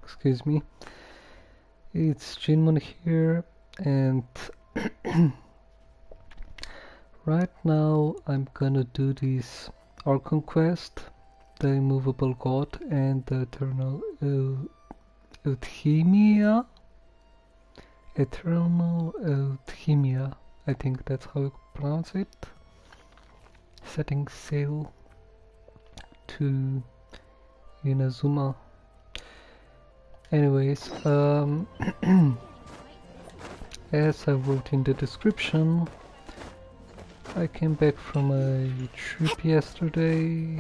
Excuse me. It's GinMun here, and right now I'm gonna do this Archon quest, the Immovable God and the Eternal Euthymia. Eternal Euthymia, I think that's how you pronounce it. Setting sail to Inazuma. Anyways, as I wrote in the description, I came back from a trip yesterday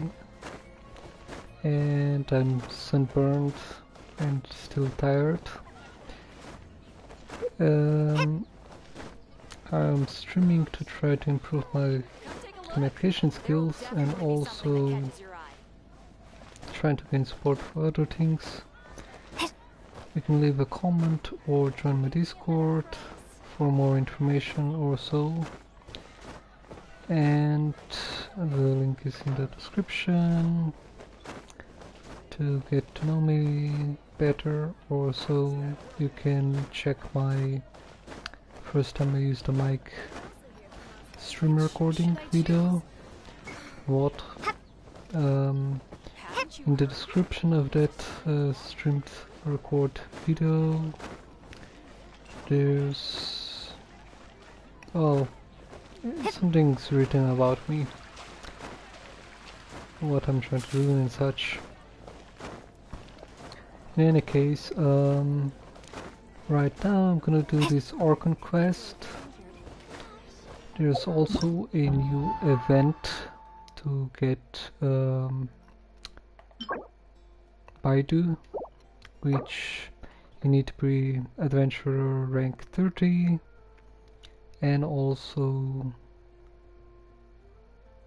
and I'm sunburned and still tired. I'm streaming to try to improve my communication skills and also trying to gain support for other things. You can leave a comment or join my Discord for more information or so. And the link is in the description to get to know me better, or so you can check my first time I used a mic stream recording video. What in the description of that streamed record video there's something's written about me, what I'm trying to do and such. In any case, right now I'm gonna do this Archon quest. There's also a new event to get Baidu, which you need to be adventurer rank 30 and also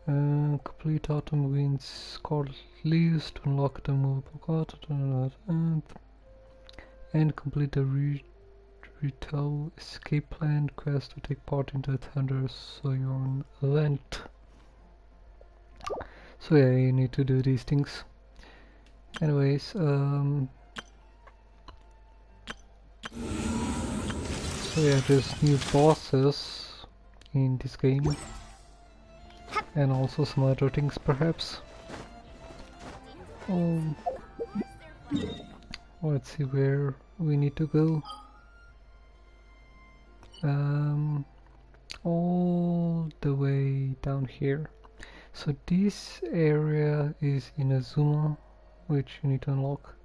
complete autumn winds scarlet leaves to unlock the Immovable God and complete the Rito escape plan quest to take part in the Thunder Sojourn event. So yeah, you need to do these things. Anyways, so yeah, there's new bosses in this game and also some other things perhaps. Let's see where we need to go. All the way down here. So this area is Inazuma, which you need to unlock.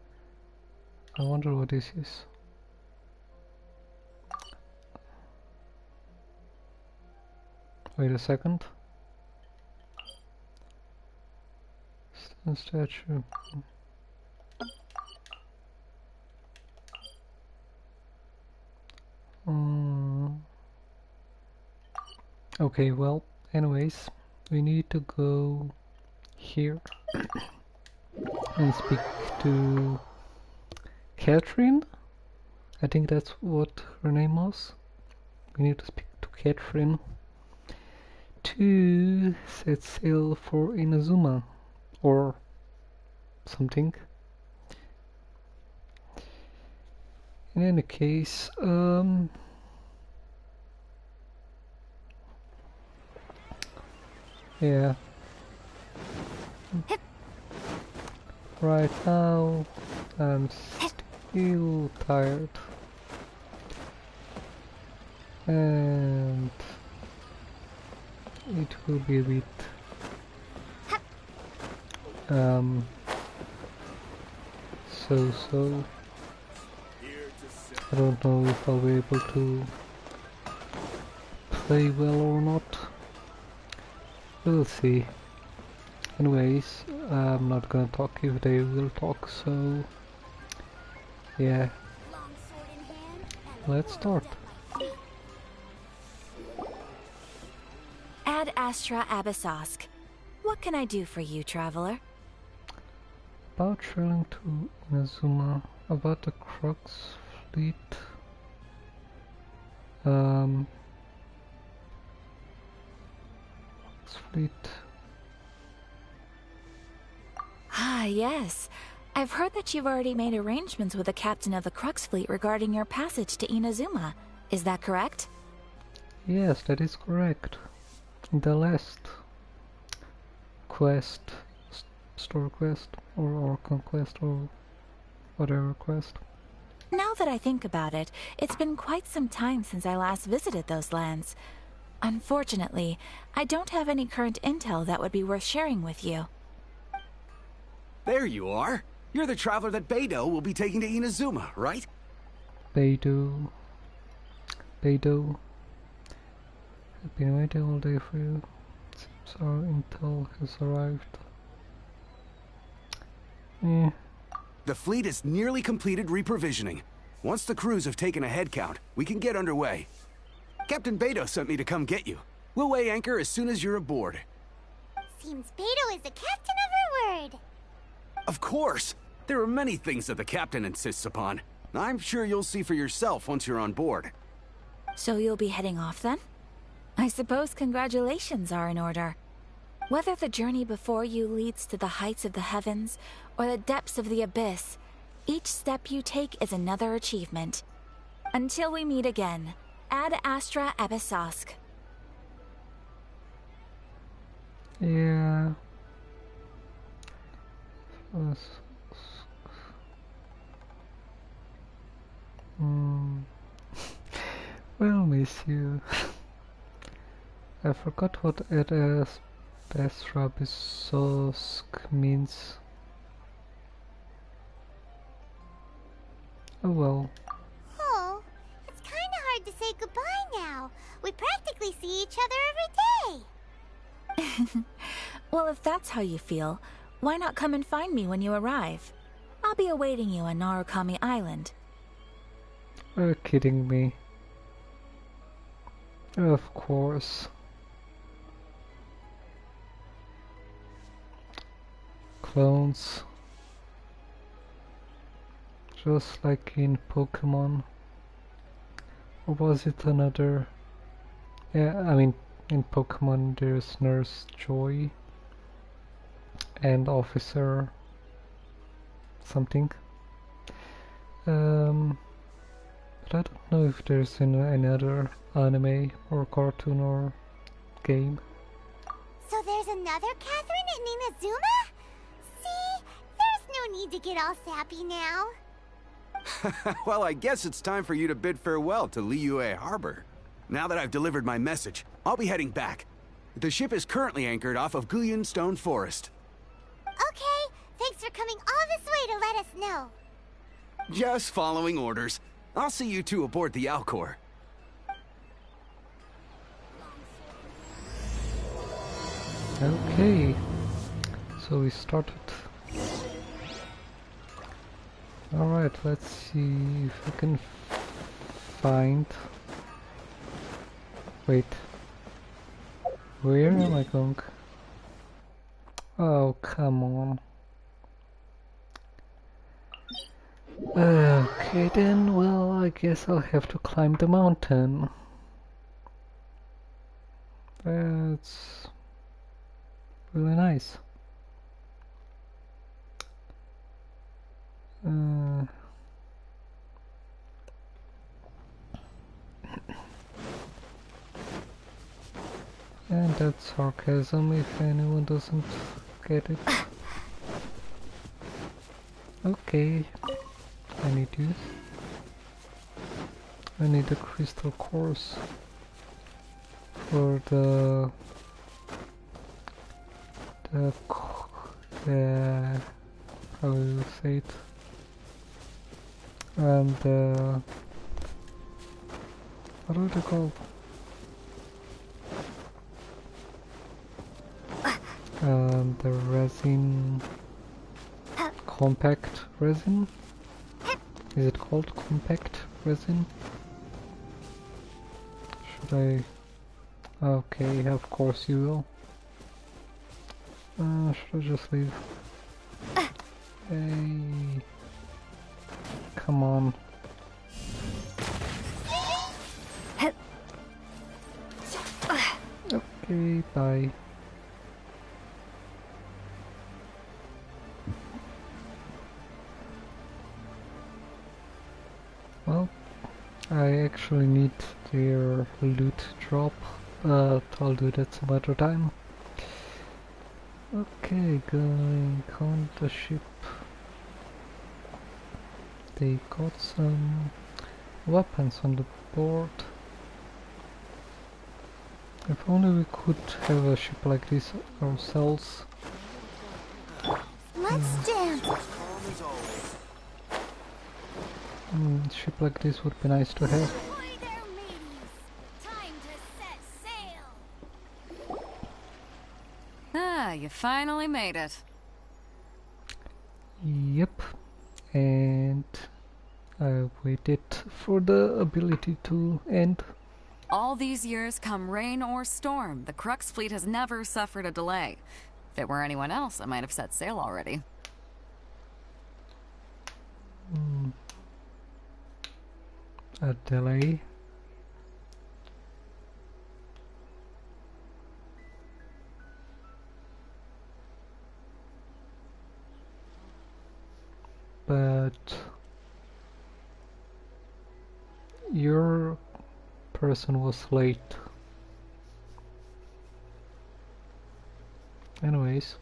I wonder what this is. Wait a second. Stone statue. Okay, well, anyways, we need to go here and speak to Catherine. I think that's what her name was. We need to speak to Catherine to set sail for Inazuma or something. In any case, yeah. Right now, I'm still tired. And it will be a bit so I don't know if I'll be able to play well or not. We'll see. Anyways, I'm not gonna talk if they will talk, so yeah, let's start. Ad Astra Abyssosk. What can I do for you, traveler? About trailing to Inazuma, about the Crux fleet. Ah, yes. I've heard that you've already made arrangements with the captain of the Crux fleet regarding your passage to Inazuma. Is that correct? Yes, that is correct. The last quest, store quest, or Archon quest, or whatever quest. Now that I think about it, it's been quite some time since I last visited those lands. Unfortunately, I don't have any current intel that would be worth sharing with you. There you are. You're the traveler that Beidou will be taking to Inazuma, right? Beidou. I've been waiting all day for you. Seems our intel has arrived. The fleet has nearly completed reprovisioning. Once the crews have taken a head count, we can get underway. Captain Beidou sent me to come get you. We'll weigh anchor as soon as you're aboard. Seems Beidou is the captain of her word. Of course! There are many things that the captain insists upon. I'm sure you'll see for yourself once you're on board. So you'll be heading off then? I suppose congratulations are in order. Whether the journey before you leads to the heights of the heavens or the depths of the abyss, each step you take is another achievement. Until we meet again, Ad Astra Episosk. Yeah. We'll miss you. I forgot what Astra Episosk means. Oh well. Oh, it's kinda hard to say goodbye now. We practically see each other every day. Well, if that's how you feel, why not come and find me when you arrive? I'll be awaiting you on Narukami Island. Are you kidding me? Of course. Clones. Just like in Pokemon. Or was it another? Yeah, I mean, in Pokemon there's Nurse Joy and Officer something. But I don't know if there's any other anime or cartoon or game. So there's another Catherine in Inazuma? See? There's no need to get all sappy now. Well, I guess it's time for you to bid farewell to Liyue Harbor. Now that I've delivered my message, I'll be heading back. The ship is currently anchored off of Guyun Stone Forest. Okay, thanks for coming all this way to let us know. Just following orders. I'll see you two aboard the Alcor. Okay, so we started. Alright, let's see if I can find... Wait. Where am I going? Oh, come on. Okay then, well, I guess I'll have to climb the mountain. That's really nice. And that's sarcasm if anyone doesn't get it. Okay, I need this. I need the crystal cores for the how do you say it? And what are they called? The resin, compact resin? Is it called compact resin? Should I? Okay, of course you will. Should I just leave? Hey, come on. Okay, bye. I actually need their loot drop, but I'll do that some other time. Okay, going on the ship. They got some weapons on the board. If only we could have a ship like this ourselves. Let's dance. Ship like this would be nice to have. Ahoy there, mateys. Time to set sail. Ah, you finally made it. Yep, and I waited for the ability to end. All these years, come rain or storm, the Crux fleet has never suffered a delay. If it were anyone else, I might have set sail already. A delay. But your person was late. Anyways,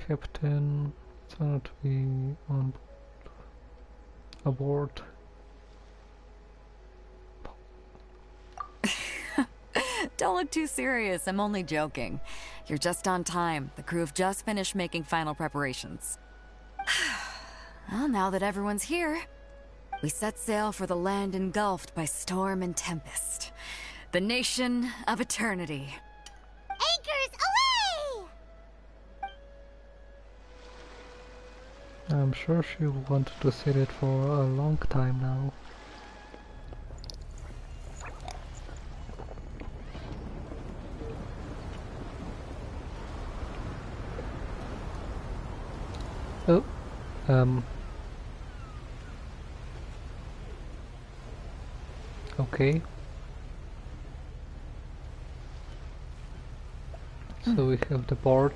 Captain, it's not be on aboard. Don't look too serious, I'm only joking. You're just on time. The crew have just finished making final preparations. Well, now that everyone's here, we set sail for the land engulfed by storm and tempest. The nation of eternity. Anchors away! I'm sure she wanted to say that for a long time now. Oh, okay. So we have the board.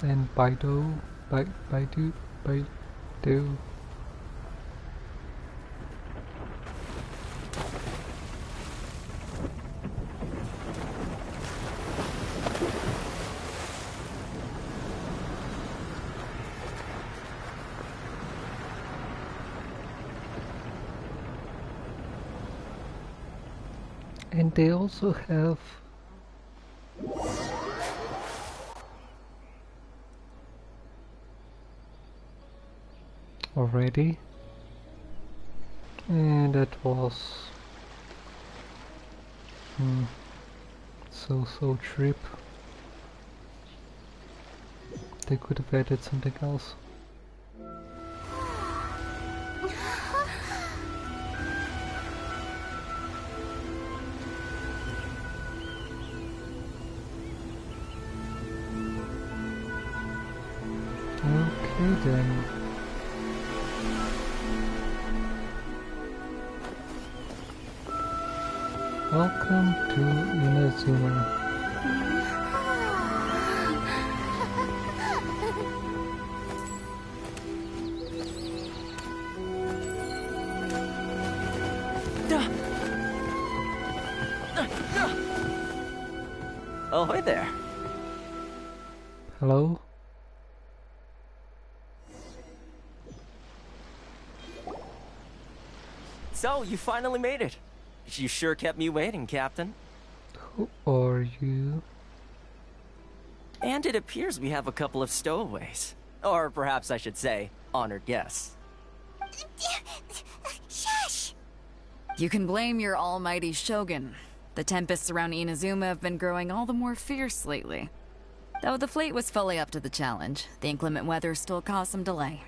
And Baidu. And they also have already, and that was so trip. They could have added something else. Okay then. Welcome to Inazuma. Oh, hi there. Hello? So, you finally made it. You sure kept me waiting, Captain. Who are you? And it appears we have a couple of stowaways. Or perhaps I should say, honored guests. Shush! You can blame your almighty Shogun. The tempests around Inazuma have been growing all the more fierce lately. Though the fleet was fully up to the challenge, the inclement weather still caused some delay.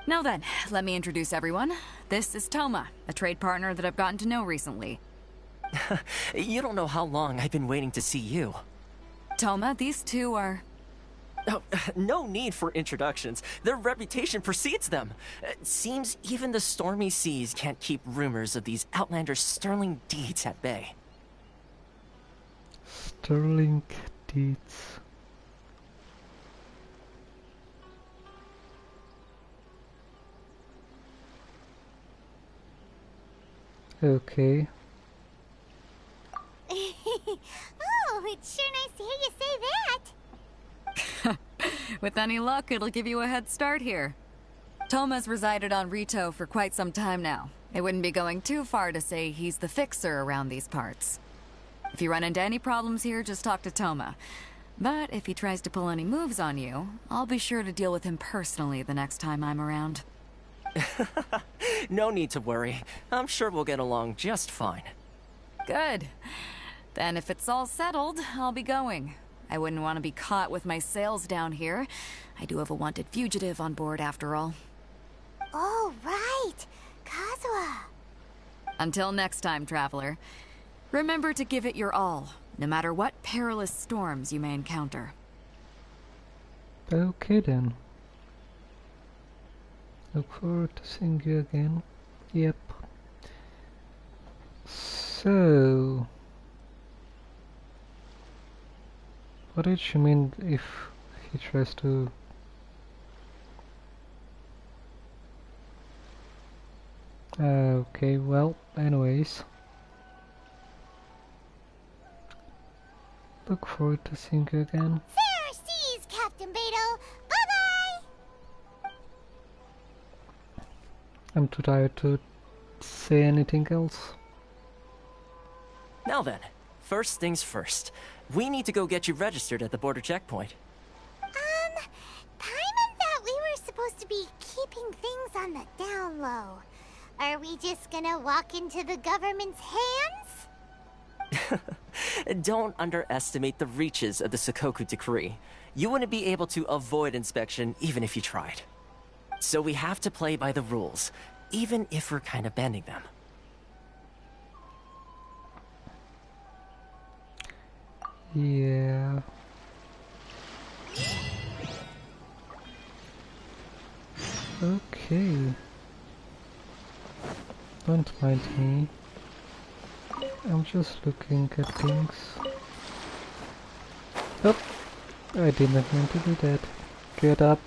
Now then, let me introduce everyone. This is Toma, a trade partner that I've gotten to know recently. You don't know how long I've been waiting to see you. Toma, these two are... Oh, no need for introductions. Their reputation precedes them. It seems even the stormy seas can't keep rumors of these outlanders' sterling deeds at bay. Sterling deeds. Okay. Oh, it's sure nice to hear you say that. With any luck, it'll give you a head start here. Toma's resided on Rito for quite some time now. It wouldn't be going too far to say he's the fixer around these parts. If you run into any problems here, just talk to Toma. But if he tries to pull any moves on you, I'll be sure to deal with him personally the next time I'm around. No need to worry. I'm sure we'll get along just fine. Good. Then if it's all settled, I'll be going. I wouldn't want to be caught with my sails down here. I do have a wanted fugitive on board after all. Oh, right. Kazuha. Until next time, traveler. Remember to give it your all, no matter what perilous storms you may encounter. Okay then. Look forward to seeing you again. Yep. So... what did she mean if he tries to... okay, well, anyways. Look forward to seeing you again. Fair seas, Captain Beto. Bye-bye. I'm too tired to say anything else. Now then, first things first. We need to go get you registered at the border checkpoint. Paimon thought we were supposed to be keeping things on the down low. Are we just gonna walk into the government's hands? Don't underestimate the reaches of the Sakoku Decree. You wouldn't be able to avoid inspection even if you tried. So we have to play by the rules, even if we're kind of bending them. Yeah. Okay. Don't mind me. I'm just looking at things. Oh, I didn't mean to do that. Get up.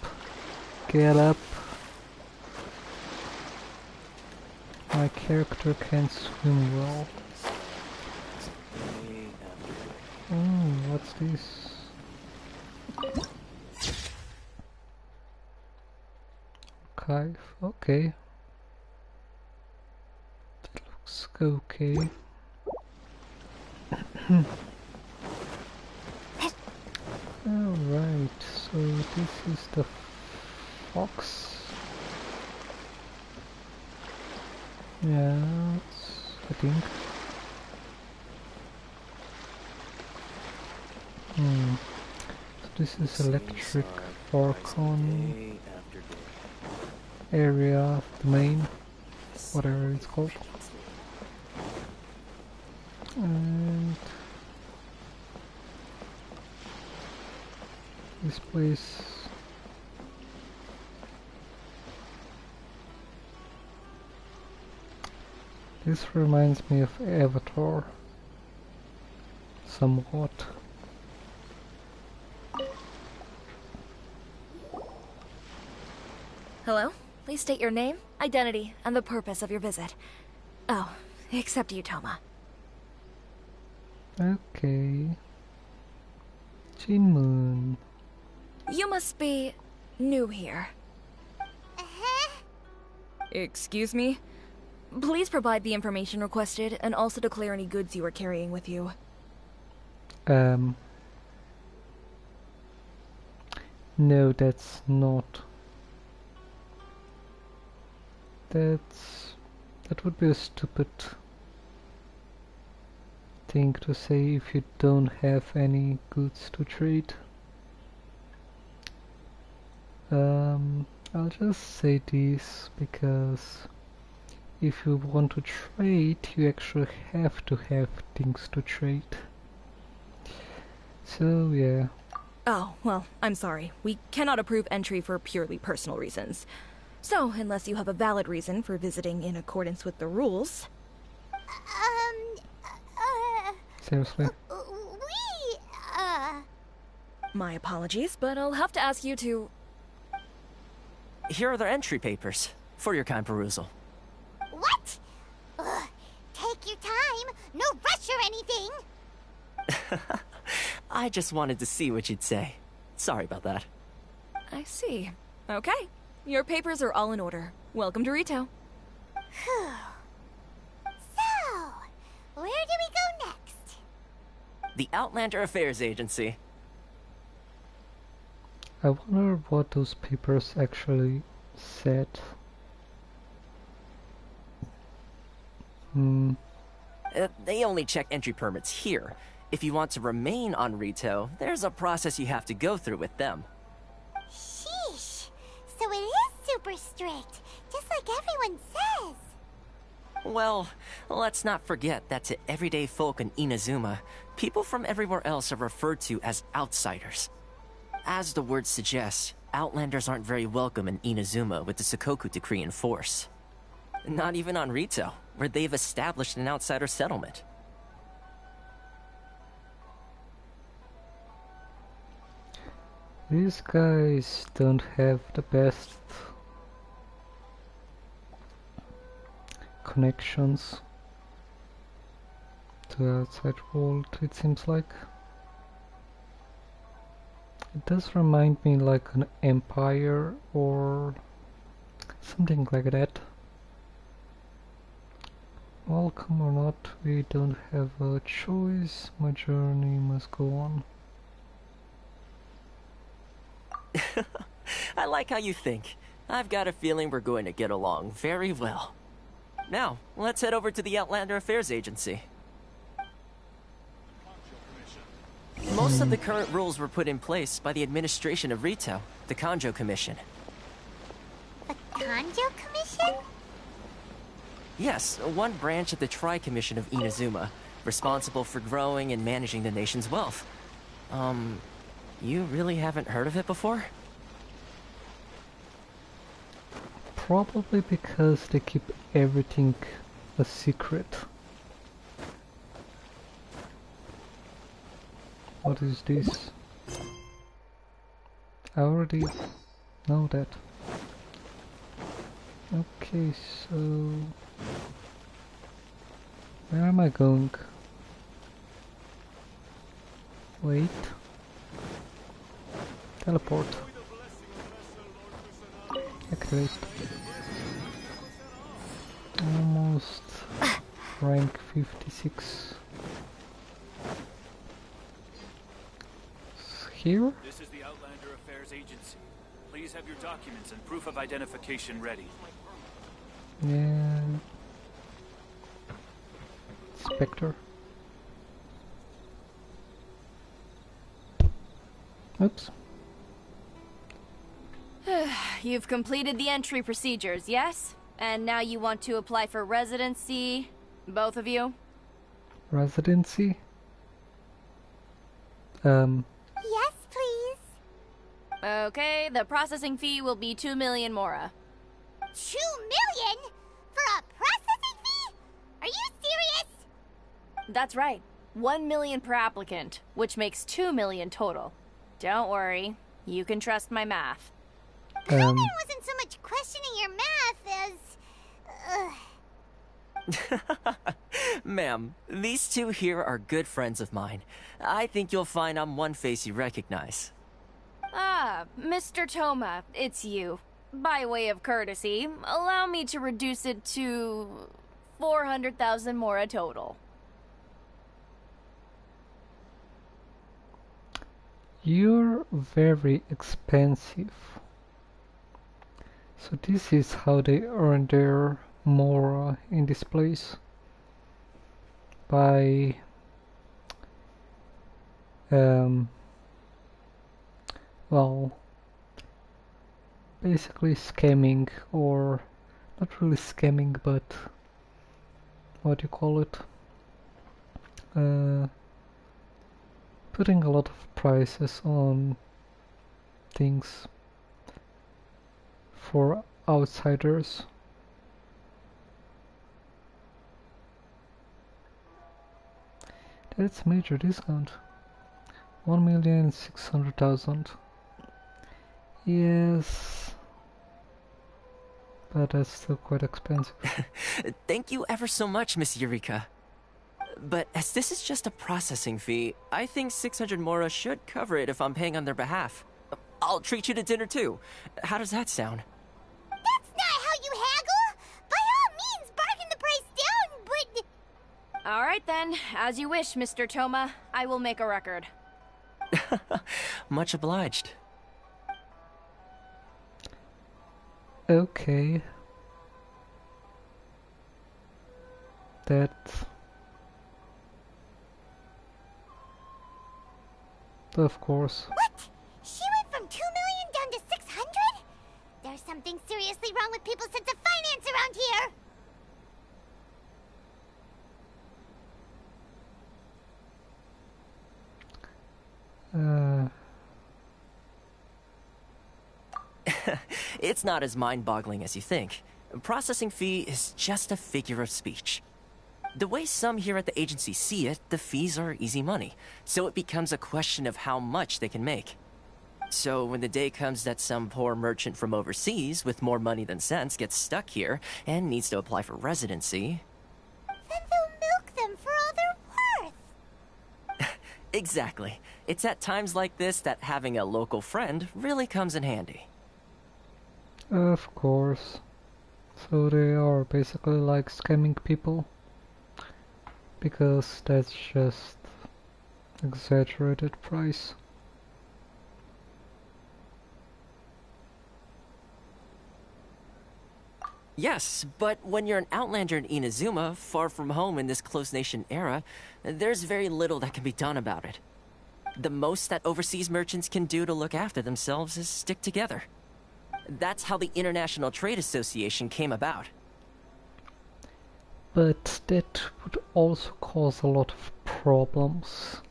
Get up. My character can swim well. What's this? Archive, okay. That looks okay. Alright, so this is the fox. Yeah, I think. So this is electric Archon area, domain, whatever it's called. And this place. This reminds me of Avatar. Somewhat. Hello? Please state your name, identity, and the purpose of your visit. Oh, except you, Toma. Okay. GinMun's. You must be new here. Excuse me? Please provide the information requested and also declare any goods you are carrying with you. No, that's not. That would be a stupid thing to say if you don't have any goods to trade. I'll just say this because if you want to trade, you actually have to have things to trade. So yeah. Oh, well, I'm sorry. We cannot approve entry for purely personal reasons. So, unless you have a valid reason for visiting in accordance with the rules... Seriously? My apologies, but I'll have to ask you to... Here are their entry papers, for your kind perusal. What? Ugh, take your time. No rush or anything. I just wanted to see what you'd say. Sorry about that. I see. Okay. Your papers are all in order. Welcome to Rito. Phew. So, where do we go next? The Outlander Affairs Agency. I wonder what those papers actually said. They only check entry permits here. If you want to remain on Rito, there's a process you have to go through with them. Sheesh. So it is super strict, just like everyone says. Well, let's not forget that to everyday folk in Inazuma, people from everywhere else are referred to as outsiders. As the word suggests, Outlanders aren't very welcome in Inazuma with the Sakoku Decree in force. Not even on Rito, where they've established an outsider settlement. These guys don't have the best connections to the outside world, it seems like. It does remind me like an empire or something like that. Welcome or not, we don't have a choice. My journey must go on. I like how you think. I've got a feeling we're going to get along very well. Now, let's head over to the Outlander Affairs Agency. Most of the current rules were put in place by the administration of Rito, the Kanjo Commission. The Kanjo Commission? Yes, one branch of the Tri-Commission of Inazuma, responsible for growing and managing the nation's wealth. You really haven't heard of it before? Probably because they keep everything a secret. What is this? I already know that. Okay, so... where am I going? Wait. Teleport. Activate. Almost rank 56. Here? This is the Outlander Affairs Agency. Please have your documents and proof of identification ready. Yeah. Spectre. Oops. You've completed the entry procedures, yes? And now you want to apply for residency? Both of you? Residency? Yes, please. Okay, the processing fee will be 2 million mora. 2 million? For a processing fee? Are you serious? That's right. 1 million per applicant, which makes 2 million total. Don't worry, you can trust my math. I wasn't so much questioning your math as... Ma'am, these two here are good friends of mine. I think you'll find I'm one face you recognize. Ah, Mr. Toma, it's you. By way of courtesy, allow me to reduce it to 400,000 mora total. You're very expensive. So this is how they earn their mora in this place. By well, basically scamming, or not really scamming, but what do you call it? Putting a lot of prices on things for outsiders. That's major discount. 1,600,000. Yes, but that's still quite expensive. Thank you ever so much, Miss Eureka. But as this is just a processing fee, I think 600 Mora should cover it if I'm paying on their behalf. I'll treat you to dinner too. How does that sound? That's not how you haggle! By all means, bargain the price down, but... Alright then, as you wish, Mr. Toma. I will make a record. Much obliged. Okay. That... Of course. What? She went from 2 million down to 600? There's something seriously wrong with people's sense of finance around here. It's not as mind-boggling as you think. Processing fee is just a figure of speech. The way some here at the agency see it, the fees are easy money, so it becomes a question of how much they can make. So when the day comes that some poor merchant from overseas with more money than sense gets stuck here and needs to apply for residency... Then they'll milk them for all they're worth. Exactly. It's at times like this that having a local friend really comes in handy. Of course. So they are basically like scamming people. Because that's just exaggerated price. Yes, but when you're an outlander in Inazuma, far from home in this closed nation era, there's very little that can be done about it. The most that overseas merchants can do to look after themselves is stick together. That's how the International Trade Association came about. But that would also cause a lot of problems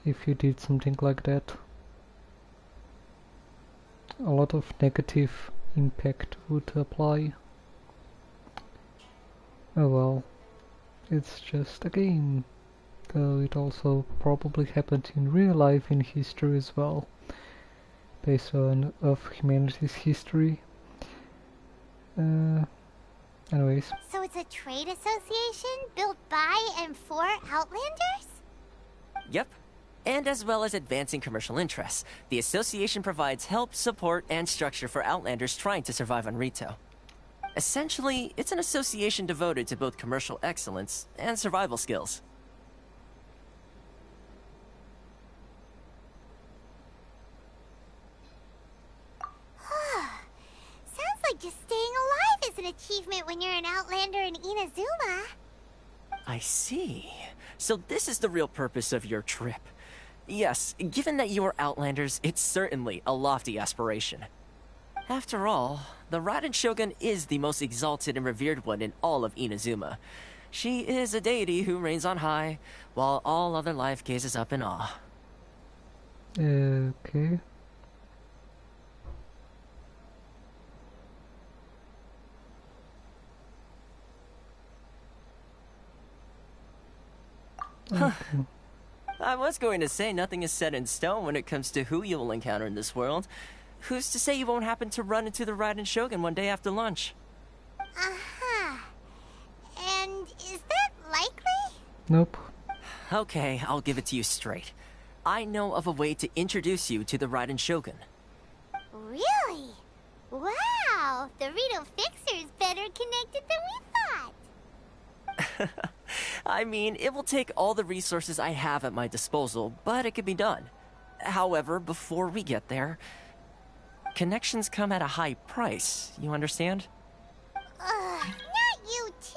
if you did something like that. A lot of negative impact would apply. Oh well, it's just a game, though it also probably happened in real life in history as well, based on of humanity's history. Anyways. So it's a trade association built by and for Outlanders? Yep. And as well as advancing commercial interests, the association provides help, support, and structure for Outlanders trying to survive on Rito. Essentially, it's an association devoted to both commercial excellence and survival skills. Sounds like just staying alive is an achievement when you're an Outlander in Inazuma. I see. So this is the real purpose of your trip. Yes, given that you are Outlanders, it's certainly a lofty aspiration. After all, the Raiden Shogun is the most exalted and revered one in all of Inazuma. She is a deity who reigns on high, while all other life gazes up in awe. Okay. Huh. I was going to say nothing is set in stone when it comes to who you will encounter in this world. Who's to say you won't happen to run into the Raiden Shogun one day after lunch? Uh-huh. And is that likely? Nope. Okay, I'll give it to you straight. I know of a way to introduce you to the Raiden Shogun. Really? Wow! The Rito Fixer's better connected than we thought. I mean, it will take all the resources I have at my disposal, but it can be done. However, before we get there, connections come at a high price, you understand? Not you too!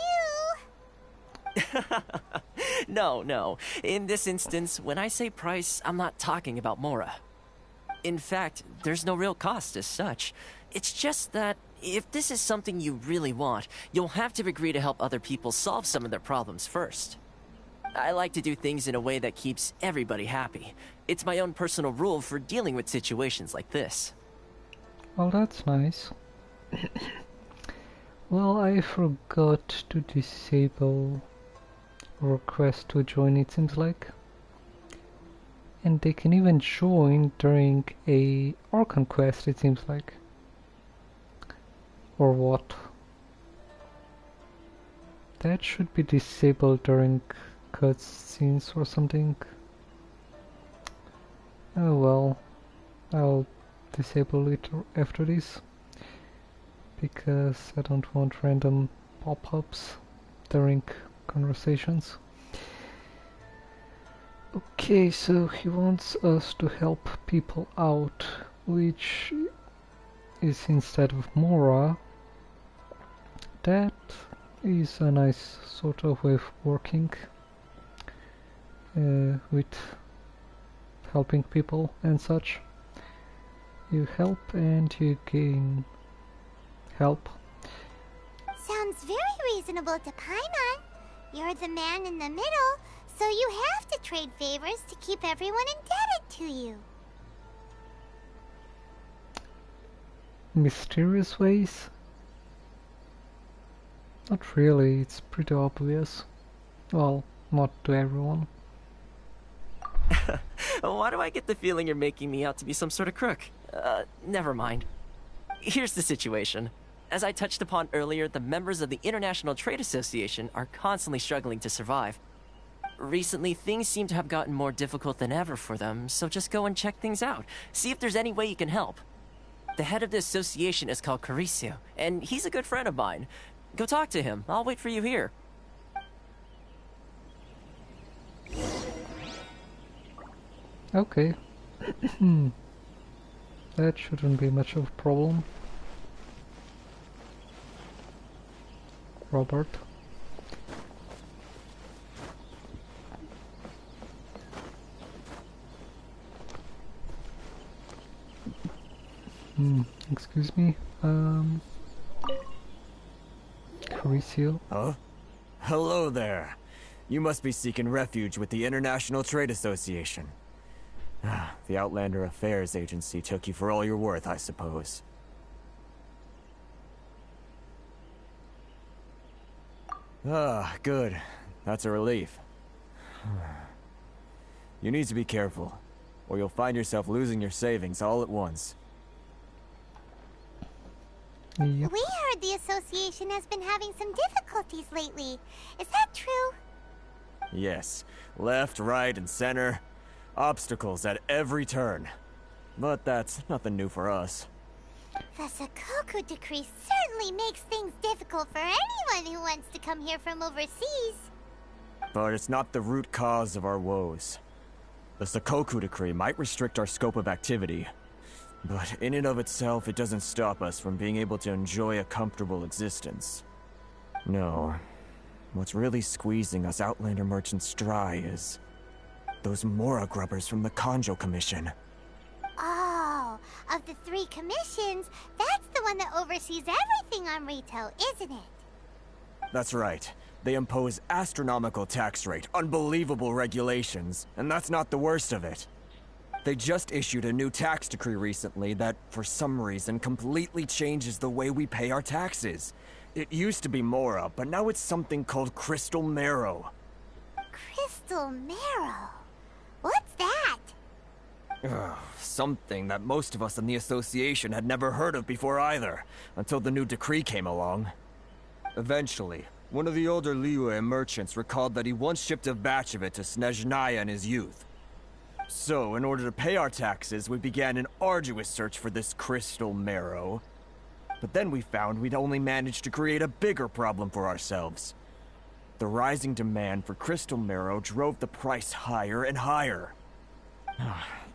No. In this instance, when I say price, I'm not talking about Mora. In fact, there's no real cost as such. It's just that if this is something you really want, you'll have to agree to help other people solve some of their problems first. I like to do things in a way that keeps everybody happy. It's my own personal rule for dealing with situations like this. Well, that's nice. Well, I forgot to disable request to join, it seems like. And they can even join during a Archon quest, it seems like. Or what? That should be disabled during cutscenes or something. Oh well, I'll disable it after this, because I don't want random pop-ups during conversations. Okay, so he wants us to help people out, which is instead of Mora. That is a nice sort of way of working with helping people and such. You help and you gain help. Sounds very reasonable to Paimon. You're the man in the middle, so you have to trade favors to keep everyone indebted to you. Mysterious ways? Not really, it's pretty obvious. Well, not to everyone. Why do I get the feeling you're making me out to be some sort of crook? Never mind. Here's the situation. As I touched upon earlier, the members of the International Trade Association are constantly struggling to survive. Recently, things seem to have gotten more difficult than ever for them, so just go and check things out. See if there's any way you can help. The head of the association is called Caricio, and he's a good friend of mine. Go talk to him. I'll wait for you here. Okay. That shouldn't be much of a problem. Robert. Excuse me. Caricio. Huh? Hello there. You must be seeking refuge with the International Trade Association. The Outlander Affairs Agency took you for all you're worth, I suppose. Ah, good. That's a relief. You need to be careful, or you'll find yourself losing your savings all at once. Yep. We heard the association has been having some difficulties lately. Is that true? Yes. Left, right, and center. Obstacles at every turn. But that's nothing new for us. The Sakoku decree certainly makes things difficult for anyone who wants to come here from overseas. But it's not the root cause of our woes. The Sakoku decree might restrict our scope of activity, but in and of itself, it doesn't stop us from being able to enjoy a comfortable existence. No. What's really squeezing us Outlander merchants dry is those Mora grubbers from the Kanjo Commission. Oh, of the 3 commissions, that's the one that oversees everything on Rito, isn't it? That's right. They impose astronomical tax rate, unbelievable regulations, and that's not the worst of it. They just issued a new tax decree recently that, for some reason, completely changes the way we pay our taxes. It used to be Mora, but now it's something called Crystal Marrow. Crystal Marrow? What's that? Something that most of us in the association had never heard of before either, until the new decree came along. Eventually, one of the older Liyue merchants recalled that he once shipped a batch of it to Snezhnaya in his youth. So, in order to pay our taxes, we began an arduous search for this Crystal Marrow. But then we found we'd only managed to create a bigger problem for ourselves. The rising demand for Crystal Marrow drove the price higher and higher.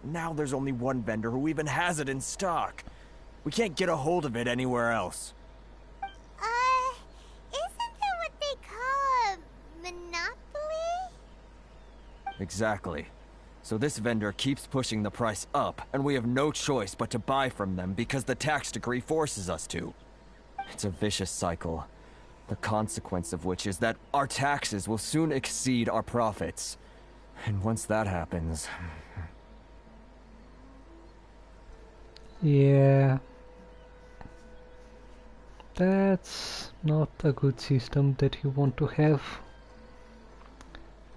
Now there's only one vendor who even has it in stock. We can't get a hold of it anywhere else. Isn't that what they call a monopoly? Exactly. So this vendor keeps pushing the price up, and we have no choice but to buy from them because the tax decree forces us to. It's a vicious cycle, the consequence of which is that our taxes will soon exceed our profits. And once that happens... Yeah, that's not a good system that you want to have.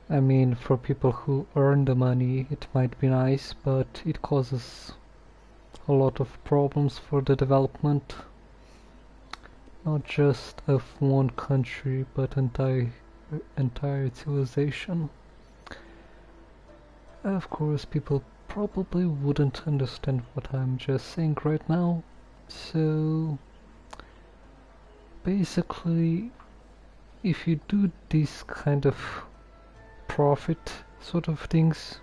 I mean, for people who earn the money, it might be nice, but it causes a lot of problems for the development, not just of one country, but entire civilization. Of course, people probably wouldn't understand what I'm just saying right now, so basically, if you do this kind of profit sort of things,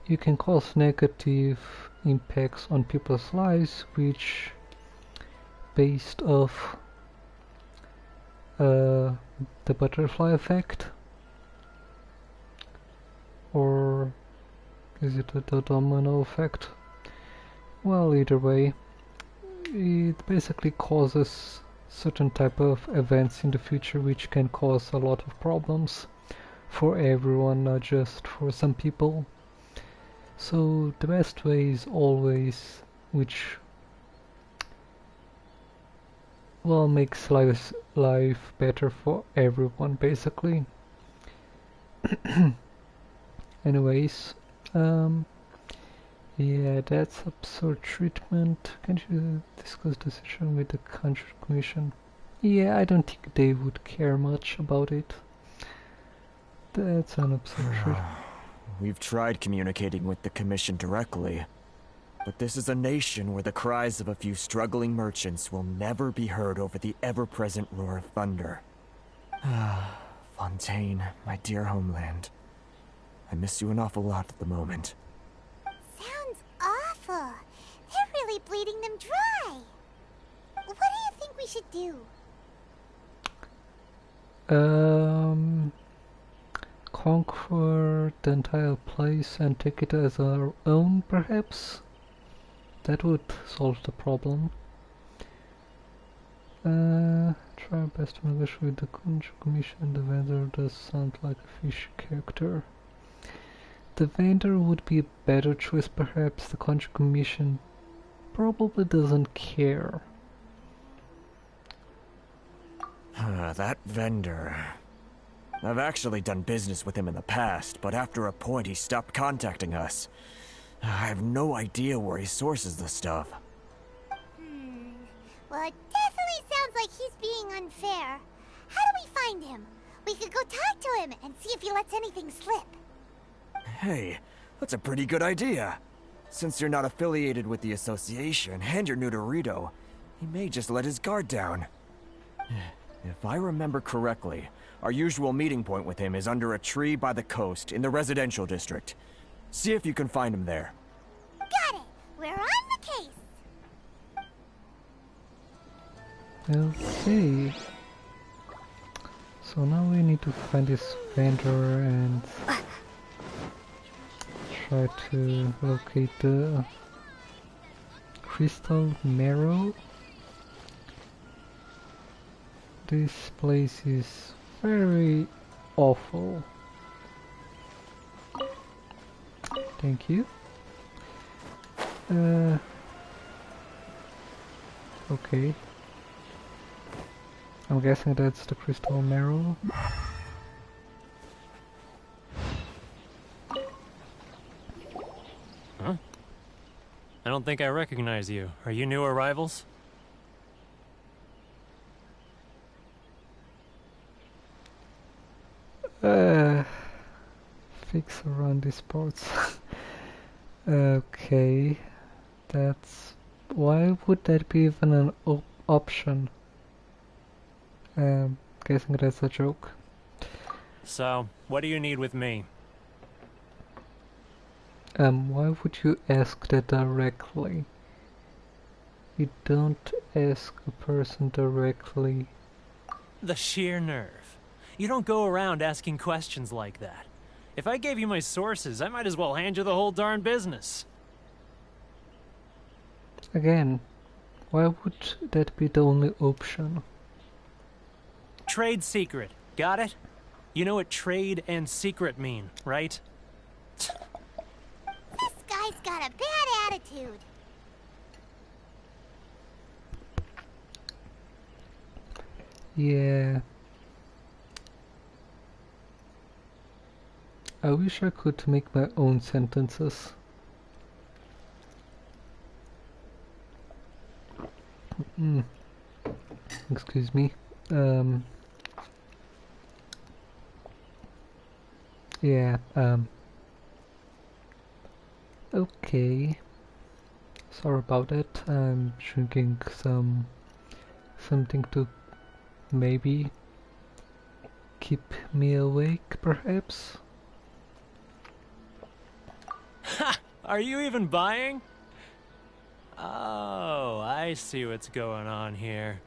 you can cause negative impacts on people's lives, which based off the butterfly effect, or is it the domino effect? Well, either way, it basically causes certain type of events in the future which can cause a lot of problems for everyone, not just for some people. So the best way is always which well makes life better for everyone basically. Anyways, yeah, that's absurd treatment. Can you discuss the situation with the country commission? Yeah, I don't think they would care much about it. That's an absurd treatment. We've tried communicating with the commission directly, but this is a nation where the cries of a few struggling merchants will never be heard over the ever-present roar of thunder. Fontaine, my dear homeland. I miss you an awful lot at the moment. Sounds awful. They're really bleeding them dry. What do you think we should do? Conquer the entire place and take it as our own, perhaps? That would solve the problem. Try our best to negotiate with the commission. The vendor does sound like a fishy character. The vendor would be a better choice, perhaps. The country commission probably doesn't care. That vendor... I've actually done business with him in the past, but after a point he stopped contacting us. I have no idea where he sources the stuff. Well, it definitely sounds like he's being unfair. How do we find him? We could go talk to him and see if he lets anything slip. Hey, that's a pretty good idea. Since you're not affiliated with the association and you're new to Rito, he may just let his guard down. If I remember correctly, our usual meeting point with him is under a tree by the coast in the residential district. See if you can find him there. Got it! We're on the case! Okay. So now we need to find this vendor and try to locate the crystal marrow. This place is very awful. Thank you. Okay. I'm guessing that's the crystal marrow. Huh? I don't think I recognize you. Are you new arrivals? Fix around these parts. Okay, that's... Why would that be even an option? Guessing that's a joke. So, what do you need with me? Why would you ask that directly? You don't ask a person directly. The sheer nerve. You don't go around asking questions like that. If I gave you my sources, I might as well hand you the whole darn business. Again, why would that be the only option? Trade secret. Got it? You know what trade and secret mean, right? This guy's got a bad attitude. Yeah. I wish I could make my own sentences. Excuse me. Yeah, okay. Sorry about that. I'm drinking something to maybe keep me awake, perhaps? Ha! Are you even buying? Oh, I see what's going on here.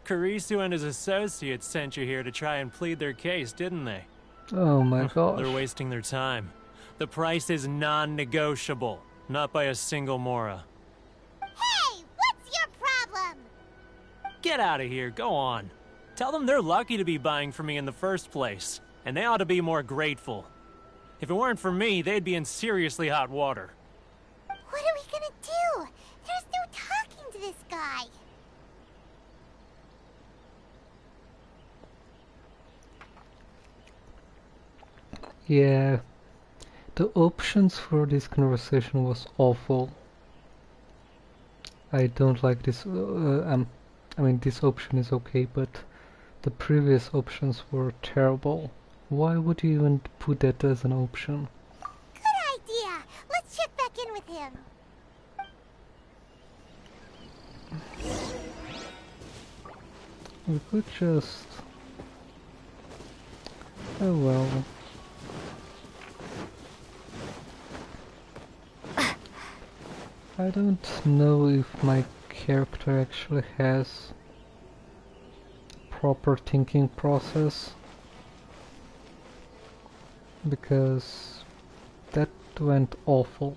Karisu and his associates sent you here to try and plead their case, didn't they? Oh my gosh. They're wasting their time. The price is non-negotiable, not by a single Mora. Hey, what's your problem? Get out of here, go on. Tell them they're lucky to be buying from me in the first place, and they ought to be more grateful. If it weren't for me, they'd be in seriously hot water. What are we gonna do? There's no talking to this guy. Yeah, the options for this conversation was awful. I don't like this, I mean this option is okay, but the previous options were terrible. Why would you even put that as an option? Good idea. Let's check back in with him. We could just... Oh well. I don't know if my character actually has proper thinking process, because that went awful.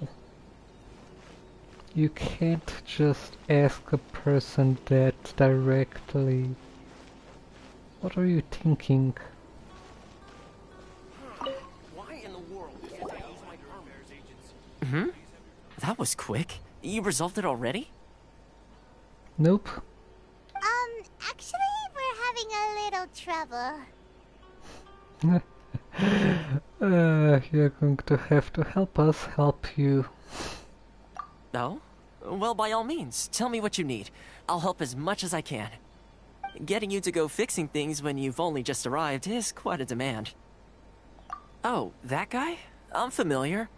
You can't just ask a person that directly. What are you thinking? Why in the world can't I use my permit? That was quick. You resolved it already? Nope. Actually, we're having a little trouble. You're going to have to help us help you. No? Well, by all means, tell me what you need. I'll help as much as I can. Getting you to go fixing things when you've only just arrived is quite a demand. Oh, that guy? I'm familiar.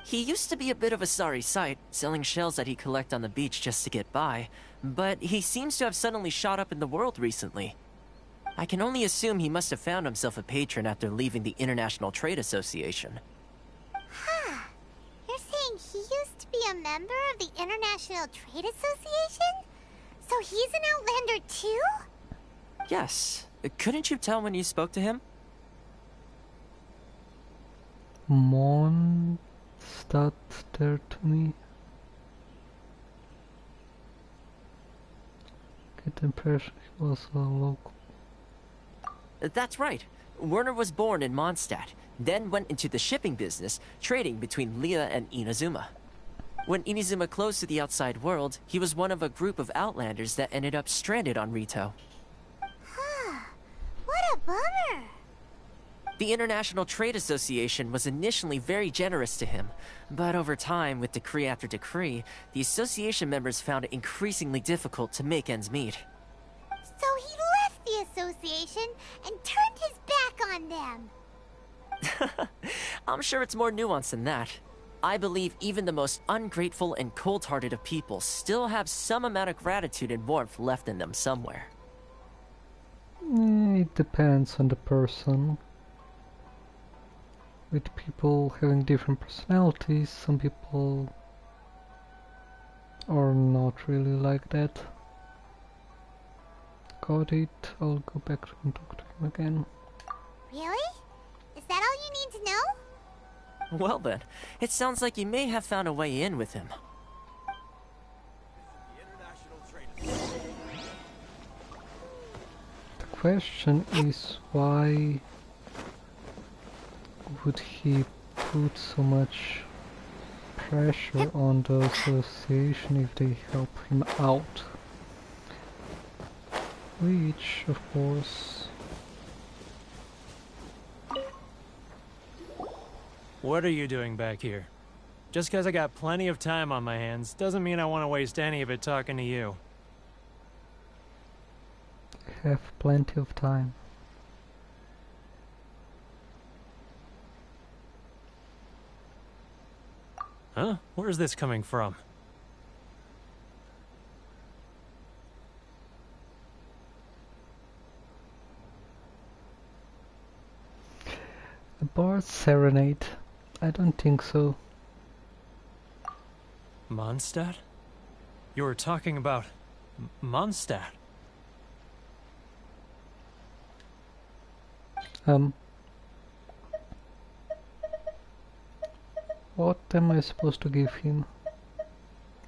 He used to be a bit of a sorry sight, selling shells that he'd collect on the beach just to get by, but he seems to have suddenly shot up in the world recently. I can only assume he must have found himself a patron after leaving the International Trade Association. Huh. You're saying he used to be a member of the International Trade Association? So he's an Outlander too? Yes. Couldn't you tell when you spoke to him? Mon stat there to me. Get the impression he was a local. That's right. Werner was born in Mondstadt, then went into the shipping business, trading between Leah and Inazuma. When Inazuma closed to the outside world, he was one of a group of Outlanders that ended up stranded on Rito. Huh. What a bummer. The International Trade Association was initially very generous to him, but over time, with decree after decree, the association members found it increasingly difficult to make ends meet. So he left the association and turned his back on them. I'm sure it's more nuanced than that. I believe even the most ungrateful and cold-hearted of people still have some amount of gratitude and warmth left in them somewhere. It depends on the person. With people having different personalities, some people are not really like that. Got it. I'll go back and talk to him again. Really? Is that all you need to know? Well then, it sounds like you may have found a way in with him. The question is, why would he put so much pressure on the association if they help him out? Which, of course... What are you doing back here? Just because I got plenty of time on my hands doesn't mean I want to waste any of it talking to you. Have plenty of time. Huh? Where's this coming from? A bard's serenade? I don't think so. Mondstadt? You were talking about Mondstadt. What am I supposed to give him?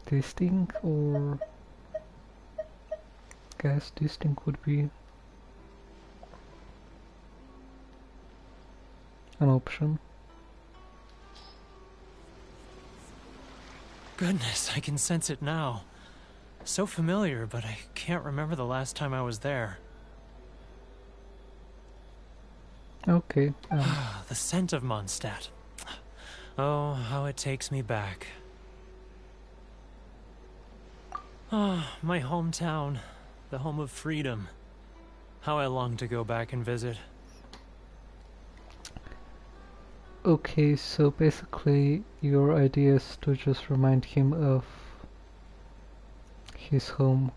This thing, or guess this thing would be an option. Goodness, I can sense it now. So familiar, but I can't remember the last time I was there. Okay. The scent of Mondstadt. Oh, how it takes me back. Ah, my hometown, the home of freedom. How I long to go back and visit. Okay, so basically your idea is to just remind him of his home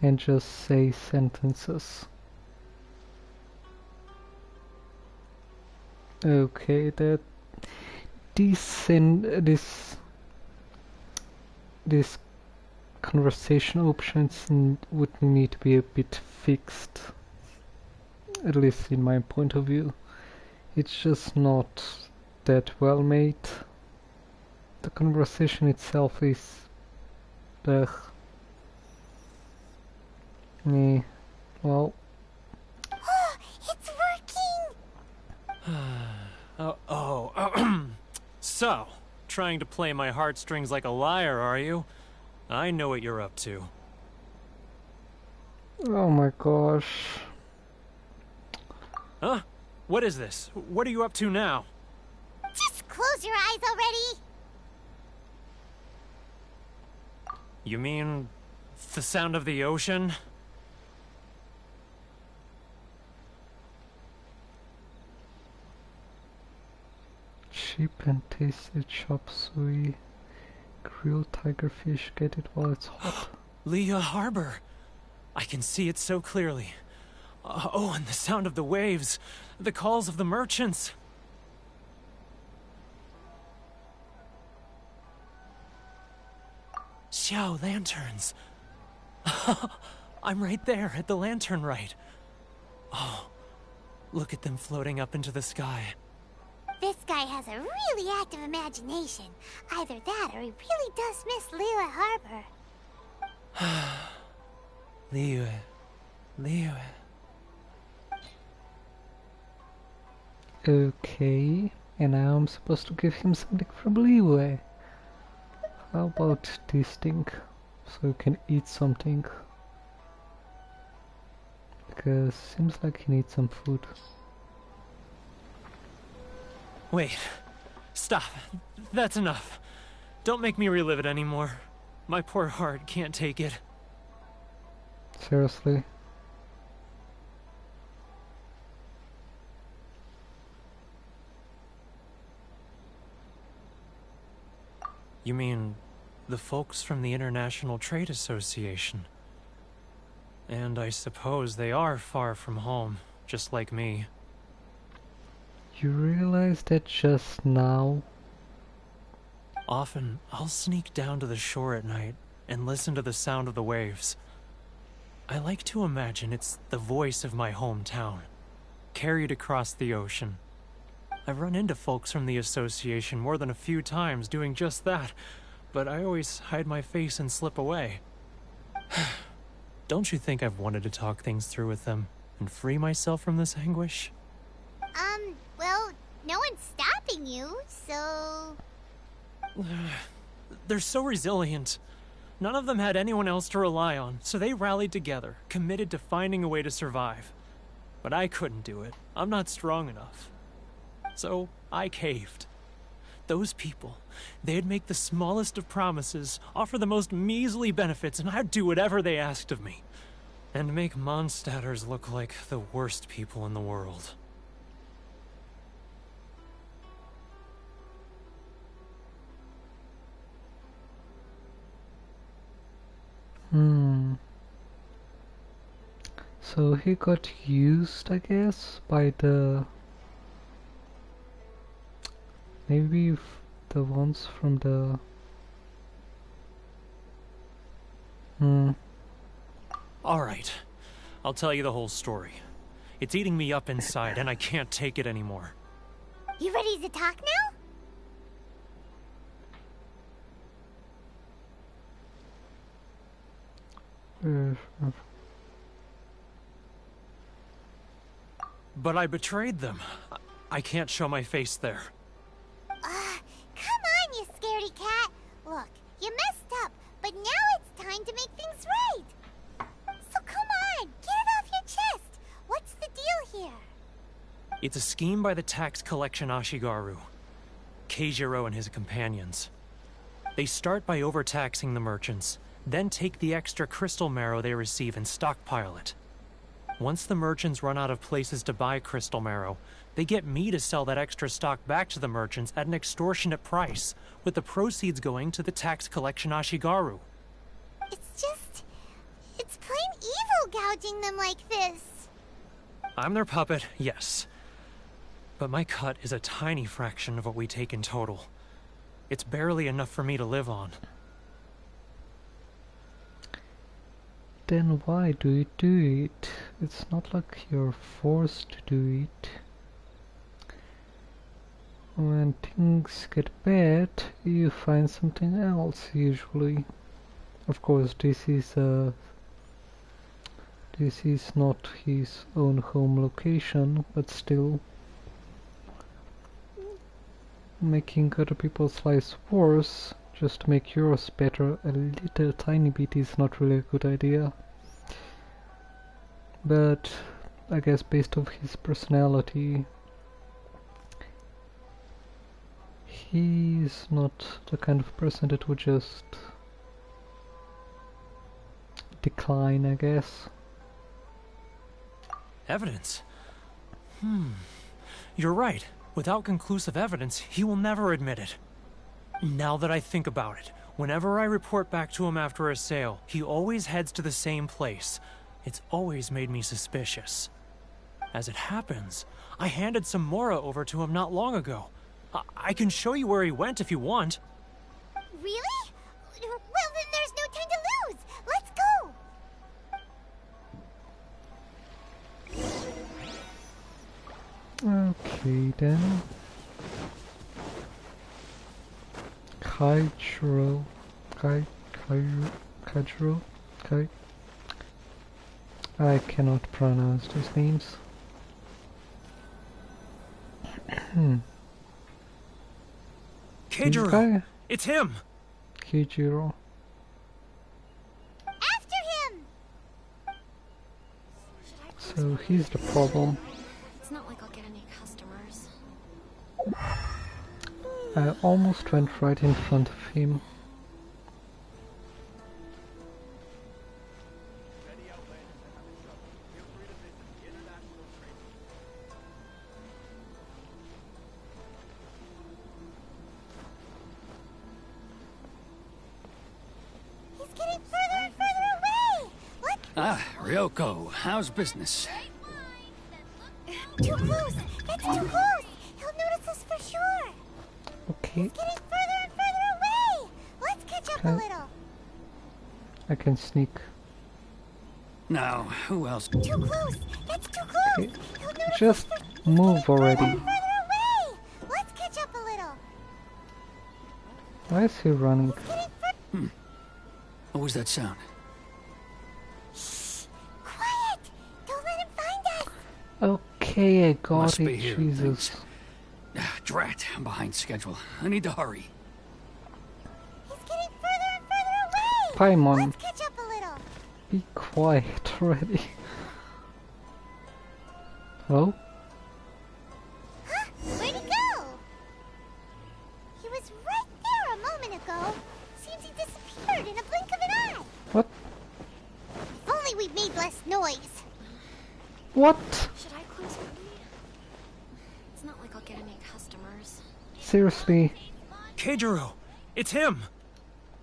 and just say sentences. Okay, that this conversation options would need to be a bit fixed, at least in my point of view. It's just not that well made. The conversation itself is well. It's working! So, trying to play my heartstrings like a liar, are you? I know what you're up to. Oh my gosh. Huh? What is this? What are you up to now? Just close your eyes already! You mean the sound of the ocean? Cheap and tasty chop suey, grilled tigerfish, get it while it's hot. Leah Harbor. I can see it so clearly. Oh, and the sound of the waves, the calls of the merchants. Xiao lanterns. I'm right there at the lantern right. Oh, look at them floating up into the sky. This guy has a really active imagination. Either that or he really does miss Liyue Harbor. Liyue. Okay, and now I'm supposed to give him something from Liyue. How about this thing? So you can eat something. Because seems like he needs some food. Wait. Stop. That's enough. Don't make me relive it anymore. My poor heart can't take it. Seriously? You mean the folks from the International Trade Association? And I suppose they are far from home, just like me. You realize that just now? Often, I'll sneak down to the shore at night and listen to the sound of the waves. I like to imagine it's the voice of my hometown, carried across the ocean. I've run into folks from the association more than a few times doing just that, but I always hide my face and slip away. Don't you think I've wanted to talk things through with them and free myself from this anguish? Well, no one's stopping you, so... They're so resilient. None of them had anyone else to rely on, so they rallied together, committed to finding a way to survive. But I couldn't do it. I'm not strong enough. So I caved. Those people, they'd make the smallest of promises, offer the most measly benefits, and I'd do whatever they asked of me. And make Mondstadters look like the worst people in the world. So he got used, I guess, by the... maybe the ones from the... Alright, I'll tell you the whole story. It's eating me up inside, and I can't take it anymore. You ready to talk now? But I betrayed them. I can't show my face there. Come on, you scaredy cat. Look, you messed up, but now it's time to make things right. So come on, get it off your chest. What's the deal here? It's a scheme by the tax collection Ashigaru, Keijiro and his companions. They start by overtaxing the merchants, then take the extra crystal marrow they receive and stockpile it. Once the merchants run out of places to buy crystal marrow, they get me to sell that extra stock back to the merchants at an extortionate price, with the proceeds going to the tax collection Ashigaru. It's plain evil gouging them like this. I'm their puppet, yes. But my cut is a tiny fraction of what we take in total. It's barely enough for me to live on. Then why do you do it? It's not like you're forced to do it. When things get bad, you find something else, usually. Of course, this is not his own home location, but still. Making other people's lives worse just to make yours better a little tiny bit is not really a good idea. But I guess based on his personality, he's not the kind of person that would just decline, I guess. Evidence? You're right. Without conclusive evidence, he will never admit it. Now that I think about it, whenever I report back to him after a sale, he always heads to the same place. It's always made me suspicious. As it happens, I handed some Mora over to him not long ago. I can show you where he went if you want. Really? Well, then there's no time to lose. Let's go. Okay then. Kaijiro. I cannot pronounce these names. Keijiro! It's him! Keijiro. After him! So he's the problem. It's not like I'll get any customers. I almost went right in front of him. Ryoko, how's business? Too close! That's too close! He'll notice us for sure! Okay. He's getting further and further away! Let's catch up a little! I can sneak. Now, who else? Too close! That's too close! Okay. Just move already. Further away! Let's catch up a little! Why is he running? What was that sound? Okay, I got Must it, be here, Jesus. Drat, I'm behind schedule. I need to hurry. He's getting further and further away! Paimon, Let's catch up a little! be quiet already. Hello? Huh? Where'd he What? Should I close early? It's not like I'll get any customers. Seriously? Keijiro! It's him!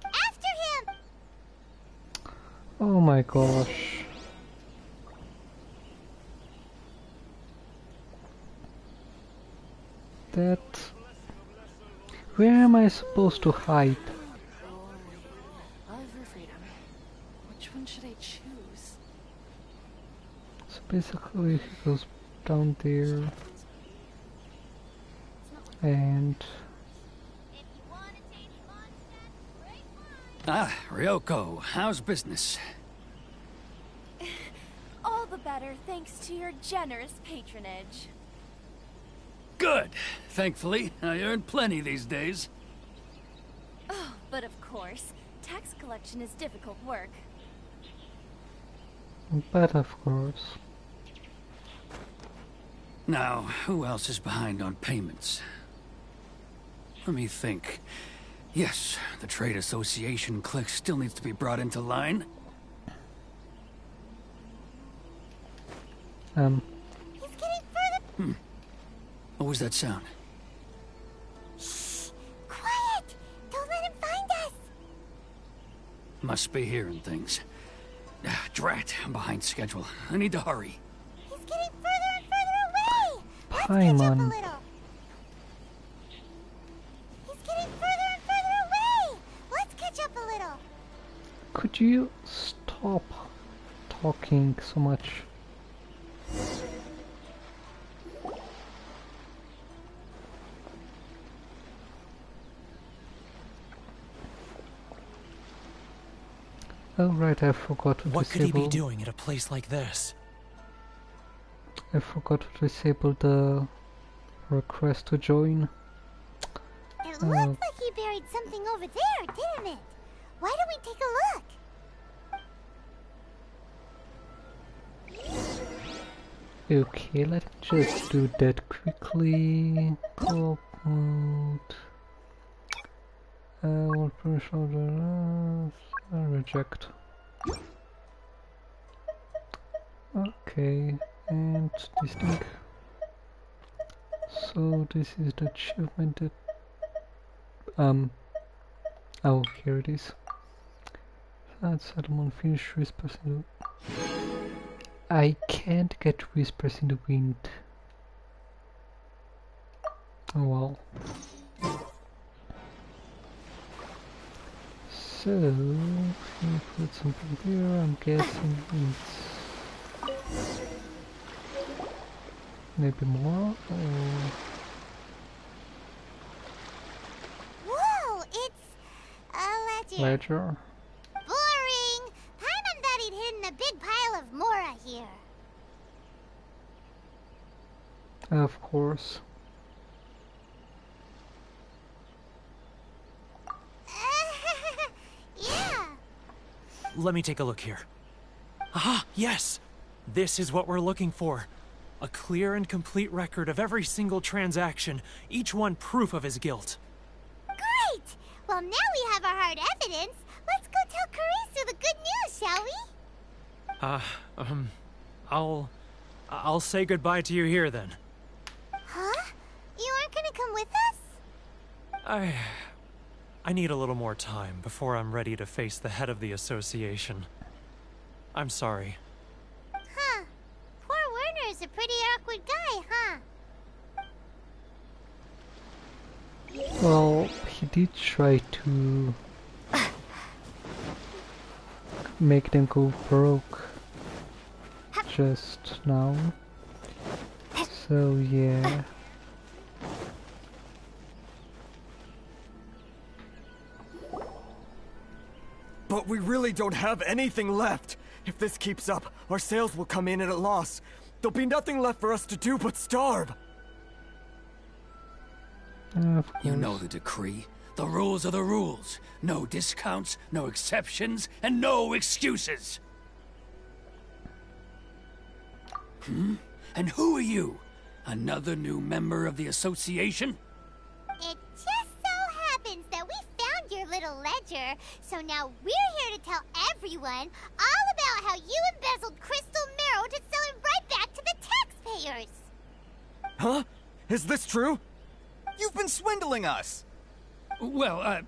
After him! Oh my gosh. That... Where am I supposed to hide? Love or freedom? Which one should I choose? So basically he goes down there and... Ah, Ryoko, how's business? All the better thanks to your generous patronage. Good. Thankfully, I earn plenty these days. Oh, but of course, tax collection is difficult work. But of course. Now, who else is behind on payments? Let me think. Yes, the Trade Association clique still needs to be brought into line. He's getting further. What was that sound? Shh! Quiet! Don't let him find us! Must be hearing things. Ah, drat, I'm behind schedule. I need to hurry. He's getting further and further away! Let's catch up a Paimon. little. He's getting further and further away! Let's catch up a little. Could you stop talking so much? Oh right, I forgot to What could he be disable. doing at a place like this? I forgot to disable the request to join. It looked like he buried something over there, didn't it? Why don't we take a look? Okay, let's just do that quickly. Co-op mode. Will finish order. Reject. Okay, and this thing. So this is the achievement that oh, here it is. That's settlement finish whispers in the... I can't get whispers in the wind. Oh well. So, we put something there, I'm guessing it's... maybe more, or... Whoa! It's a ledger. Ledger? Boring! Paimon thought he'd hidden a big pile of Mora here. Of course. Yeah. Let me take a look here. Ah, yes! This is what we're looking for. A clear and complete record of every single transaction, each one proof of his guilt. Great! Well, now we have our hard evidence. Let's go tell Karisu the good news, shall we? I'll say goodbye to you here then. Huh? You aren't gonna come with us? I need a little more time before I'm ready to face the head of the association. I'm sorry. Huh. Poor Werner's a pretty awkward guy, huh? Well, he did try to make them go broke just now. So yeah. But we really don't have anything left. If this keeps up, our sales will come in at a loss. There'll be nothing left for us to do but starve. You know the decree. The rules are the rules. No discounts, no exceptions, and no excuses. And who are you? Another new member of the association? It just so happens that we found your little ledger, so now we're here to tell everyone all about how you embezzled crystal marrow to sell it right back to the yours. Huh? Is this true? You've been swindling us! Well,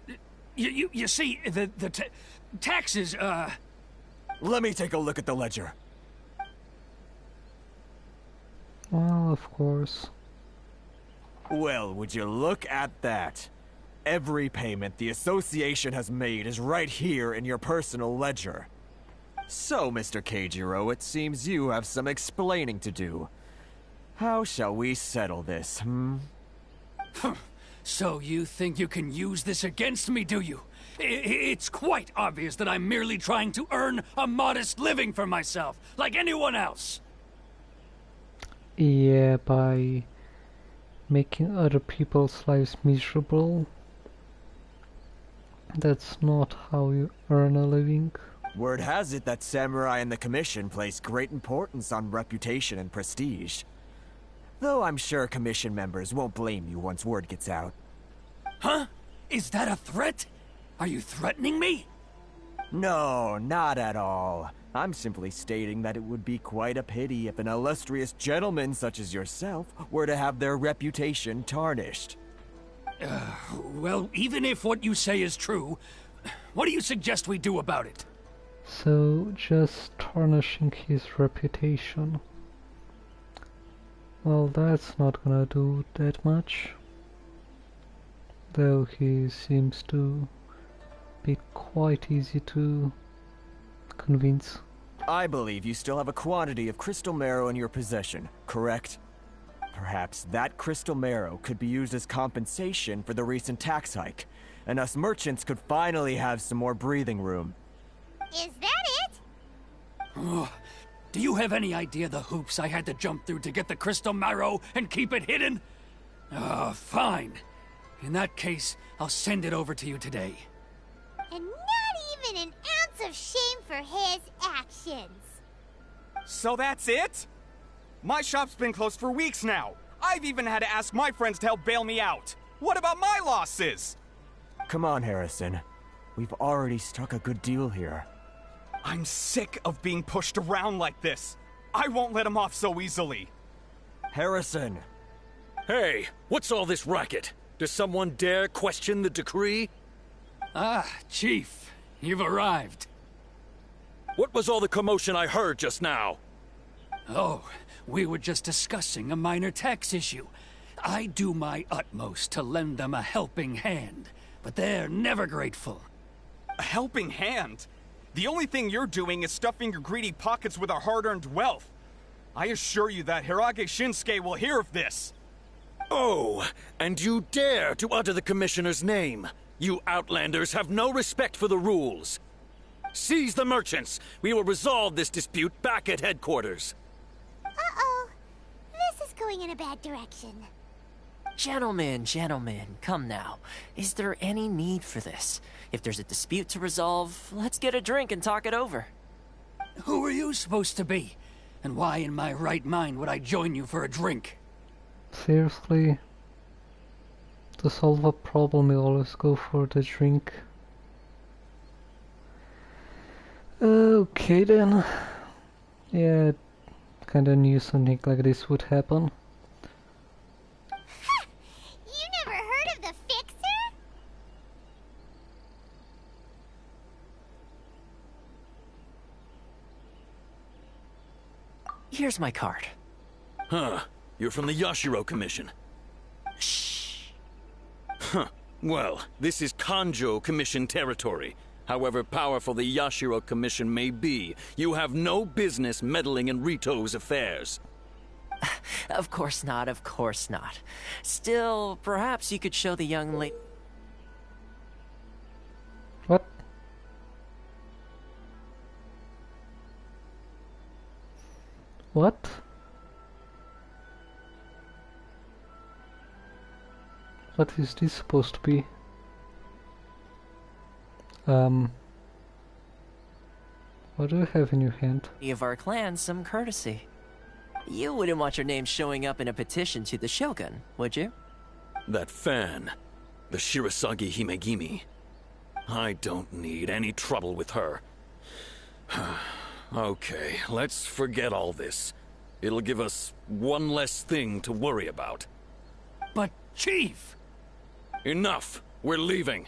you see, the taxes, Let me take a look at the ledger. Well, of course. Well, would you look at that? Every payment the association has made is right here in your personal ledger. So, Mr. Keijiro, it seems you have some explaining to do. How shall we settle this, hmm? So you think you can use this against me, do you? It's quite obvious that I'm merely trying to earn a modest living for myself, like anyone else. Yeah, by making other people's lives miserable. That's not how you earn a living. Word has it that Samurai and the Commission place great importance on reputation and prestige. Though I'm sure Commission members won't blame you once word gets out. Huh? Is that a threat? Are you threatening me? No, not at all. I'm simply stating that it would be quite a pity if an illustrious gentleman such as yourself were to have their reputation tarnished. Well, even if what you say is true, what do you suggest we do about it? So, just tarnishing his reputation. Well, that's not gonna do that much. Though he seems to be quite easy to convince. I believe you still have a quantity of crystal marrow in your possession, correct? Perhaps that crystal marrow could be used as compensation for the recent tax hike, and us merchants could finally have some more breathing room. Is that it? Oh, do you have any idea the hoops I had to jump through to get the crystal marrow and keep it hidden? Fine. In that case, I'll send it over to you today. And not even an ounce of shame for his actions. So that's it? My shop's been closed for weeks now. I've even had to ask my friends to help bail me out. What about my losses? Come on, Harrison. We've already struck a good deal here. I'm sick of being pushed around like this. I won't let him off so easily. Harrison! Hey, what's all this racket? Does someone dare question the decree? Ah, Chief, you've arrived. What was all the commotion I heard just now? Oh, we were just discussing a minor tax issue. I do my utmost to lend them a helping hand, but they're never grateful. A helping hand? The only thing you're doing is stuffing your greedy pockets with our hard-earned wealth. I assure you that Hirage Shinsuke will hear of this. Oh, and you dare to utter the Commissioner's name. You outlanders have no respect for the rules. Seize the merchants. We will resolve this dispute back at headquarters. Uh-oh. This is going in a bad direction. Gentlemen, come now. Is there any need for this? If there's a dispute to resolve, let's get a drink and talk it over. Who are you supposed to be? And why in my right mind would I join you for a drink? Seriously? To solve a problem, we always go for the drink. Okay then. Yeah, kinda knew something like this would happen. You never heard of the Fixer? Here's my card. Huh. You're from the Yashiro Commission. Shh. Huh. Well, this is Kanjo Commission territory. However powerful the Yashiro Commission may be, you have no business meddling in Rito's affairs. Of course not, of course not. Still, perhaps you could show the young lady... What? What? What is this supposed to be? What do you have in your hand? of our clan some courtesy. You wouldn't want your name showing up in a petition to the Shogun, would you? That fan, the Shirasagi Himegimi. I don't need any trouble with her. Okay, let's forget all this. It'll give us one less thing to worry about. But, Chief! Enough! We're leaving.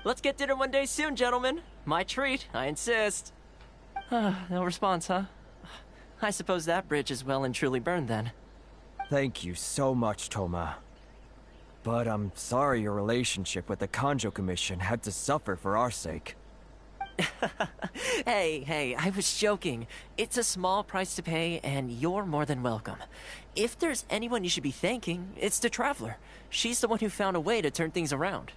Let's get dinner one day soon, gentlemen. My treat, I insist. No response, huh? I suppose that bridge is well and truly burned then. Thank you so much, Toma. But I'm sorry your relationship with the Kanjo Commission had to suffer for our sake. Hey, I was joking. It's a small price to pay, and you're more than welcome. If there's anyone you should be thanking, it's the Traveler. She's the one who found a way to turn things around.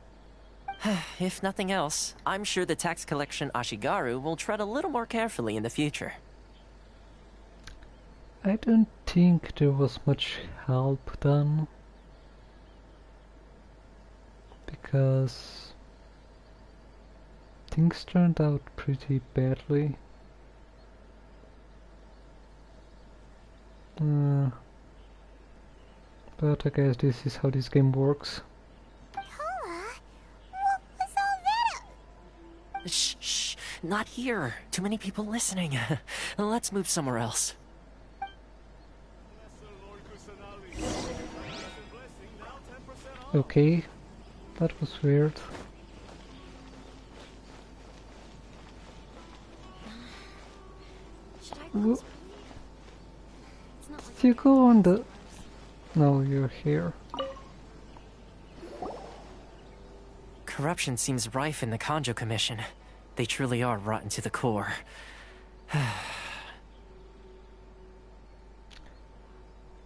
If nothing else, I'm sure the tax collection Ashigaru will tread a little more carefully in the future. I don't think there was much help done. Because things turned out pretty badly. But I guess this is how this game works. Shh, not here. Too many people listening. Let's move somewhere else. Okay, that was weird. Did you go on the... No, you're here. Corruption seems rife in the Kanjo Commission. They truly are rotten to the core.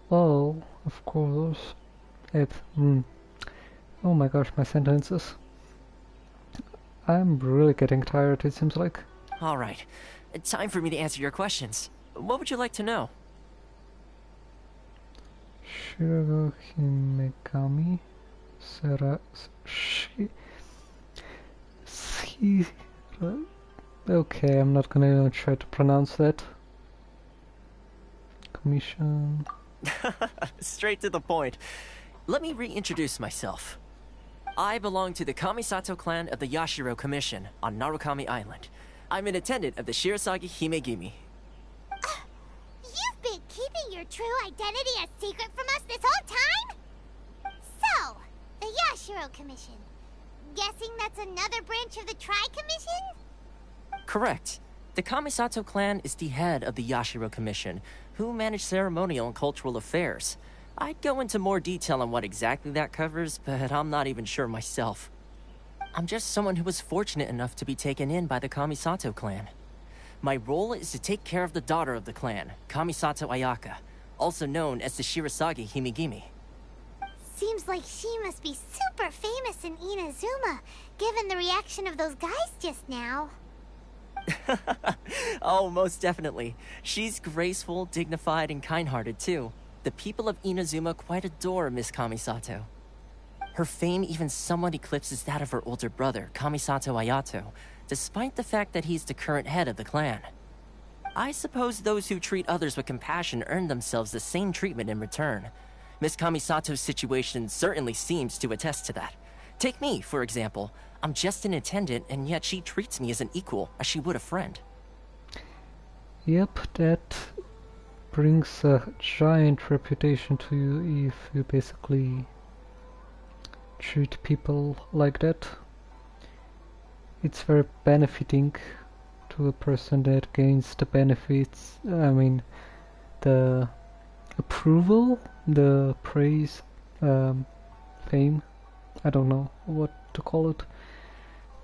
Well, of course. Oh my gosh, my sentences. I'm really getting tired, it seems like. Alright, time for me to answer your questions. What would you like to know? Shirago Himekami Okay, I'm not gonna even try to pronounce that. Commission. Straight to the point. Let me reintroduce myself. I belong to the Kamisato clan of the Yashiro Commission on Narukami Island. I'm an attendant of the Shirasagi Himegimi. You've been keeping your true identity a secret from us this whole time? So, the Yashiro Commission. Guessing that's another branch of the Tri-Commission? Correct. The Kamisato clan is the head of the Yashiro Commission, who manage ceremonial and cultural affairs. I'd go into more detail on what exactly that covers, but I'm not even sure myself. I'm just someone who was fortunate enough to be taken in by the Kamisato clan. My role is to take care of the daughter of the clan, Kamisato Ayaka, also known as the Shirasagi Himegimi. Seems like she must be super famous in Inazuma, given the reaction of those guys just now. Oh, most definitely. She's graceful, dignified, and kind-hearted too. The people of Inazuma quite adore Miss Kamisato. Her fame even somewhat eclipses that of her older brother, Kamisato Ayato, despite the fact that he's the current head of the clan. I suppose those who treat others with compassion earn themselves the same treatment in return. Miss Kamisato's situation certainly seems to attest to that. Take me, for example. I'm just an attendant, and yet she treats me as an equal, as she would a friend. Yep, that brings a giant reputation to you if you basically treat people like that. It's very benefiting to a person that gains the benefits, the approval, the praise, fame, I don't know what to call it,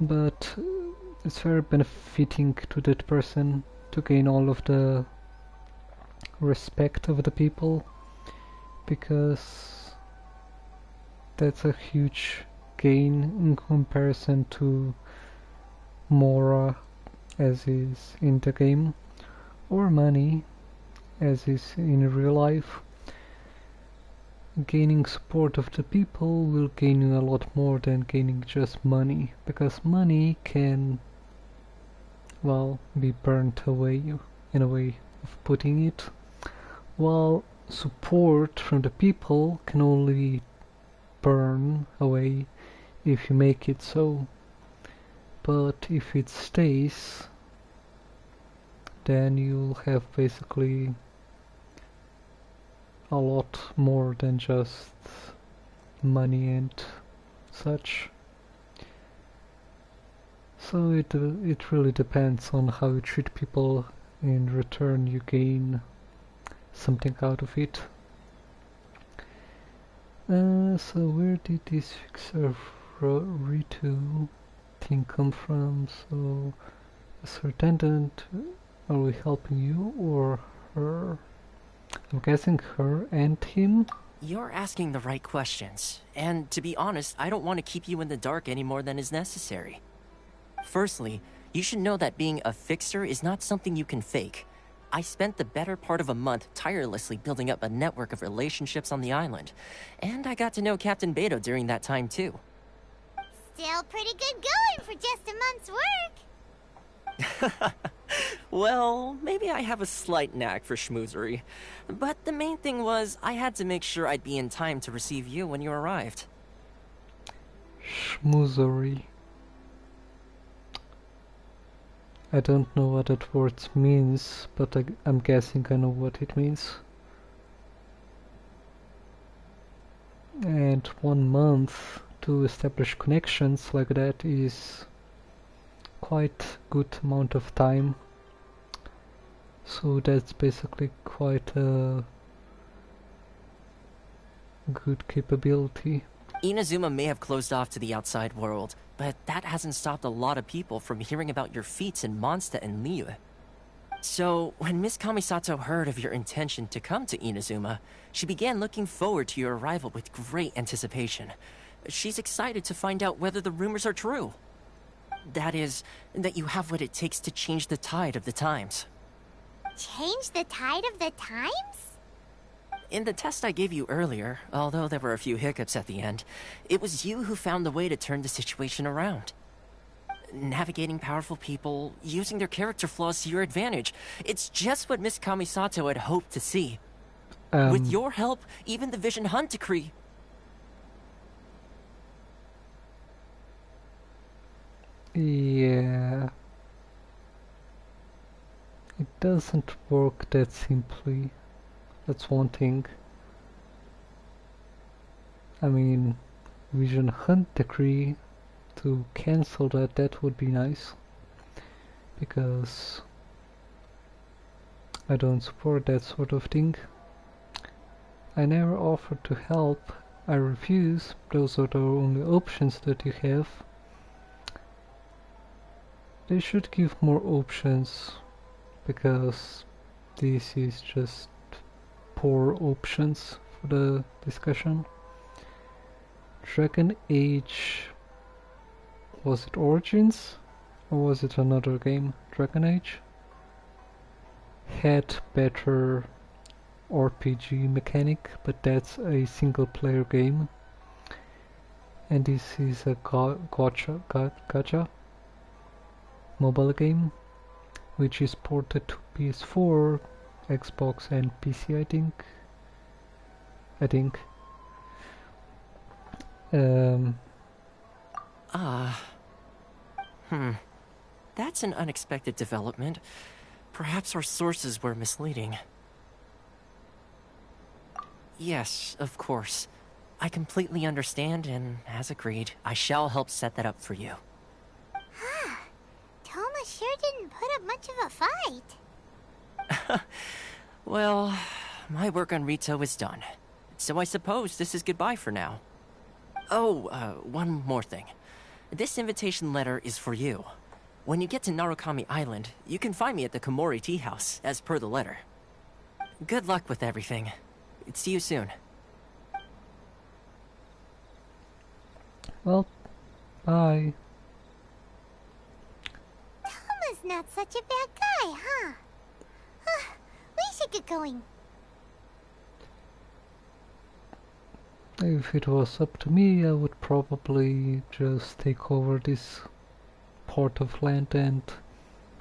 but it's very benefiting to that person to gain all of the respect of the people, because that's a huge gain in comparison to Mora as is in the game, or money as is in real life. Gaining support of the people will gain you a lot more than gaining just money, because money can, well, be burnt away, in a way of putting it, while support from the people can only burn away if you make it so. But if it stays, then you'll have basically a lot more than just money and such. So it really depends on how you treat people. In return you gain something out of it. So where did this fixer Ritu thing come from? So as her attendant, are we helping you or her? I'm guessing her and him? You're asking the right questions, and to be honest, I don't want to keep you in the dark any more than is necessary. Firstly, you should know that being a fixer is not something you can fake. I spent the better part of a month tirelessly building up a network of relationships on the island, and I got to know Captain Beto during that time too. Still pretty good going for just a month's work. Well, maybe I have a slight knack for schmoozery, but the main thing was I had to make sure I'd be in time to receive you when you arrived. Schmoozery. I don't know what that word means, but I'm guessing I know what it means. And 1 month to establish connections like that is quite good amount of time. So that's basically quite a good capability. Inazuma may have closed off to the outside world, but that hasn't stopped a lot of people from hearing about your feats in Mondstadt and Liyue. So, when Miss Kamisato heard of your intention to come to Inazuma, she began looking forward to your arrival with great anticipation. She's excited to find out whether the rumors are true. That is, that you have what it takes to change the tide of the times. Change the tide of the times? In the test I gave you earlier, although there were a few hiccups at the end, it was you who found the way to turn the situation around. Navigating powerful people, using their character flaws to your advantage. It's just what Miss Kamisato had hoped to see. With your help, even the Vision Hunt decree. Yeah. It doesn't work that simply. That's one thing. I mean, Vision Hunt decree, to cancel that would be nice. Because I don't support that sort of thing. I never offered to help. I refuse. Those are the only options that you have. They should give more options, because this is just poor options for the discussion. Dragon Age, was it Origins or was it another game? Dragon Age had better RPG mechanic, but that's a single player game, and this is a gacha mobile game which is ported to PS4, Xbox and PC, I think. That's an unexpected development. Perhaps our sources were misleading. Yes, of course. I completely understand, and as agreed, I shall help set that up for you. Toma sure didn't put up much of a fight. Well, my work on Rito is done. So I suppose this is goodbye for now. Oh, one more thing. This invitation letter is for you. When you get to Narukami Island, you can find me at the Komori Tea House, as per the letter. Good luck with everything. See you soon. Well, bye. Toma's not such a bad guy, huh? We should get going. If it was up to me, I would probably just take over this part of land and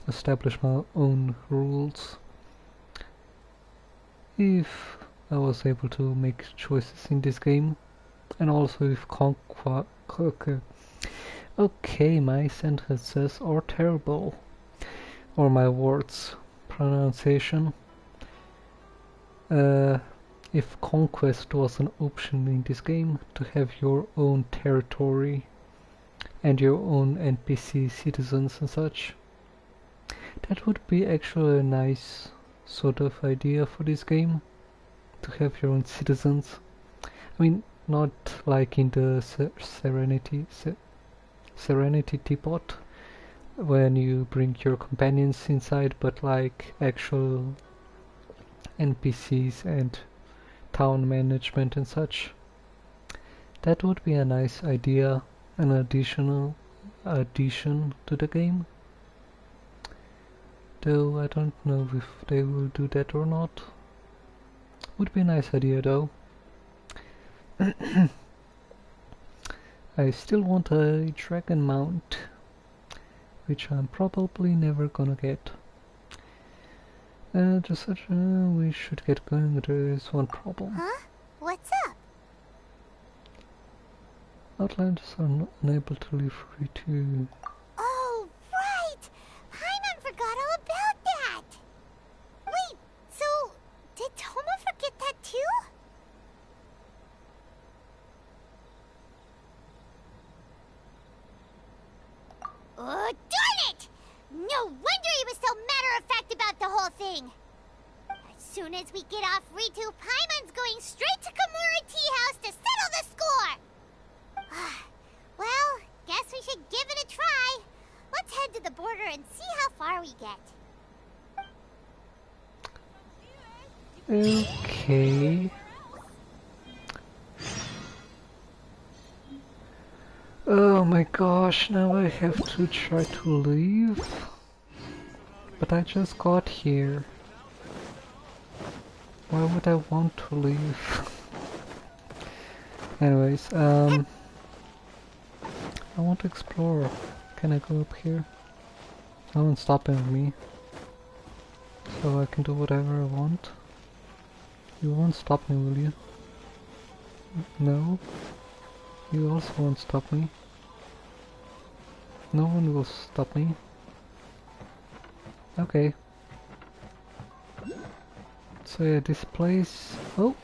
establish my own rules. If I was able to make choices in this game, and also if okay, my sentences are terrible, or my words pronunciation. if conquest was an option in this game, to have your own territory and your own NPC citizens and such. That would be actually a nice sort of idea for this game, to have your own citizens. I mean, not like in the Serenity Teapot, when you bring your companions inside, but like actual NPCs and town management and such. That would be a nice idea, an additional addition to the game. Though I don't know if they will do that or not. Would be a nice idea though. I still want a dragon mount, which I'm probably never gonna get. We should get going. There is one problem. Huh? What's up? Outlanders are unable to leave free to... Oh, right! Paimon forgot all about that! Wait, so did Toma forget that too? Oh, darn it! No wonder he was so matter-of-fact about the whole thing! As soon as we get off Ritu, Paimon's going straight to Kamura Tea House to settle the score! Well, guess we should give it a try. Let's head to the border and see how far we get. Okay. Oh my gosh, now I have to try to leave. But I just got here. Why would I want to leave? Anyways, I want to explore. Can I go up here? No one's stopping me. So I can do whatever I want. You won't stop me, will you? No? You also won't stop me. No one will stop me. Okay. So yeah, this place... Oh!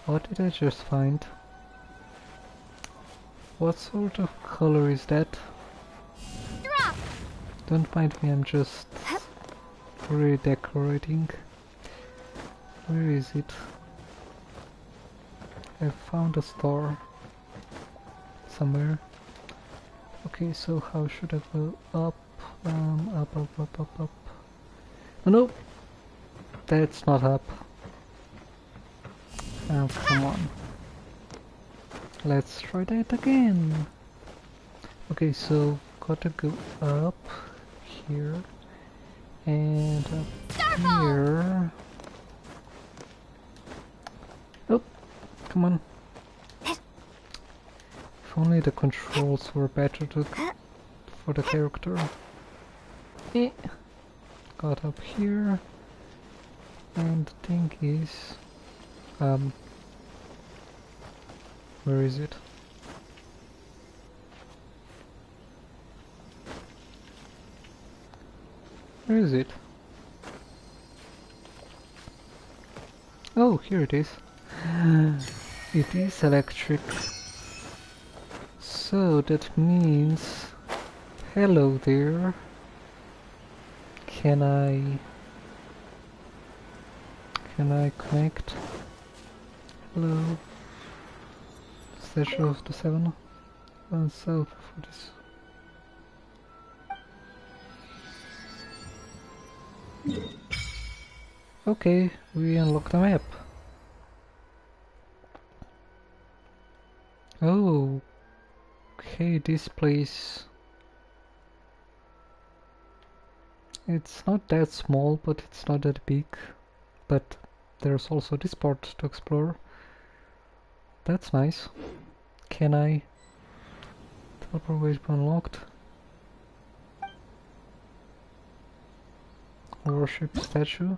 What did I just find? What sort of color is that? Drop. Don't mind me, I'm just redecorating. Where is it? I found a star somewhere. Okay, so how should I go up? Up. Oh, no! That's not up. Oh, come on. Let's try that again. Okay, so gotta go up here and up here. Oh, come on. If only the controls were better for the character. Got up here, and the thing is, where is it? Where is it? Oh, here it is. It is electric. So that means... Hello there. Can I connect? Hello. Statue of the Seven. South for this. Okay, we unlock the map. Oh, okay, this place. It's not that small, but it's not that big. But there's also this part to explore. That's nice. Can I? Teleport way unlocked. Worship statue.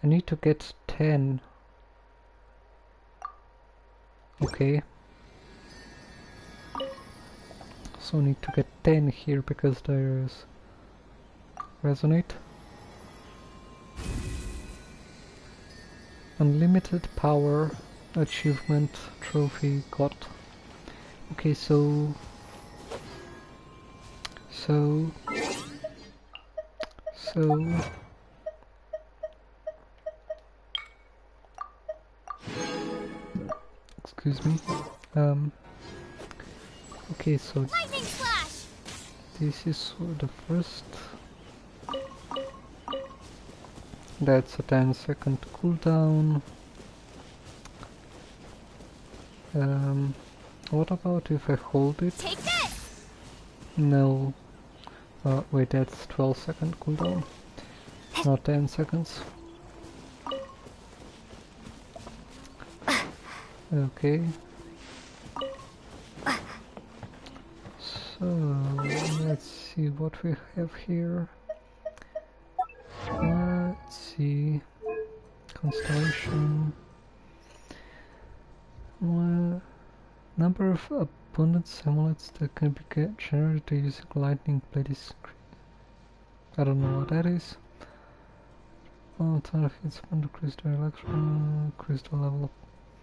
I need to get 10. Okay. So I need to get 10 here because there's resonate. Unlimited power achievement trophy got. Okay, so excuse me. Okay, so this is the first. That's a 10-second cooldown. What about if I hold it? Take this! No. Wait, that's 12-second cooldown. Not 10 seconds. Okay. So, let's see what we have here. Let's see. Constellation. Number of abundance amulets that can be generated using lightning blade is. I don't know what that is. Ton of hits when decreased their electron, increased the level.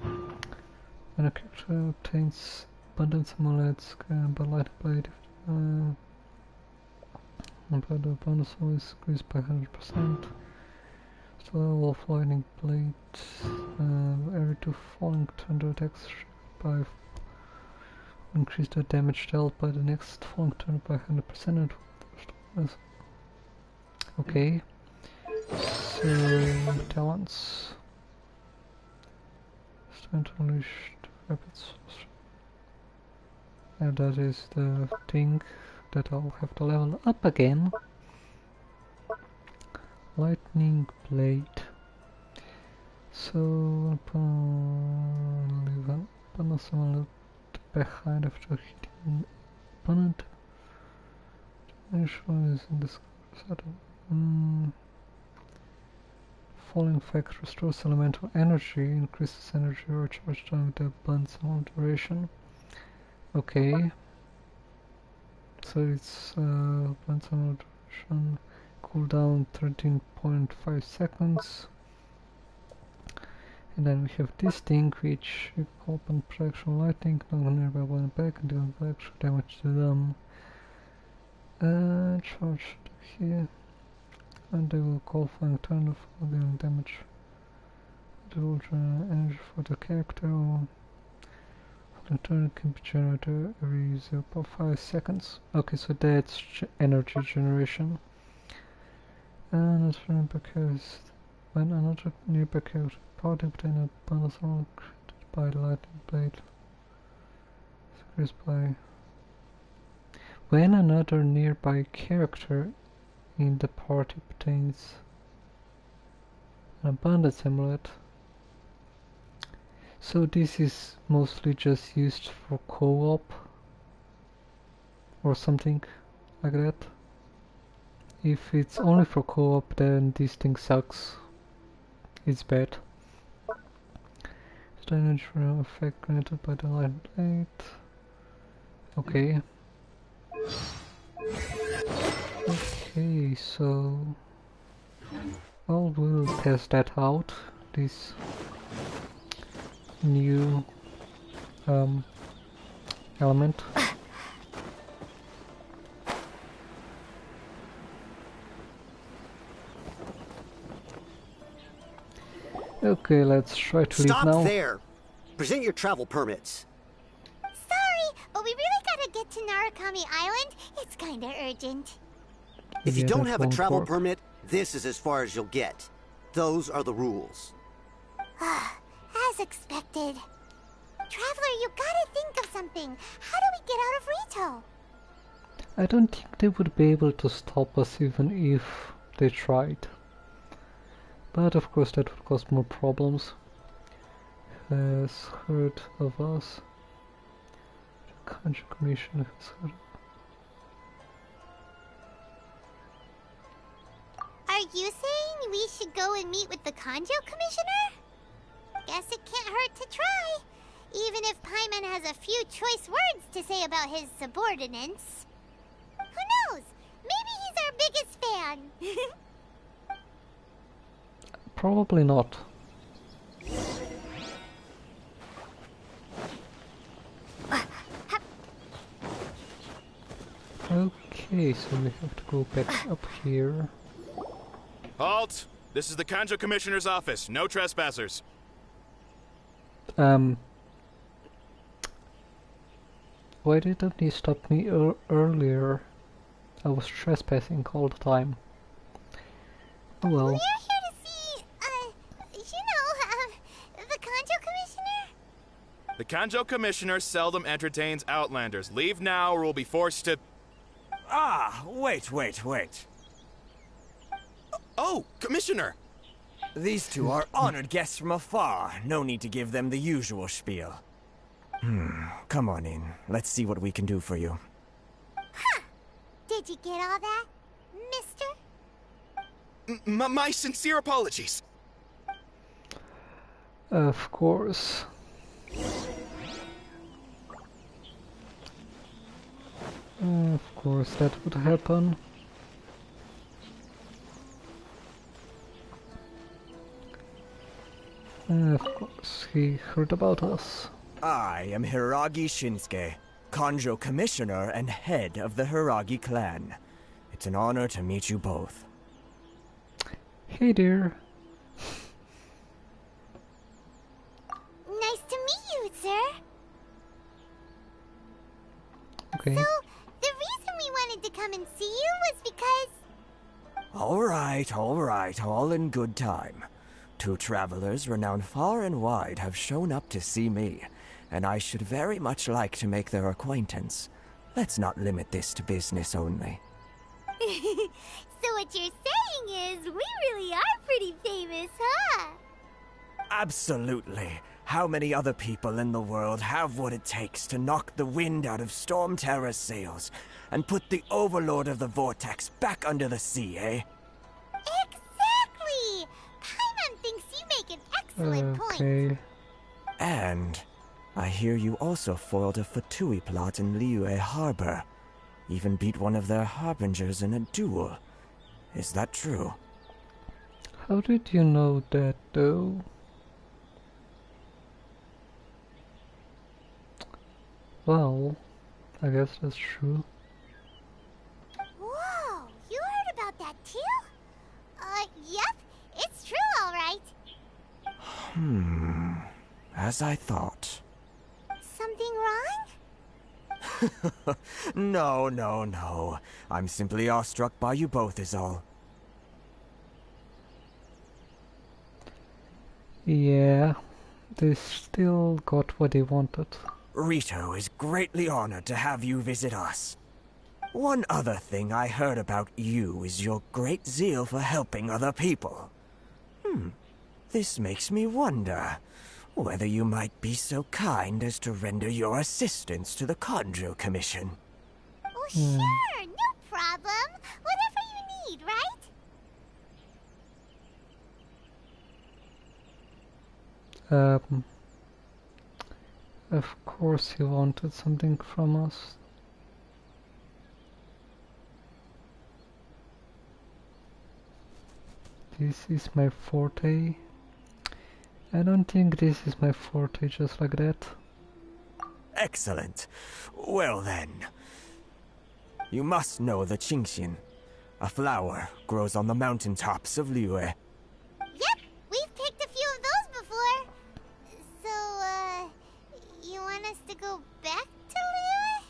When a character obtains abundance amulets, but lightning blade, but the bonus is increased by 100%. So the level of lightning blade, every 2 falling thunder attacks by increase the damage dealt by the next falling thunder by 100%. Okay. So talents. Stand unleashed rapid sorcery. And that is the thing that I'll have to level up again. Lightning blade. So leave an opponent behind after hitting opponent. Initial is in this falling effect restores elemental energy, increases energy or charge time with the abundance amount duration. Okay. So it's abundance amount duration. Cooldown 13.5 seconds. And then we have this thing which you open protection lightning, knock nearby one back and deal extra damage to them. Charge here. And they will call flying thunder for dealing damage. It will generate energy for the character. Flying thunder can be generated every 0.5 seconds. Okay, so that's energy generation. And it's from because when another nearby character party obtain a bonus roll created by the lightning blade. Increased by when another nearby character in the party obtains an abundance amulet. So this is mostly just used for co-op or something like that. If it's only for co-op, then this thing sucks. It's bad. Damage from effect granted by the lightning blade. Okay. Okay, so well, we'll test that out. This new element. Okay, let's try to leave now. Stop there! Present your travel permits. Sorry, but we really gotta get to Narukami Island. It's kinda urgent. If you don't have a travel permit, this is as far as you'll get. Those are the rules. As expected. Traveler, you gotta think of something. How do we get out of Rito? I don't think they would be able to stop us even if they tried. But of course that would cause more problems. Has heard of us. The Kanji Commission has heard. Are you saying we should go and meet with the Kanjo Commissioner? Guess it can't hurt to try. Even if Paimon has a few choice words to say about his subordinates. Who knows? Maybe he's our biggest fan. Probably not. Okay, so we have to go back up here. Halt! This is the Kanjo Commissioner's office. No trespassers. Why didn't he stop me earlier? I was trespassing all the time. Oh well. We're here to see, the Kanjo Commissioner? The Kanjo Commissioner seldom entertains Outlanders. Leave now or we'll be forced to... Ah, wait. Oh, Commissioner! These two are honored guests from afar. No need to give them the usual spiel. Come on in. Let's see what we can do for you. Huh! Did you get all that, mister? My sincere apologies. Of course. Of course that would happen. Of course, he heard about us. I am Hiragi Shinsuke, Kanjo Commissioner and head of the Hiragi clan. It's an honor to meet you both. Hey there. Nice to meet you, sir. Okay. So, the reason we wanted to come and see you was because... All right, all in good time. Two travelers renowned far and wide have shown up to see me, and I should very much like to make their acquaintance. Let's not limit this to business only. So what you're saying is, we really are pretty famous, huh? Absolutely. How many other people in the world have what it takes to knock the wind out of Storm Terror's sails and put the Overlord of the Vortex back under the sea, eh? Exactly! Paimon thinks you make an excellent point. Okay. And I hear you also foiled a Fatui plot in Liyue Harbor. Even beat one of their harbingers in a duel. Is that true? How did you know that, though? Well, I guess that's true. Whoa, you heard about that too? Yep, it's true, all right. As I thought. Something wrong? No. I'm simply awestruck by you both is all. Yeah, they still got what they wanted. Rito is greatly honored to have you visit us. One other thing I heard about you is your great zeal for helping other people. This makes me wonder whether you might be so kind as to render your assistance to the Kanjo Commission. Oh, sure, no problem. Whatever you need, right? Of course he wanted something from us. This is my forte. I don't think this is my forte just like that. Excellent. Well then. You must know the Qingxin. A flower grows on the mountaintops of Liyue. Yep, we've picked a few of those before. So, you want us to go back to Liyue?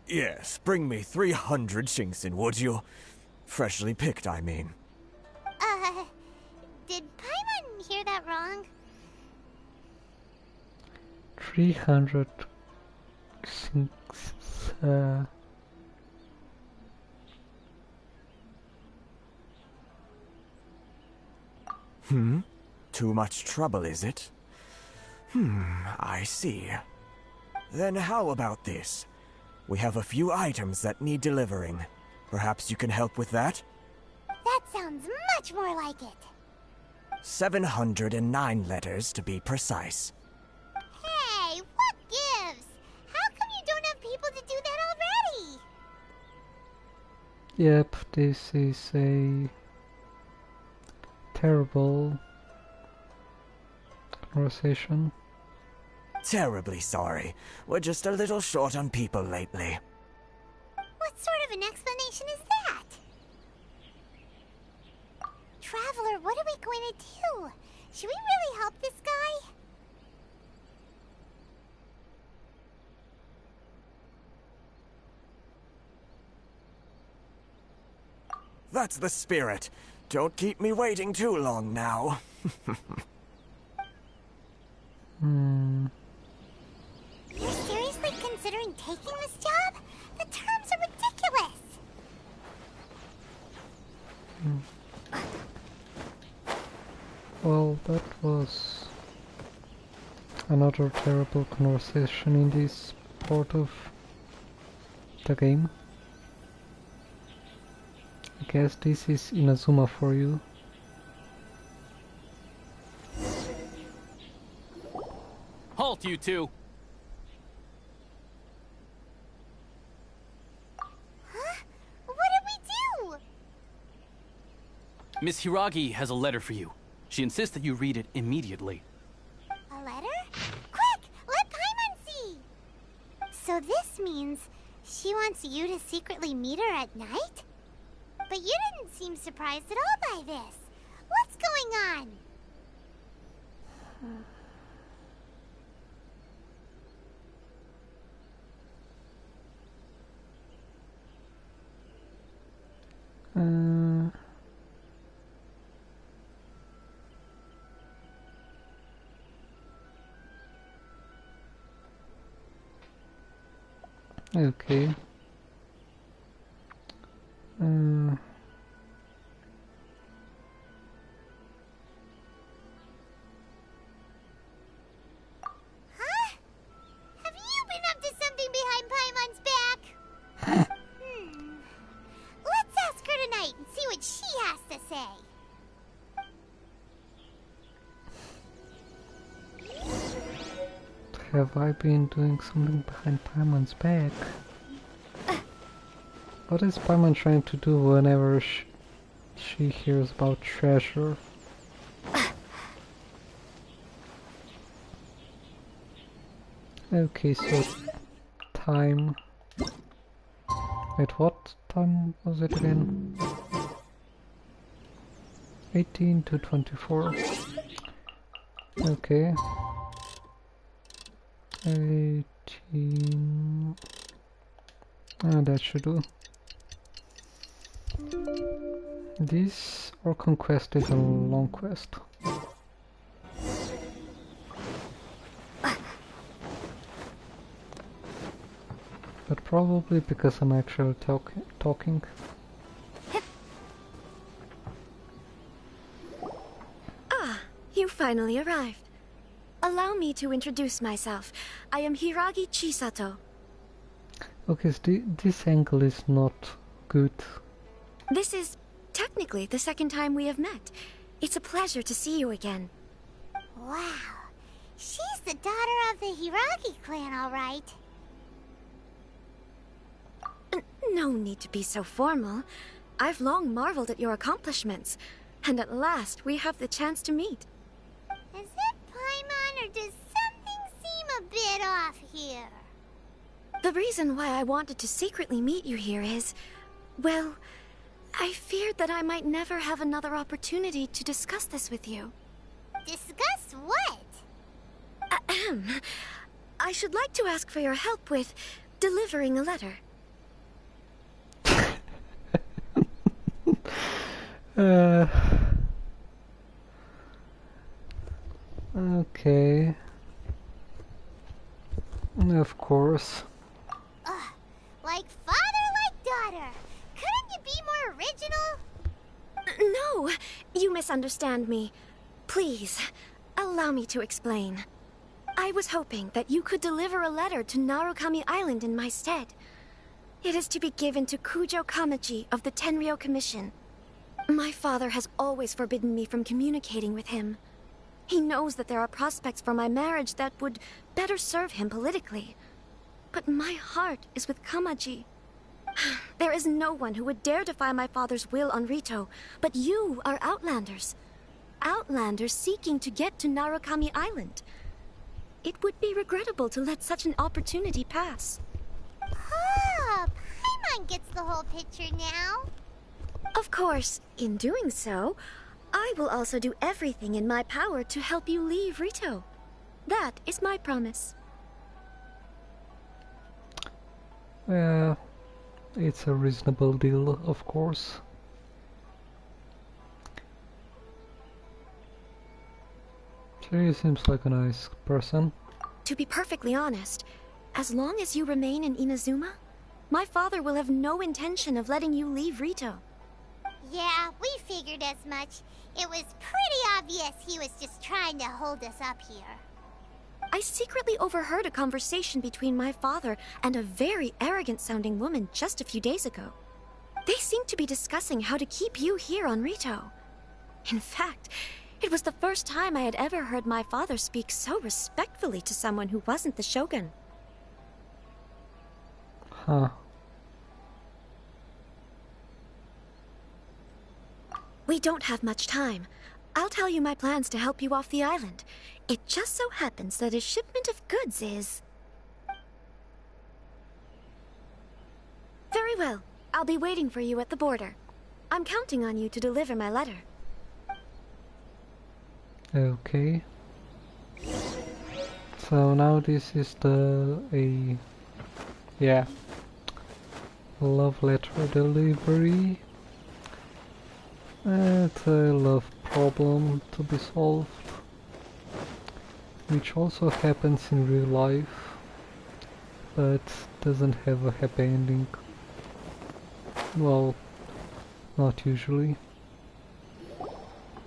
Yes, bring me 300 Qingxin, would you? Freshly picked, I mean. Did Paimon hear that wrong? 300 Too much trouble, is it? I see. Then how about this? We have a few items that need delivering. Perhaps you can help with that? That sounds much more like it. 709 letters to be precise. Hey, what gives? How come you don't have people to do that already? Yep, this is a terrible conversation. Terribly sorry. We're just a little short on people lately. What sort of of an explanation is that? Traveler, what are we going to do? Should we really help this guy? That's the spirit. Don't keep me waiting too long now. You're seriously considering taking this job? The terms are ridiculous! Well, that was another terrible conversation in this part of the game. I guess this is Inazuma for you. Halt, you two! Huh? What did we do? Miss Hiragi has a letter for you. She insists that you read it immediately. A letter? Quick! Let Paimon see! So this means she wants you to secretly meet her at night? But you didn't seem surprised at all by this. What's going on? Okay. Huh? Have you been up to something behind Paimon's back? Let's ask her tonight and see what she has to say. Have I been doing something behind Paimon's back? What is Paimon trying to do whenever she hears about treasure? Okay, so time. Wait, what time was it again? 18 to 24. Okay. 18. That should do. This or conquest is a long quest. But probably because I'm actually talking. Ah, you finally arrived. Allow me to introduce myself. I am Hiragi Chisato. Okay, so this angle is not good. This is technically the second time we have met. It's a pleasure to see you again. Wow. She's the daughter of the Hiragi clan, all right. No need to be so formal. I've long marveled at your accomplishments. And at last, we have the chance to meet. Is it Paimon, or does something seem a bit off here? The reason why I wanted to secretly meet you here is... well, I feared that I might never have another opportunity to discuss this with you. Discuss what? Ahem. I should like to ask for your help with delivering a letter. Okay. Of course. Like father, like daughter. Couldn't you be more original? No, you misunderstand me. Please, allow me to explain. I was hoping that you could deliver a letter to Narukami Island in my stead. It is to be given to Kujo Kamaji of the Tenryou Commission. My father has always forbidden me from communicating with him. He knows that there are prospects for my marriage that would better serve him politically. But my heart is with Kamaji. There is no one who would dare defy my father's will on Rito, but you are Outlanders. Outlanders seeking to get to Narukami Island. It would be regrettable to let such an opportunity pass. Oh, everyone gets the whole picture now. Of course, in doing so, I will also do everything in my power to help you leave Rito. That is my promise. Yeah, it's a reasonable deal, of course. She seems like a nice person. To be perfectly honest, as long as you remain in Inazuma, my father will have no intention of letting you leave Rito. Yeah, we figured as much. It was pretty obvious he was just trying to hold us up here. I secretly overheard a conversation between my father and a very arrogant-sounding woman just a few days ago. They seemed to be discussing how to keep you here on Rito. In fact, it was the first time I had ever heard my father speak so respectfully to someone who wasn't the Shogun. Huh. We don't have much time. I'll tell you my plans to help you off the island. It just so happens that a shipment of goods is... Very well. I'll be waiting for you at the border. I'm counting on you to deliver my letter. Okay. So now this is yeah, love letter delivery. It's a love problem to be solved, which also happens in real life, but doesn't have a happy ending. Well, not usually.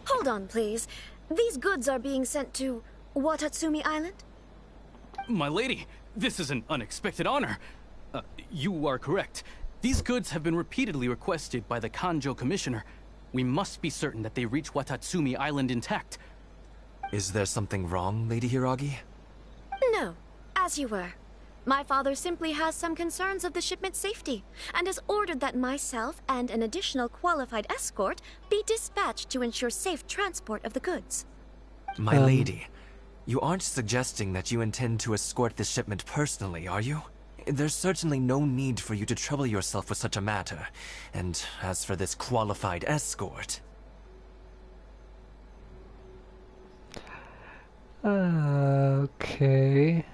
Hold on, please. These goods are being sent to Watatsumi Island? My lady, this is an unexpected honor. You are correct. These goods have been repeatedly requested by the Kanjo Commissioner. We must be certain that they reach Watatsumi Island intact. Is there something wrong, Lady Hiragi? No, as you were. My father simply has some concerns of the shipment's safety, and has ordered that myself and an additional qualified escort be dispatched to ensure safe transport of the goods. My lady, you aren't suggesting that you intend to escort this shipment personally, are you? There's certainly no need for you to trouble yourself with such a matter. And as for this qualified escort... Okay...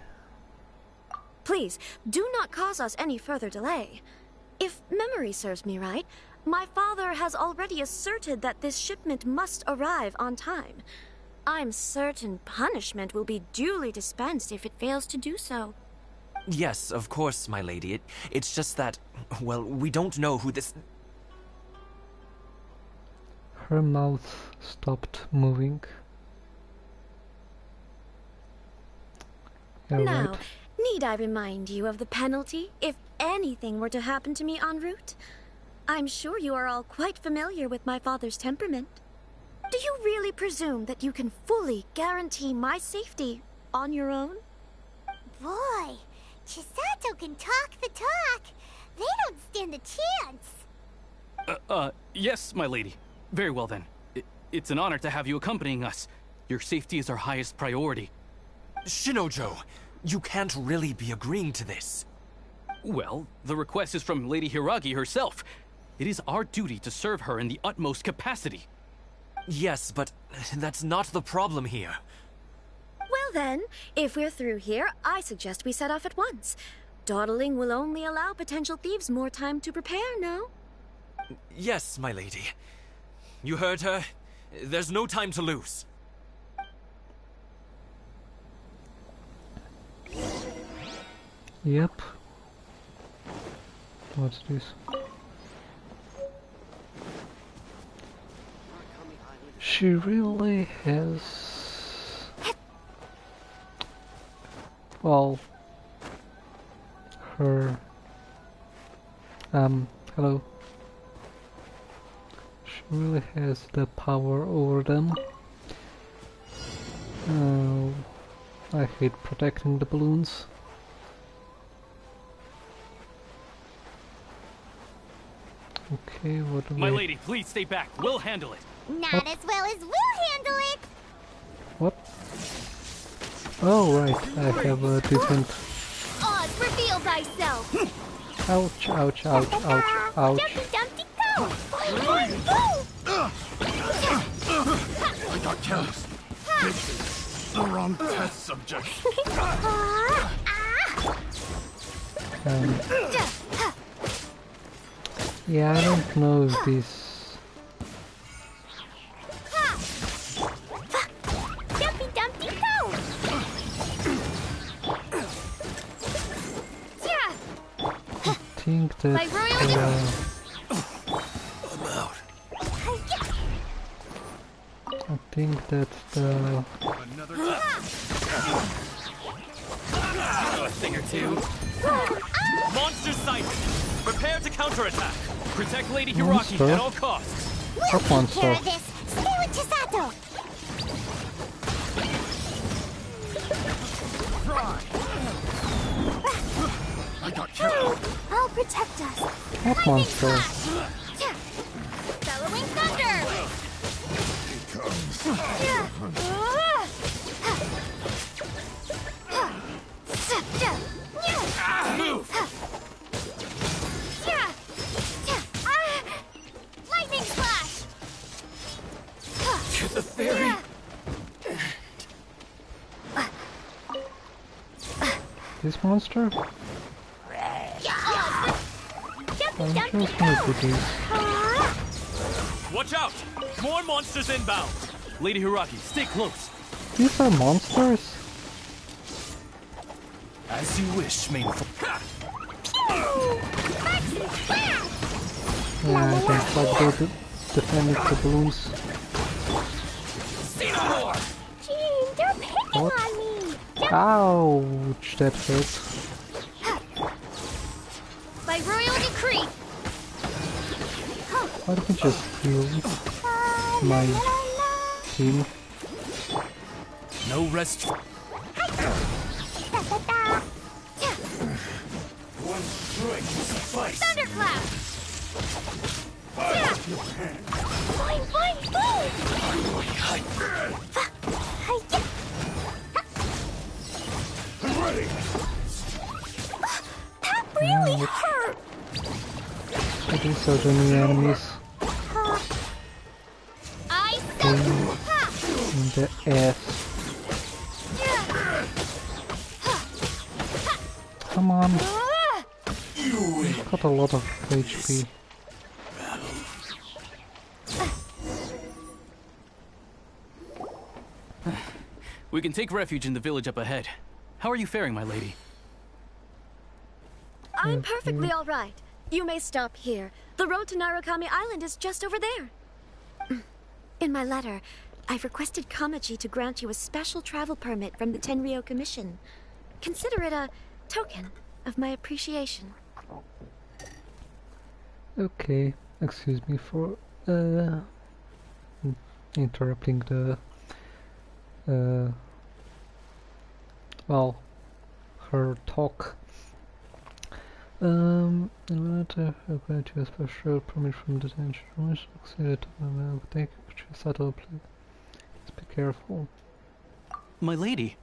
Please, do not cause us any further delay. If memory serves me right, my father has already asserted that this shipment must arrive on time. I'm certain punishment will be duly dispensed if it fails to do so. Yes, of course, my lady. It's just that, well, we don't know who this... Her mouth stopped moving. Yeah, now, right. Need I remind you of the penalty if anything were to happen to me en route? I'm sure you are all quite familiar with my father's temperament. Do you really presume that you can fully guarantee my safety on your own? Boy, Chisato can talk the talk. They don't stand a chance. Yes, my lady. Very well then. It's an honor to have you accompanying us. Your safety is our highest priority. Shinojo, you can't really be agreeing to this. Well, the request is from Lady Hiragi herself. It is our duty to serve her in the utmost capacity. Yes, but that's not the problem here. Well then, if we're through here, I suggest we set off at once. Dawdling will only allow potential thieves more time to prepare, no? Yes, my lady. You heard her. There's no time to lose. Yep. What's this? She really has... Well... Her... hello. She really has the power over them. I hate protecting the balloons. Okay, what do My lady, please stay back. We'll handle it. Not as well as we'll handle it. What? Oh, right. I have a different... Oz, reveal thyself! Ouch, ouch, ouch, ouch, ouch. Dumpty Dumpty go! I got careless. This is the wrong test subject. Yeah, I don't know if this... Dumpty Dumpty go! I think that... I'm out. I think that's the... Another A thing or two. Monster sighted! Prepare to counterattack! Protect Lady Hiraki Monster? at all costs! What monster? Care of this. Stay with Chisato! I got careless. I'll protect us. What monster? Bellowing thunder! Move! Lightning flash! To the fairy! This monster? I'm just gonna do this. Watch out! More monsters inbound! Lady Hiraki, stay close! These are monsters? As you wish, main. Yeah, I think like they're defending the balloons. See no more! Gene, they're picking What? on me! Ouch, that hurt. By royal decree! Why don't we just heal my team? No rest. One strike will suffice. Thunderclap! Boing, boing, boing! I'm ready. That really hurt! These are the new enemies I in the ass. Come on. Got a lot of HP. We can take refuge in the village up ahead. How are you faring, my lady? I'm perfectly all right. You may stop here. The road to Narukami Island is just over there. In my letter, I've requested Kamaji to grant you a special travel permit from the Tenryou Commission. Consider it a token of my appreciation. Okay, excuse me for interrupting the well, her talk. In order to grant you a special permit from the detention room, succeeded to take a subtle play. Let's be careful. My lady.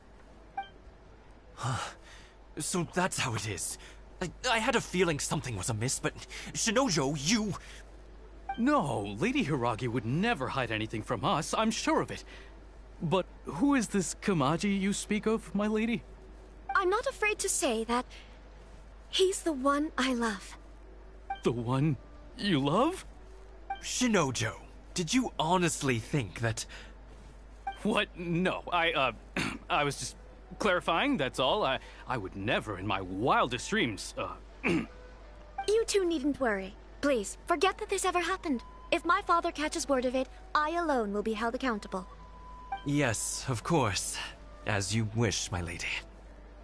So that's how it is. I had a feeling something was amiss, but Shinojo, you... No, Lady Hiragi would never hide anything from us, I'm sure of it. But who is this Kamaji you speak of, my lady? I'm not afraid to say that he's the one I love. The one you love? Shinojo, did you honestly think that... What? No, I was just clarifying, that's all. I would never in my wildest dreams, You two needn't worry. Please, forget that this ever happened. If my father catches word of it, I alone will be held accountable. Yes, of course. As you wish, my lady.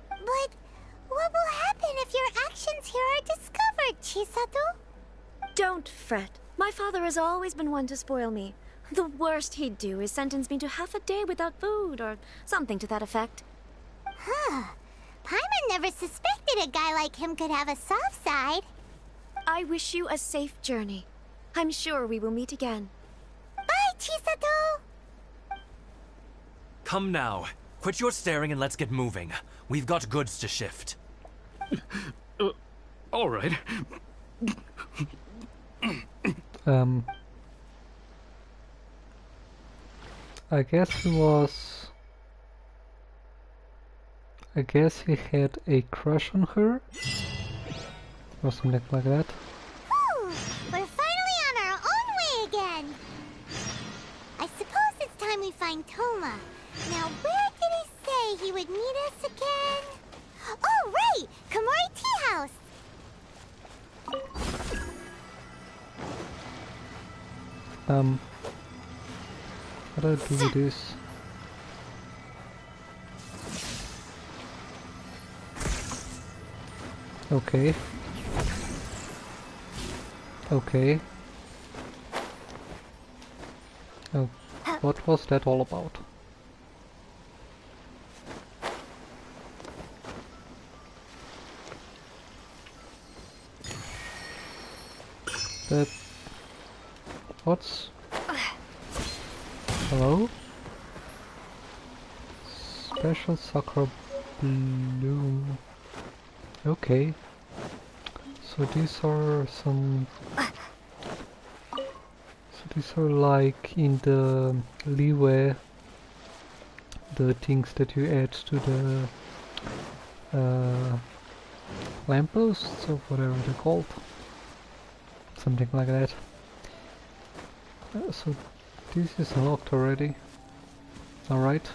But what will happen if your actions here are discovered, Chisato? Don't fret. My father has always been one to spoil me. The worst he'd do is sentence me to half a day without food, or something to that effect. Huh. Paimon never suspected a guy like him could have a soft side. I wish you a safe journey. I'm sure we will meet again. Bye, Chisato! Come now. Quit your staring and let's get moving. We've got goods to shift. All right. I guess he had a crush on her, or something like that. Whew, we're finally on our own way again. I suppose it's time we find Toma. Now, where did he say he would meet us again? Oh, right! Komori Tea House! How do I do this? Okay. Okay. Oh, what was that all about? That... What's... Hello? Special Sakura Bloom. Okay. So these are some... So these are like in the leeway, the things that you add to the lampposts or whatever they're called. Something like that. So this is unlocked already. Alright.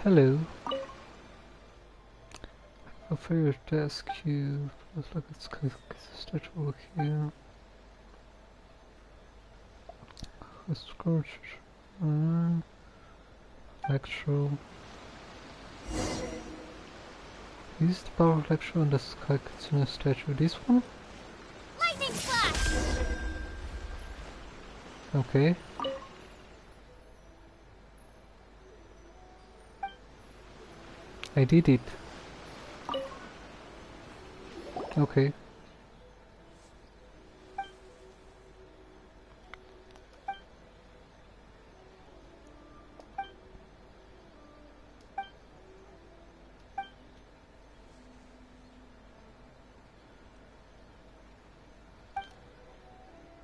Hello. A favor to ask you. Looks like it's a statue over here. A scorch. Lecture. Is the power lecture on the Sky Kitsune statue? This one? Lightning flash! Okay. I did it. Okay.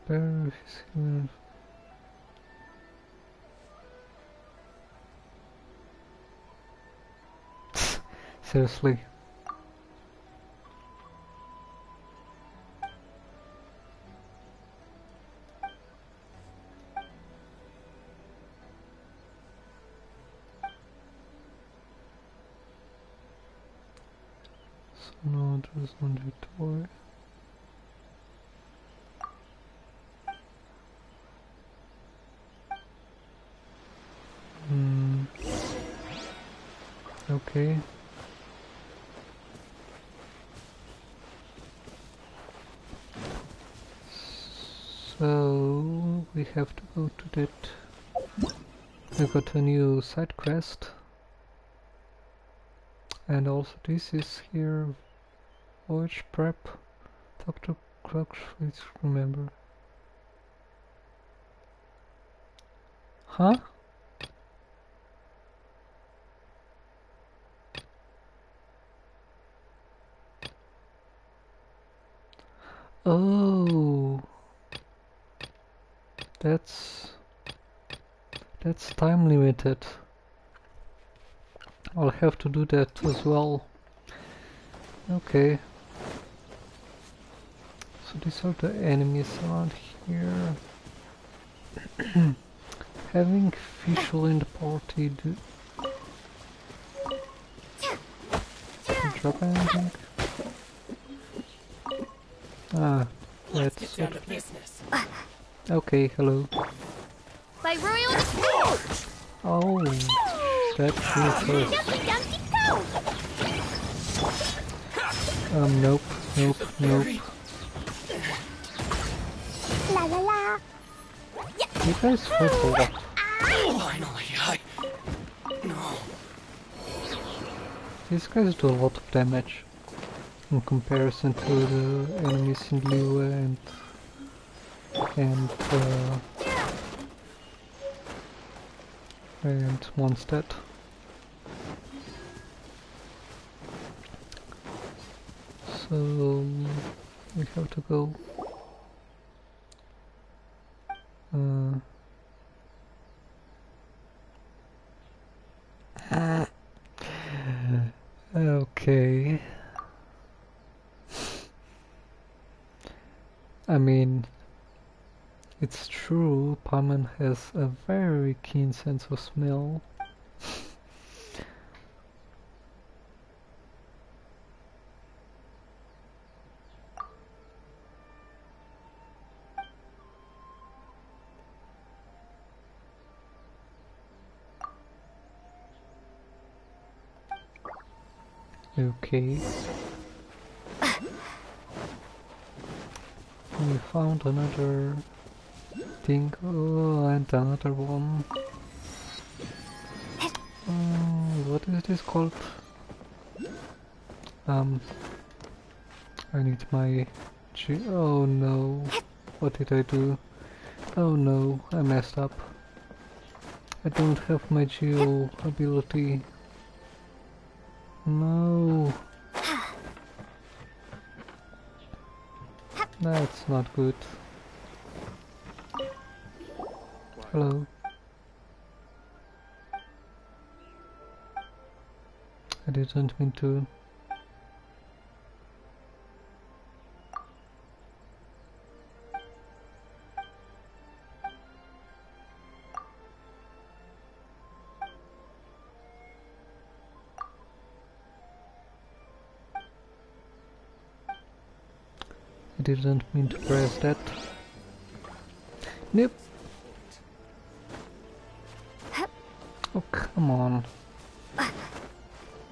Where is he? Seriously. So no, there's no new toy. Okay. So we have to go to that. We got a new side quest, and also this is here. Voyage prep. Talk to Crux. Please remember. Huh? Oh, that's time limited. I'll have to do that as well. Okay. So these are the enemies around here. Having visual in the party. Drop anything? Ah, that's down to business. Okay, hello. By royal Oh, that's me first. Nope. La la la. You guys hurt a lot. Finally, No. These guys do a lot of damage in comparison to the enemies in Liu and Mondstadt. So we have to go. Okay. I mean, it's true, Paimon has a very keen sense of smell. Okay. We found another thing. Oh, and another one. What is this called? I need my oh no. What did I do? Oh no, I messed up. I don't have my geo ability. No. That's not good. Hello. I didn't mean to. I didn't mean to press that. Nope. Oh, come on. I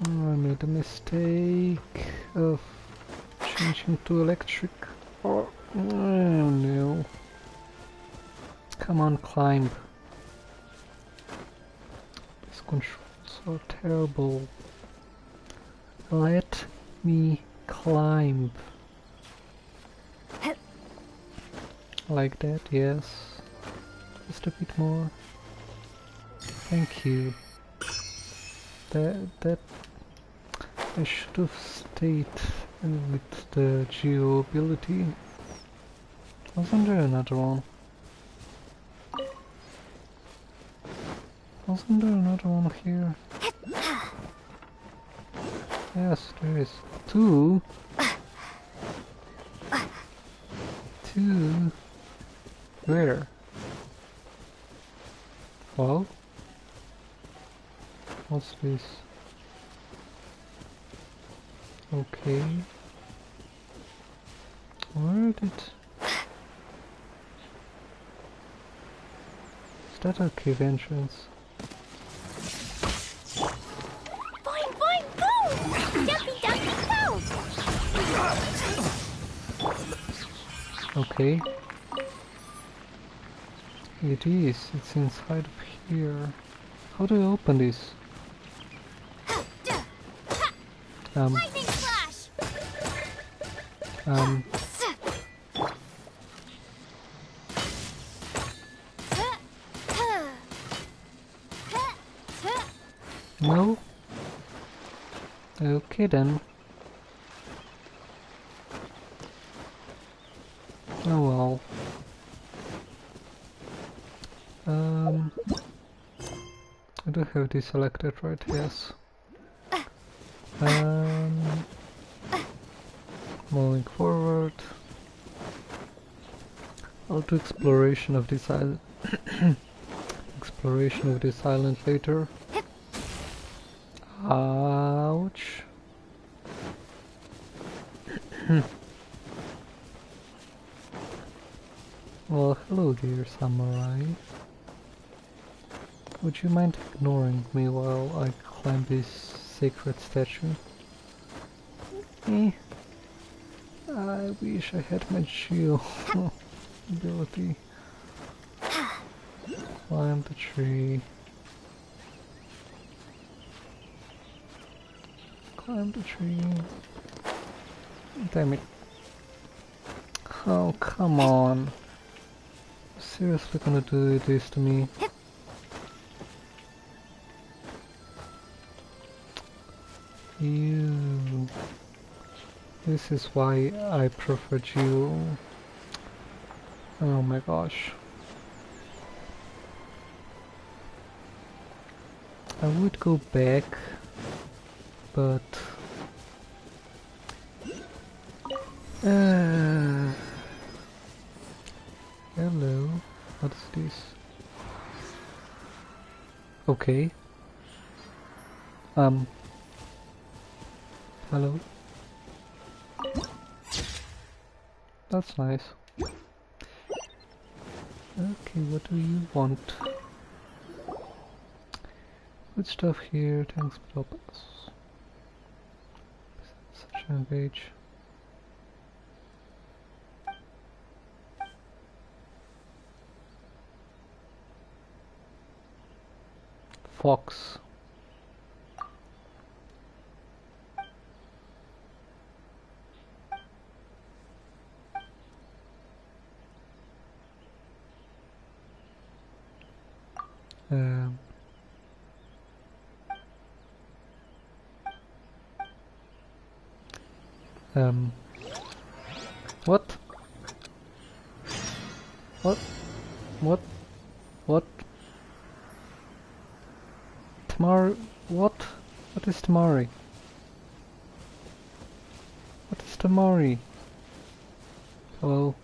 made a mistake of changing to electric. Oh no. Come on, climb. These controls are terrible. Let me climb. Like that, yes. Just a bit more. Thank you. That I should have stayed with the geo ability. Wasn't there another one? Wasn't there another one here? Yes, there is. Two? Two? Where? Well? What's this? Okay. Where did... Is that a cave entrance? Boing, boing, boom! Dumpy, dumpy, go! Okay. It is. It's inside of here. How do I open this? Lightning flash! No? Okay then. Oh well. I do have this selected, right? Yes. Moving forward. I'll do exploration of this island. Exploration of this island later. Ouch. Well, hello dear samurai. Would you mind ignoring me while I climb this sacred statue? I wish I had my shield ability. Climb the tree. Climb the tree. Damn it. Oh, come on. Seriously gonna do this to me? You. This is why I prefer you. Oh my gosh. I would go back, but hello, what is this? Okay. Hello. That's nice. Okay, what do you want? Good stuff here, thanks for helping us. Such an engage. Fox. What? What? What? What? Tamari? What? What is Tamari? What is Tamari? Hello?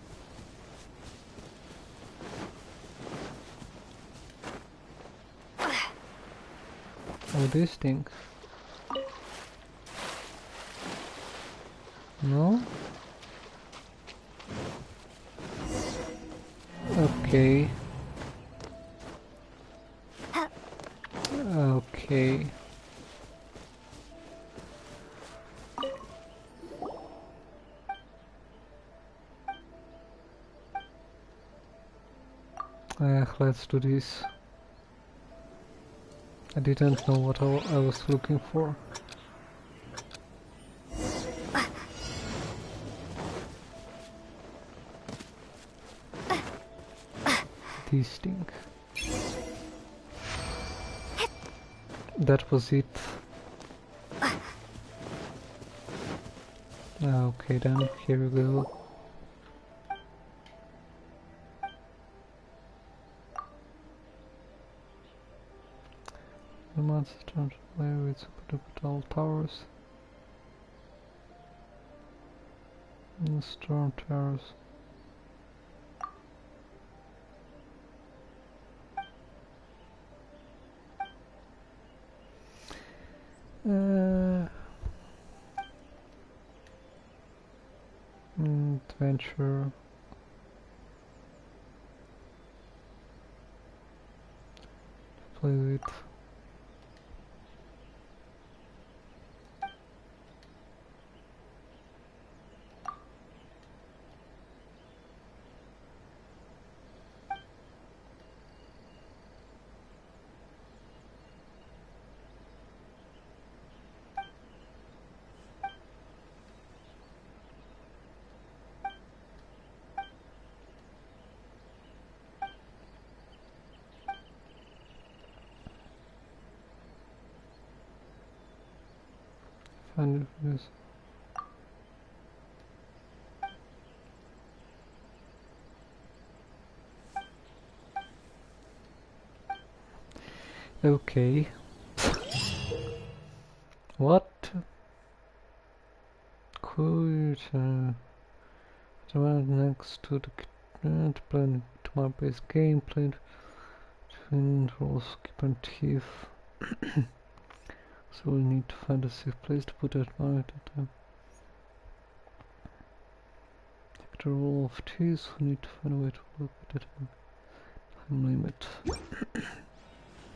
Oh, this thing. No? Okay. Okay. Let's do this. I didn't know what I was looking for. This thing. That was it. Okay then, here we go. The monster turned away with super tall towers. And the storm towers. Adventure. Play with. Find this. Okay. What? Cool. The one next to the plan to my base gameplay. Twin rolls, keep and teeth. So we need to find a safe place to put that one at a time. After roll of teeth, we need to find a way to work with that time limit.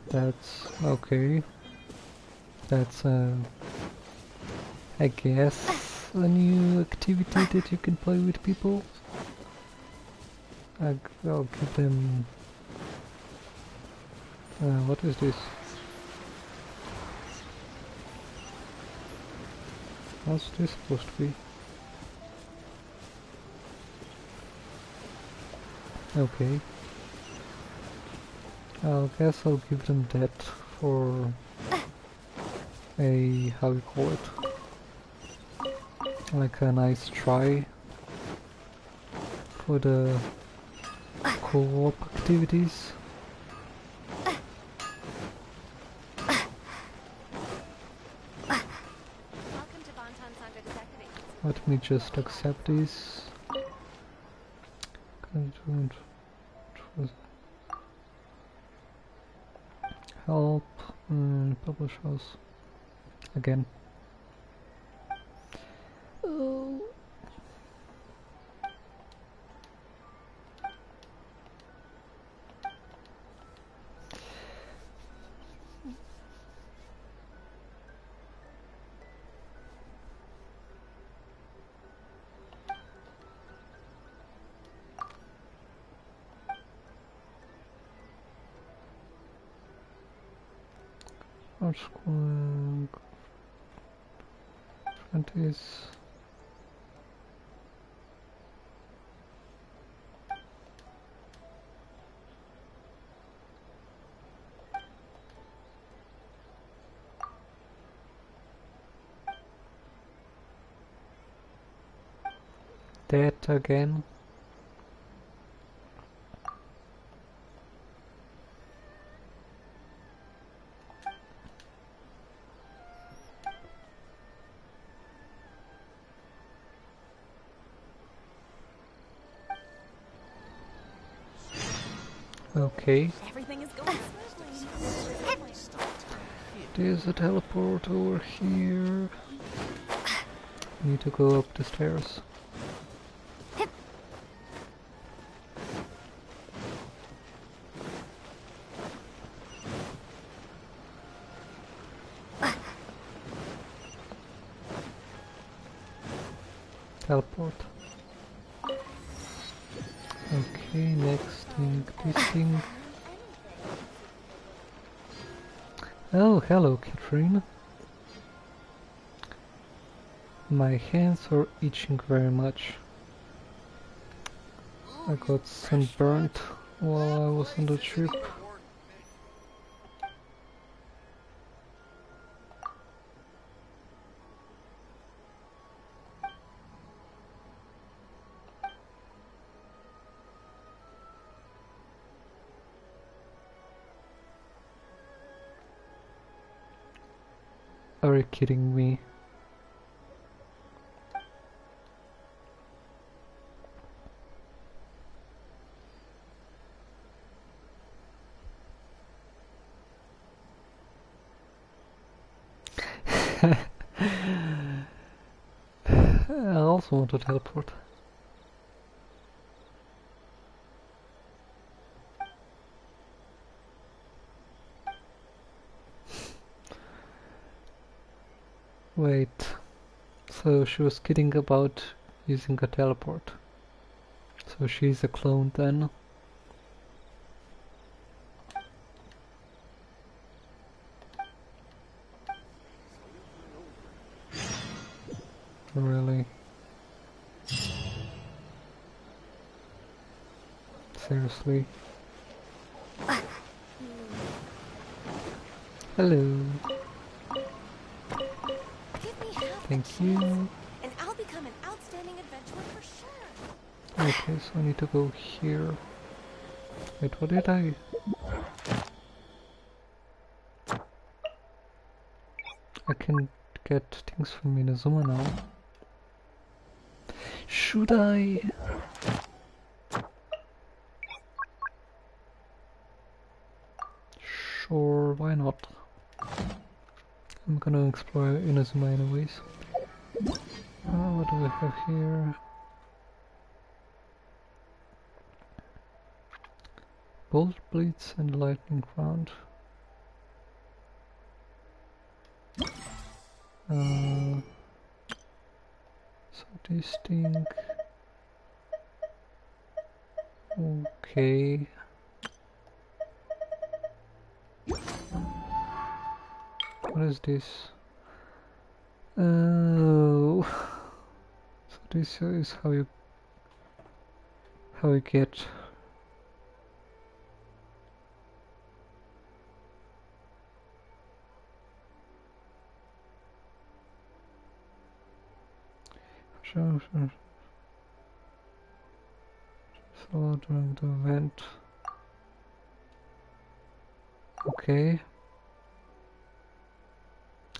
That's okay. That's I guess a new activity that you can play with people. I'll give them. What is this? What's this supposed to be? Okay. I guess I'll give them that for a, how you call it? like a nice try for the co-op activities. Let me just accept this. Help, publish house again. Oh. Archon, 20s. That again. Okay. Everything is going smoothly. There's a teleport over here. Need to go up the stairs. Teleport. Okay, next thing, this thing. Oh, hello, Catherine. My hands are itching very much. I got sunburnt while I was on the trip. Are you kidding me? I also want to teleport. Wait, so she was kidding about using a teleport. So she's a clone then? Really? Seriously? Hello. Thank you. And I'll become an outstanding adventurer for sure. Okay, so I need to go here. Wait, what did I... I can get things from Inazuma now. Should I? Sure, why not? I'm gonna explore Inazuma anyways. What do we have here? Bolt Blitz and Lightning Round. So this thing... Okay. What is this? Oh, so this is how you get. Sure. So during the event. Okay.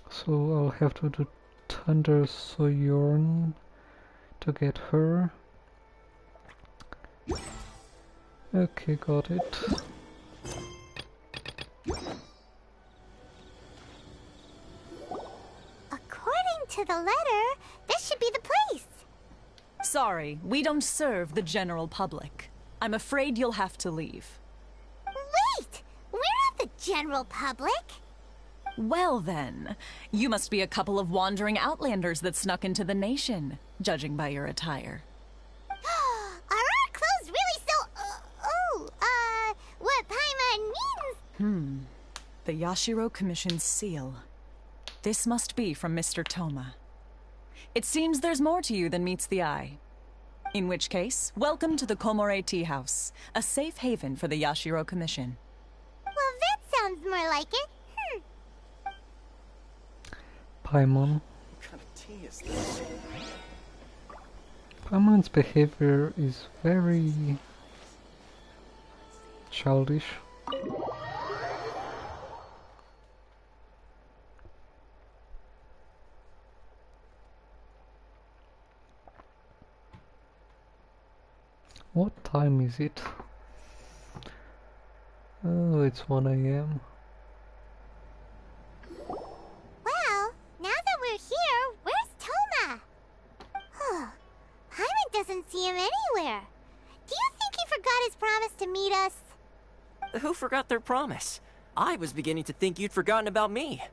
So I'll have to do Thunder Sojourn to get her. Okay, got it. According to the letter, this should be the place. Sorry, we don't serve the general public. I'm afraid you'll have to leave. Wait! We're not the general public. Well then, you must be a couple of wandering outlanders that snuck into the nation, judging by your attire. Are our clothes really so... what Paimon means? The Yashiro Commission's seal. This must be from Mr. Toma. It seems there's more to you than meets the eye. In which case, welcome to the Komore Tea House, a safe haven for the Yashiro Commission. Well, that sounds more like it. Paimon. What kind of tea is this? Paimon's behavior is very childish. What time is it? Oh, it's 1 AM. Well, now that we're here, where's Toma? Paimon doesn't see him anywhere. Do you think he forgot his promise to meet us? Who forgot their promise? I was beginning to think you'd forgotten about me.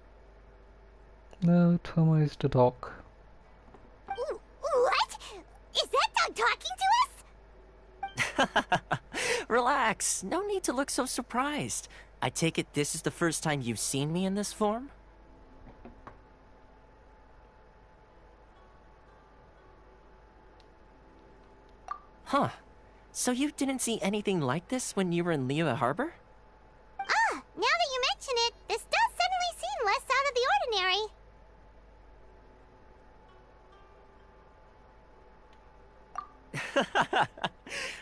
No, Toma is the dog. What? Is that dog talking to us? Relax, no need to look so surprised. I take it this is the first time you've seen me in this form? Huh. So you didn't see anything like this when you were in Liyue Harbor? Now that you mention it, this does suddenly seem less out of the ordinary.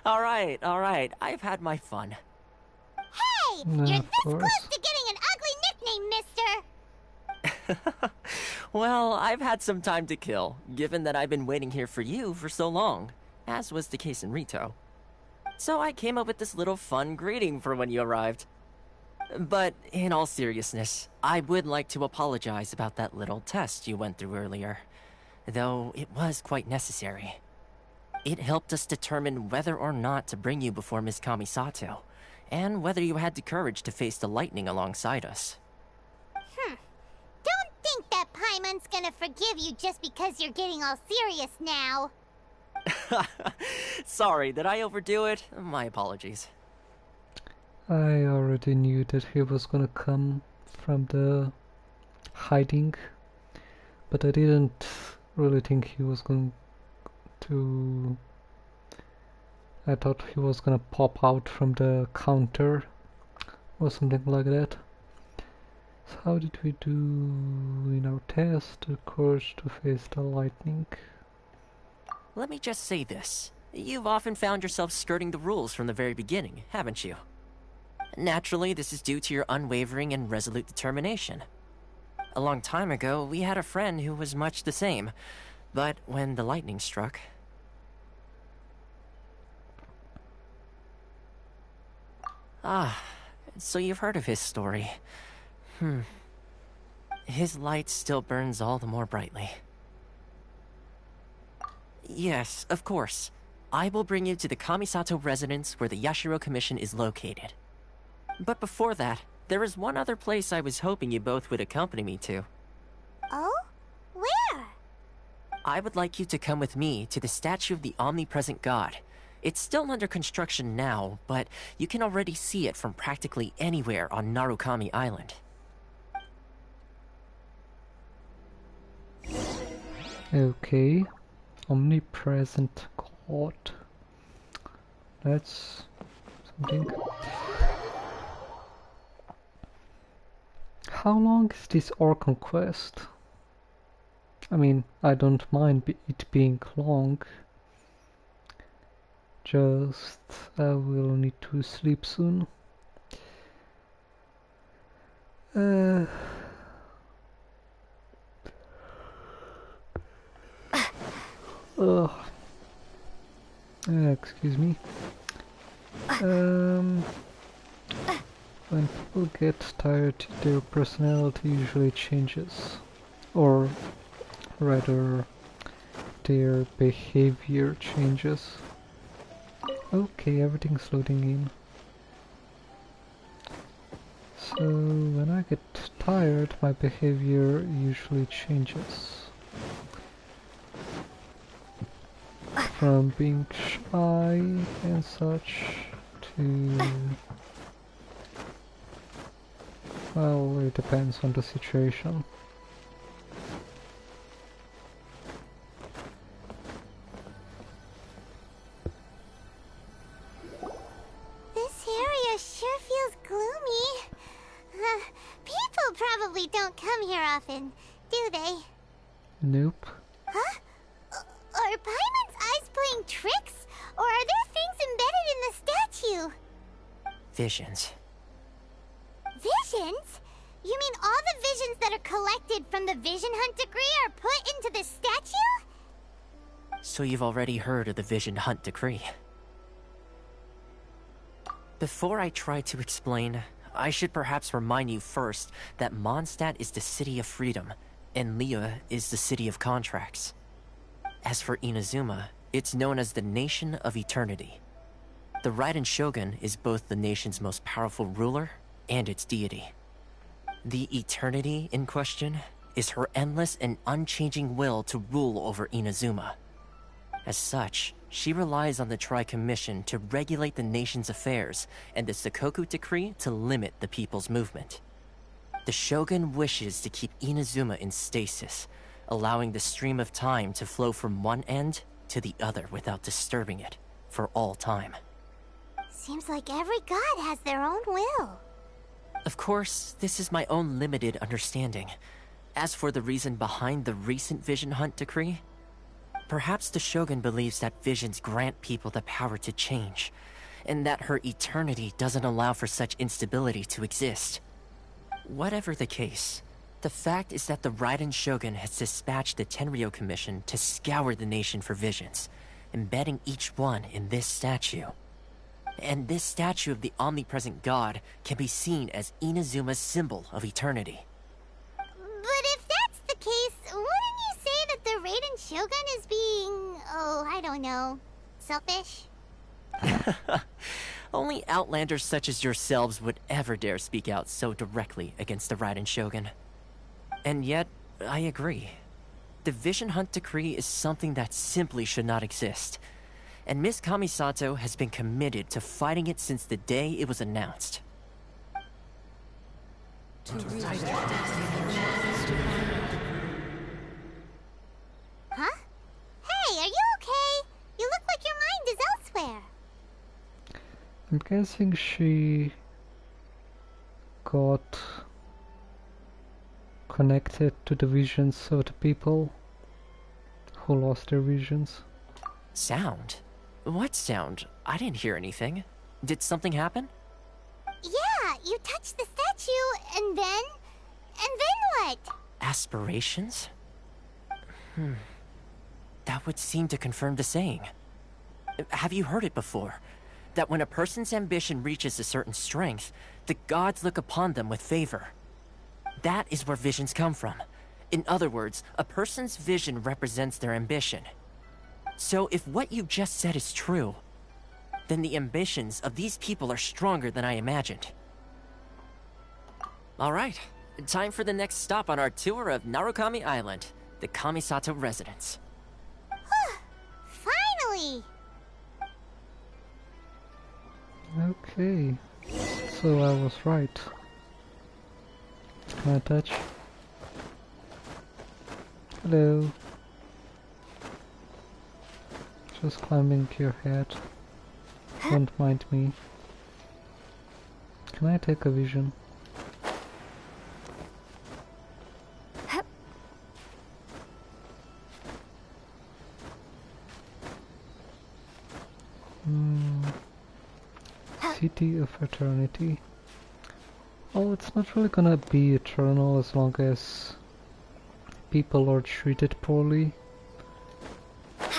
Alright, I've had my fun. Hey! No, you're of this course. close to getting an ugly nickname, mister! Well, I've had some time to kill, given that I've been waiting here for you for so long, as was the case in Rito. So I came up with this little fun greeting for when you arrived. But in all seriousness, I would like to apologize about that little test you went through earlier, though it was quite necessary. It helped us determine whether or not to bring you before Miss Kamisato, and whether you had the courage to face the lightning alongside us. Don't think that Paimon's gonna forgive you just because you're getting all serious now. Sorry, did I overdo it? My apologies. I already knew that he was gonna come from the hiding, but I didn't really think he was going to... I thought he was gonna pop out from the counter or something like that. So how did we do in our test? The courage to face the lightning. Let me just say this. You've often found yourself skirting the rules from the very beginning, haven't you? Naturally, this is due to your unwavering and resolute determination. A long time ago, we had a friend who was much the same, but when the lightning struck... so you've heard of his story. His light still burns all the more brightly. Yes, of course. I will bring you to the Kamisato residence where the Yashiro Commission is located. But before that, there is one other place I was hoping you both would accompany me to. Oh? Where? I would like you to come with me to the statue of the omnipresent god. It's still under construction now, but you can already see it from practically anywhere on Narukami Island. Okay. Omnipresent god. That's something. How long is this Archon quest? I mean, I don't mind it being long. Just I will need to sleep soon. Excuse me. When people get tired, their personality usually changes, or rather, their behavior changes. Okay, everything's loading in. So when I get tired, my behavior usually changes. From being shy and such to... well, it depends on the situation. This area sure feels gloomy. People probably don't come here often, do they? Nope. Huh? Are Paimon's eyes playing tricks? Or are there things embedded in the statue? Visions. Visions? You mean all the visions that are collected from the Vision Hunt decree are put into the statue? So you've already heard of the Vision Hunt decree. Before I try to explain, I should perhaps remind you first that Mondstadt is the city of freedom, and Liyue is the city of contracts. As for Inazuma, it's known as the Nation of Eternity. The Raiden Shogun is both the nation's most powerful ruler and its deity. The Eternity in question is her endless and unchanging will to rule over Inazuma. As such, she relies on the Tri-Commission to regulate the nation's affairs and the Sakoku Decree to limit the people's movement. The Shogun wishes to keep Inazuma in stasis, allowing the stream of time to flow from one end to the other without disturbing it for all time. Seems like every god has their own will. Of course, this is my own limited understanding. As for the reason behind the recent Vision Hunt decree, perhaps the Shogun believes that visions grant people the power to change, and that her eternity doesn't allow for such instability to exist. Whatever the case, the fact is that the Raiden Shogun has dispatched the Tenryou Commission to scour the nation for visions, embedding each one in this statue. And this statue of the omnipresent god can be seen as Inazuma's symbol of eternity. But if that's the case, wouldn't you say that the Raiden Shogun is being... oh, I don't know... selfish? Only outlanders such as yourselves would ever dare speak out so directly against the Raiden Shogun. And yet, I agree. The Vision Hunt decree is something that simply should not exist. And Miss Kamisato has been committed to fighting it since the day it was announced. Huh? Hey, are you okay? You look like your mind is elsewhere. I'm guessing she got connected to the visions of the people who lost their visions. Sound? What sound? I didn't hear anything. Did something happen? Yeah, you touched the statue, and then what? Aspirations? That would seem to confirm the saying. Have you heard it before? That when a person's ambition reaches a certain strength, the gods look upon them with favor. That is where visions come from. In other words, a person's vision represents their ambition. So if what you just said is true, then the ambitions of these people are stronger than I imagined. Alright, time for the next stop on our tour of Narukami Island, the Kamisato residence. Finally! Okay, so I was right. Can I touch? Hello. Just climbing your head. Don't mind me. Can I take a vision? City of Eternity. Oh, it's not really gonna be eternal as long as people are treated poorly.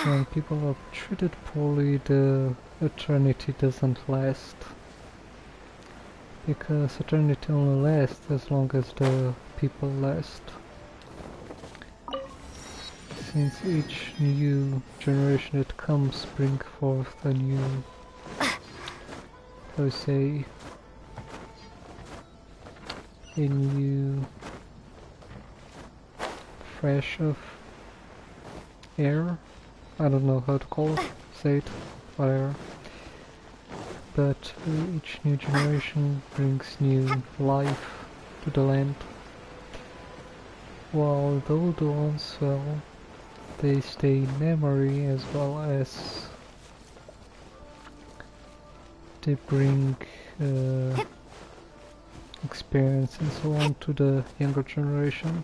When people are treated poorly, the eternity doesn't last. Because eternity only lasts as long as the people last. Since each new generation that comes bring forth a new, how to say, a new fresh of air. I don't know how to call it, say it, whatever. But each new generation brings new life to the land. While the old ones, well, they stay in memory as well as they bring experience and so on to the younger generation.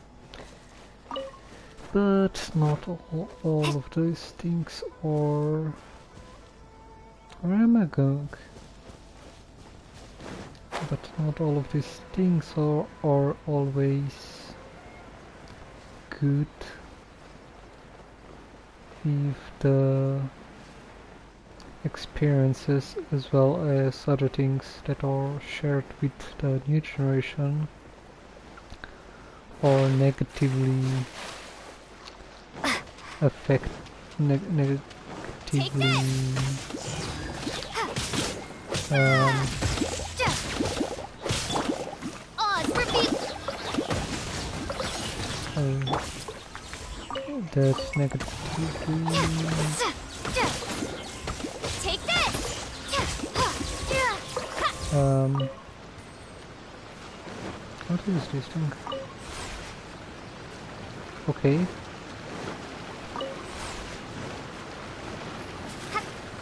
But not all of those things are... Where am I going? But not all of these things are always good if the experiences as well as other things that are shared with the new generation are negatively negatively that's negatively Take this. what is this thing? Okay.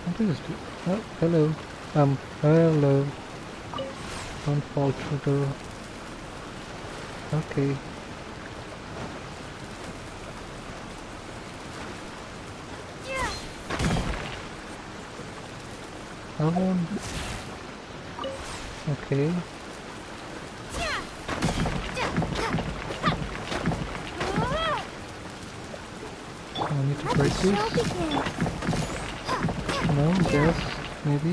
What is this? Oh, hello. Hello. Don't fall through the... Okay. That one? Okay. I need to break this? No, yes, maybe.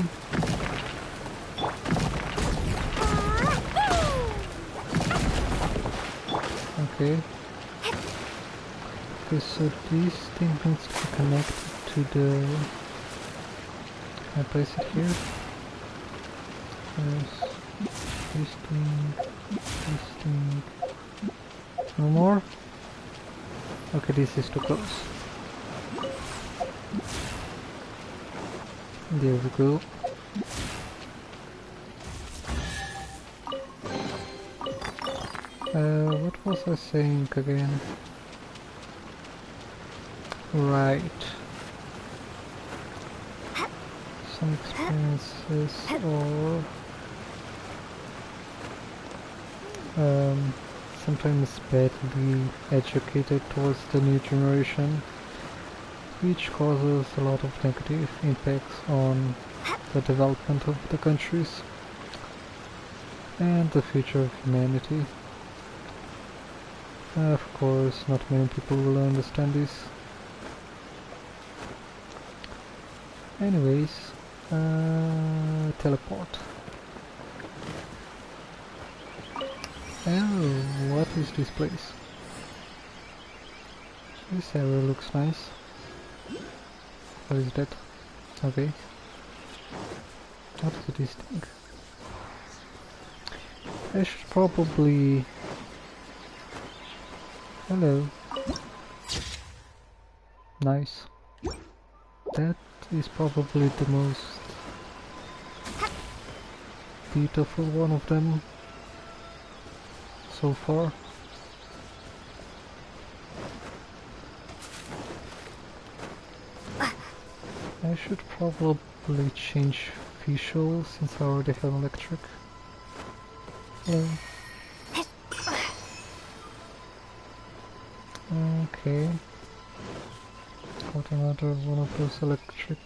Okay. Okay, so this thing needs to be connected to the... Can I place it here? Yes. This thing... No more? Okay, this is too close. There we go. What was I saying again? Right. Some experiences or sometimes badly educated towards the new generation, which causes a lot of negative impacts on the development of the countries and the future of humanity. Of course, not many people will understand this. Anyways, teleport. Oh, what is this place? This area looks nice. What is that? Okay. What is this thing? I should probably... Hello. Nice. That is probably the most beautiful one of them so far. I should probably change visual since I already have electric. Yeah. Okay. Got another one of those electric.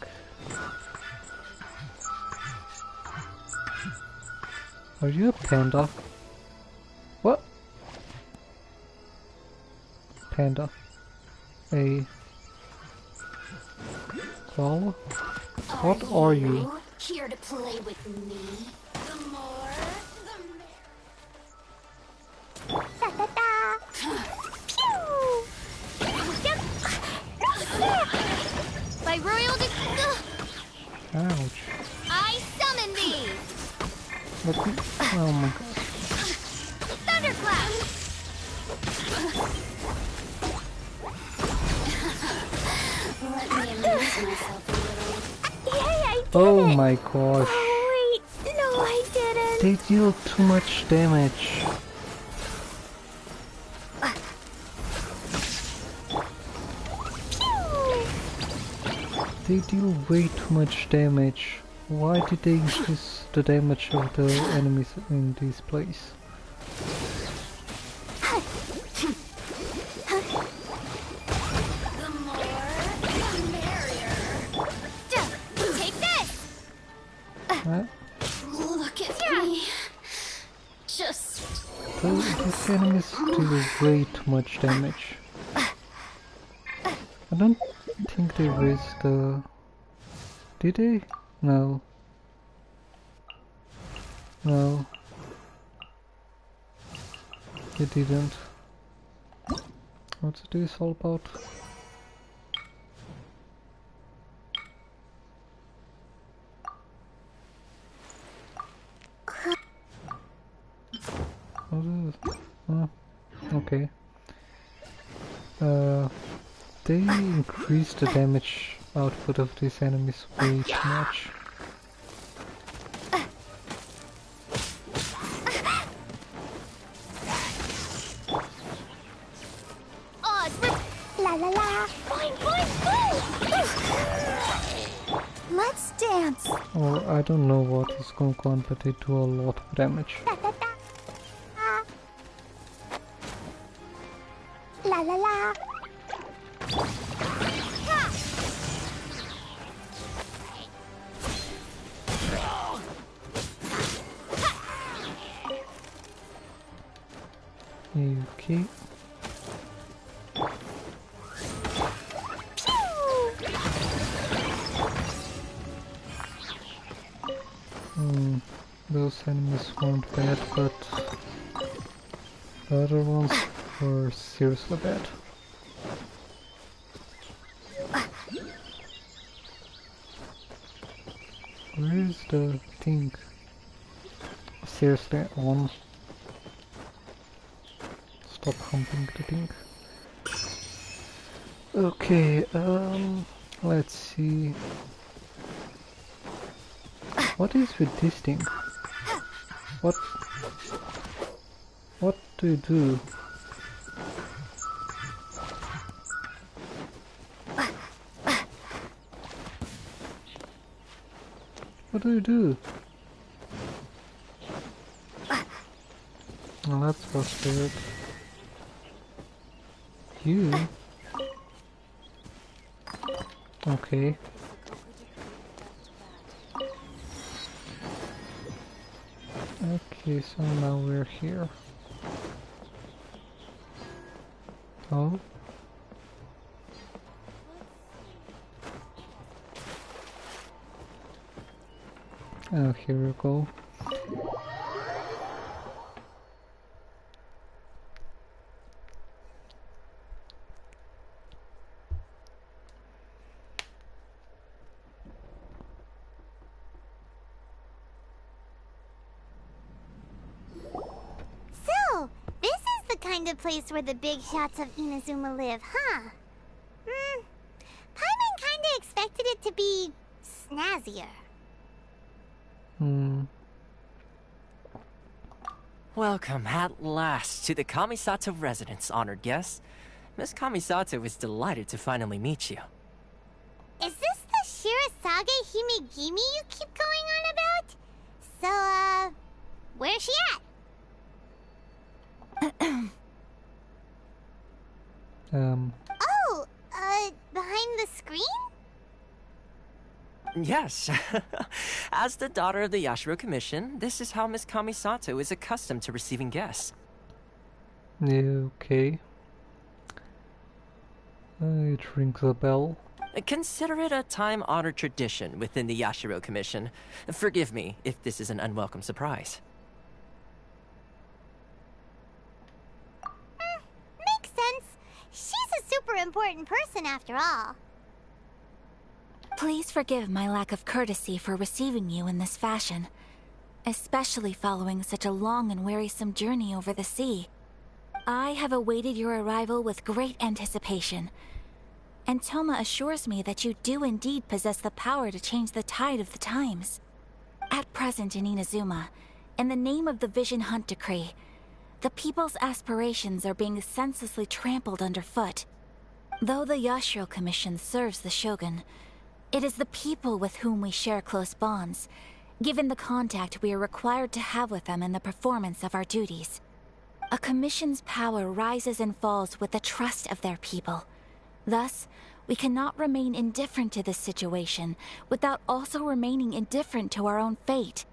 Are you a panda? What? Panda. A koala? What are you? Here to play with me? The more, the merrier. Da da da! Pew! By royal Ouch. I summon thee! What the? Oh my god. Thunderclap! Let me amuse myself a little. Yay, I did Oh it! my gosh. Oh wait, no I didn't! They deal too much damage. They deal way too much damage. Why did they increase the damage of the enemies in this place? The more, the merrier. Take this! Huh? Look at me. Just These enemies deal way too much damage. I don't think they raised the... Did they? No. No. They didn't. What's this all about? What is this? Oh, okay. They increase the damage output of these enemies way too much. La la la! Boing, boing, boing! Let's dance! Or I don't know what is going on, but they do a lot of damage. Da da da! La la la! Okay. Those enemies weren't bad, but the other ones were seriously bad. Where is the thing? Seriously, on. Stop humping the thing. Okay, let's see. What is with this thing? What do you do? What do you do? Well, that's frustrating. You? Okay. Okay, so now we're here. Oh? Oh, here we go. Kind of place where the big shots of Inazuma live, huh? Paimon kinda expected it to be snazzier. Welcome at last to the Kamisato residence, honored guests. Miss Kamisato is delighted to finally meet you. Is this the Shirasage Himegimi you keep going on about? So, where's she at? Oh, behind the screen? Yes. As the daughter of the Yashiro Commission, this is how Miss Kamisato is accustomed to receiving guests. Yeah, okay. It rings a bell. Consider it a time-honored tradition within the Yashiro Commission. Forgive me if this is an unwelcome surprise. Makes sense. She's a super important person after all. Please forgive my lack of courtesy for receiving you in this fashion, especially following such a long and wearisome journey over the sea. I have awaited your arrival with great anticipation, and Toma assures me that you do indeed possess the power to change the tide of the times. At present in Inazuma, in the name of the Vision Hunt Decree, the people's aspirations are being senselessly trampled underfoot. Though the Yashiro Commission serves the Shogun, it is the people with whom we share close bonds, given the contact we are required to have with them in the performance of our duties. A commission's power rises and falls with the trust of their people. Thus, we cannot remain indifferent to this situation without also remaining indifferent to our own fate.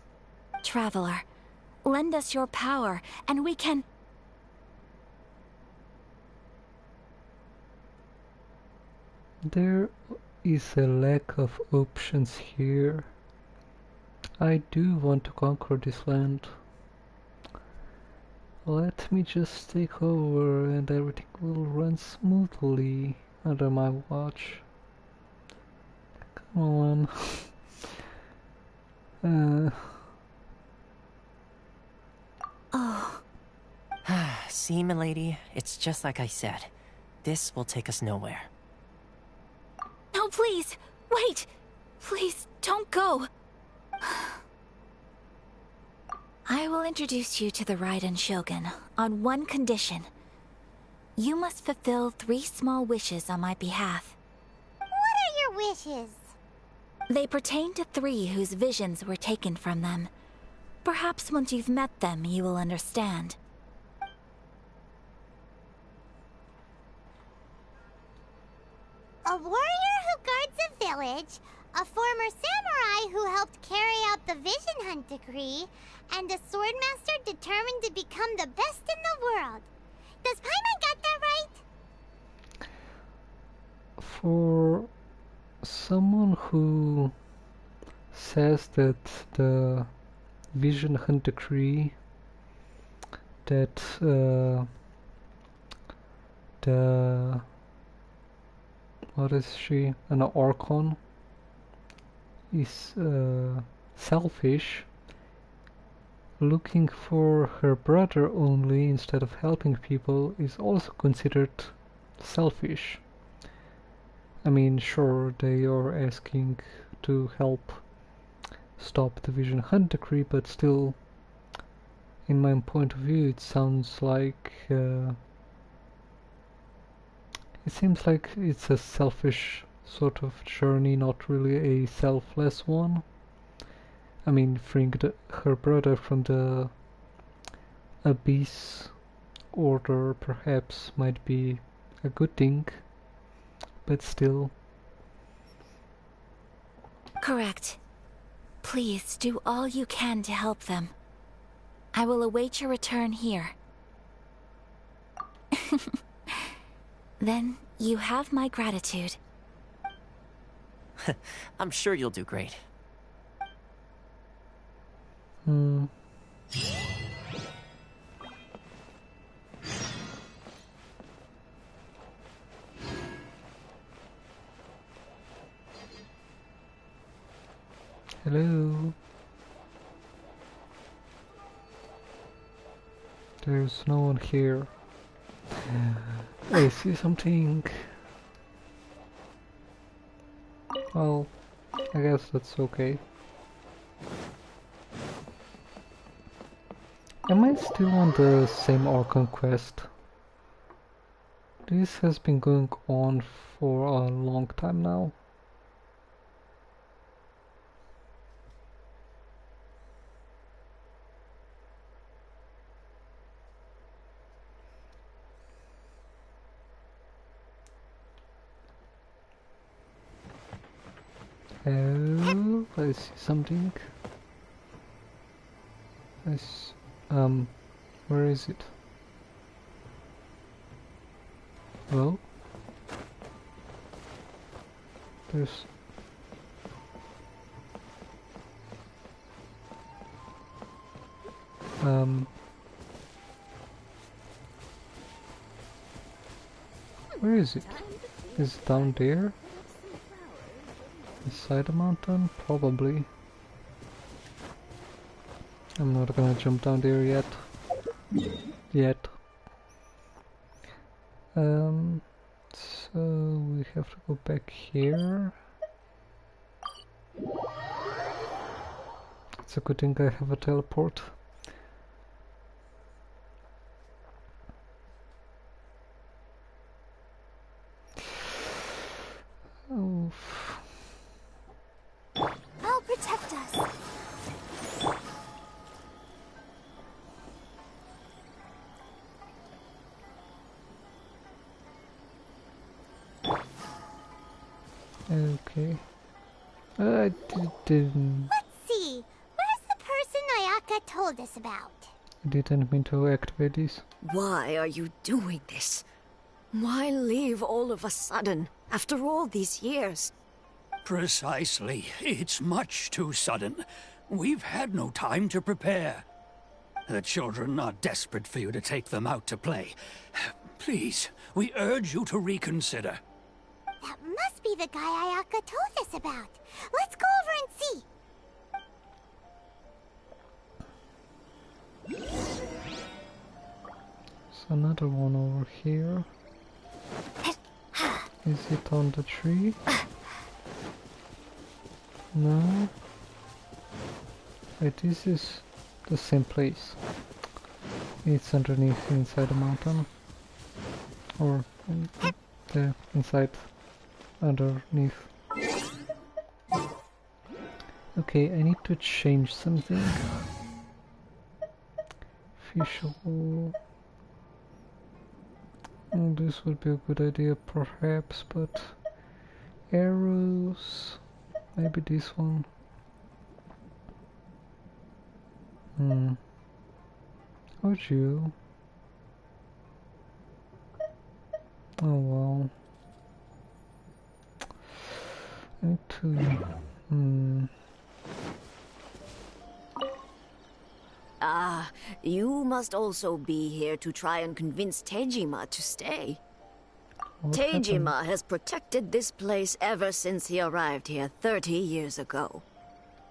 Traveler, lend us your power, and we can... There is a lack of options here. I do want to conquer this land. Let me just take over and everything will run smoothly under my watch. Come on. Oh. See, milady, it's just like I said. This will take us nowhere. No, please! Wait! Please, don't go! I will introduce you to the Raiden Shogun on one condition. You must fulfill 3 small wishes on my behalf. What are your wishes? They pertain to 3 whose visions were taken from them. Perhaps once you've met them, you will understand. A warrior who guards a village, a former samurai who helped carry out the Vision Hunt Decree, and a swordmaster determined to become the best in the world. Does Paimon got that right? For someone who says that the Vision Hunt Decree, that the... what is she? An Archon is selfish, looking for her brother only instead of helping people is also considered selfish. I mean, sure, they are asking to help stop the Vision Hunt Decree, but still, in my point of view, it sounds like it seems like it's a selfish sort of journey, not really a selfless one. I mean, freeing her brother from the Abyss Order perhaps might be a good thing, but still. Correct. Please do all you can to help them. I will await your return here. Then you have my gratitude. I'm sure you'll do great. Hello. There's no one here. I see something. Well, I guess that's okay. Am I still on the same Archon quest? This has been going on for a long time now. Hello? here. I see something. Where is it? Well, there's where is it? Is it down there? Inside the mountain? Probably. I'm not gonna jump down there yet. So we have to go back here. It's a good thing I have a teleport. Oh. I'll protect us. Okay. I didn't. Let's see. Where's the person Ayaka told us about? I didn't mean to activate this. Why are you doing this? Why leave all of a sudden, after all these years? Precisely. It's much too sudden. We've had no time to prepare. The children are desperate for you to take them out to play. Please, we urge you to reconsider. That must be the guy Ayaka told us about. Let's go over and see. There's another one over here. Is it on the tree? No. Wait, this is the same place. It's underneath, inside the mountain. Or inside, underneath. Okay, I need to change something. Official. Oh, this would be a good idea perhaps, but arrows, maybe this one. Would you? Oh well. I need to. Ah, you must also be here to try and convince Tejima to stay. Tejima has protected this place ever since he arrived here 30 years ago.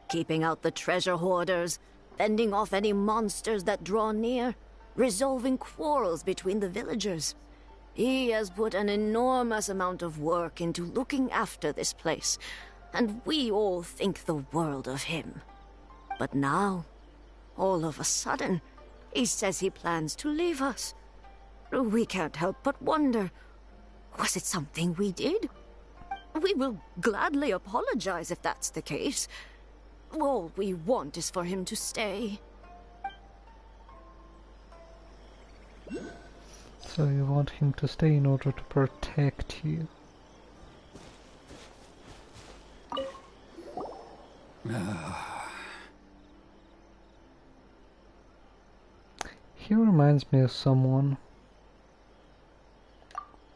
Keeping out the treasure hoarders, fending off any monsters that draw near, resolving quarrels between the villagers. He has put an enormous amount of work into looking after this place, and we all think the world of him. But now, all of a sudden, he says he plans to leave us. We can't help but wonder, was it something we did? We will gladly apologize if that's the case. All we want is for him to stay. So you want him to stay in order to protect you? He reminds me of someone.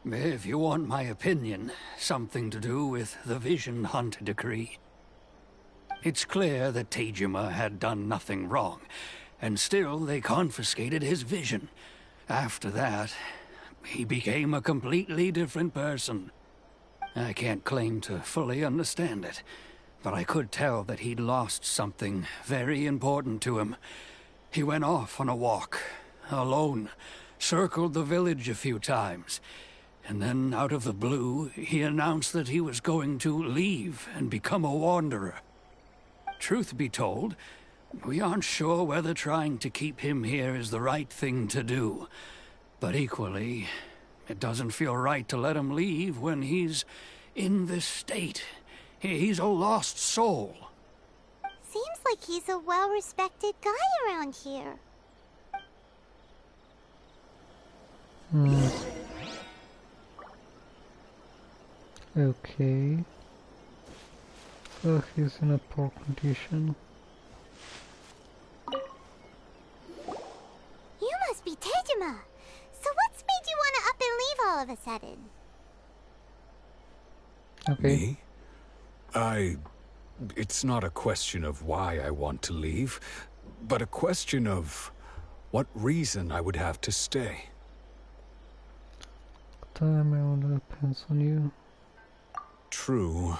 If you want my opinion, something to do with the Vision Hunt decree. It's clear that Tejima had done nothing wrong, and still they confiscated his vision. After that, he became a completely different person. I can't claim to fully understand it, but I could tell that he'd lost something very important to him. He went off on a walk, alone, circled the village a few times, and then out of the blue, he announced that he was going to leave and become a wanderer. Truth be told, we aren't sure whether trying to keep him here is the right thing to do. But equally, it doesn't feel right to let him leave when he's in this state. He's a lost soul. Seems like he's a well-respected guy around here. Okay. He's in a poor condition. You must be Tejima. So what's made you want to up and leave all of a sudden? Okay. Me? It's not a question of why I want to leave, but a question of what reason I would have to stay. Time only depends on you. True,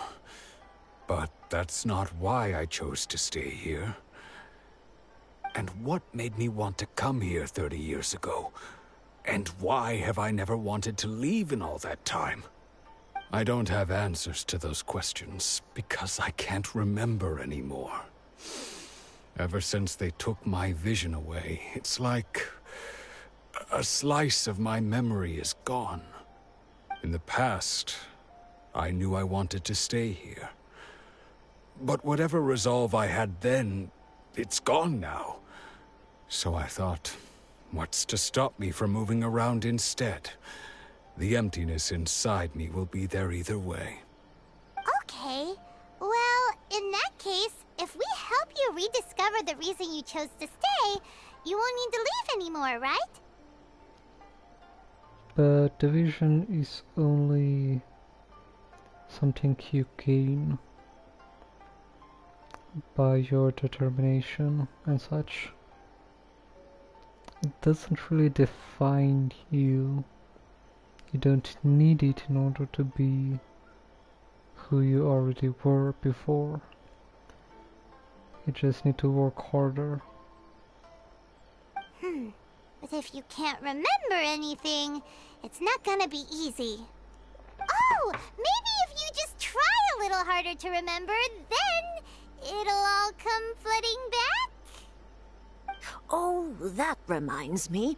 but that's not why I chose to stay here. And what made me want to come here 30 years ago? And why have I never wanted to leave in all that time? I don't have answers to those questions because I can't remember anymore. Ever since they took my vision away, it's like a slice of my memory is gone. In the past, I knew I wanted to stay here. But whatever resolve I had then, it's gone now. So I thought, what's to stop me from moving around instead? The emptiness inside me will be there either way. Okay. Well, in that case, if we help you rediscover the reason you chose to stay, you won't need to leave anymore, right? But the vision is only something you gain by your determination and such. It doesn't really define you. You don't need it in order to be who you already were before. You just need to work harder. But if you can't remember anything, it's not gonna be easy. Oh, maybe if you just try a little harder to remember, then it'll all come flooding back? Oh, that reminds me.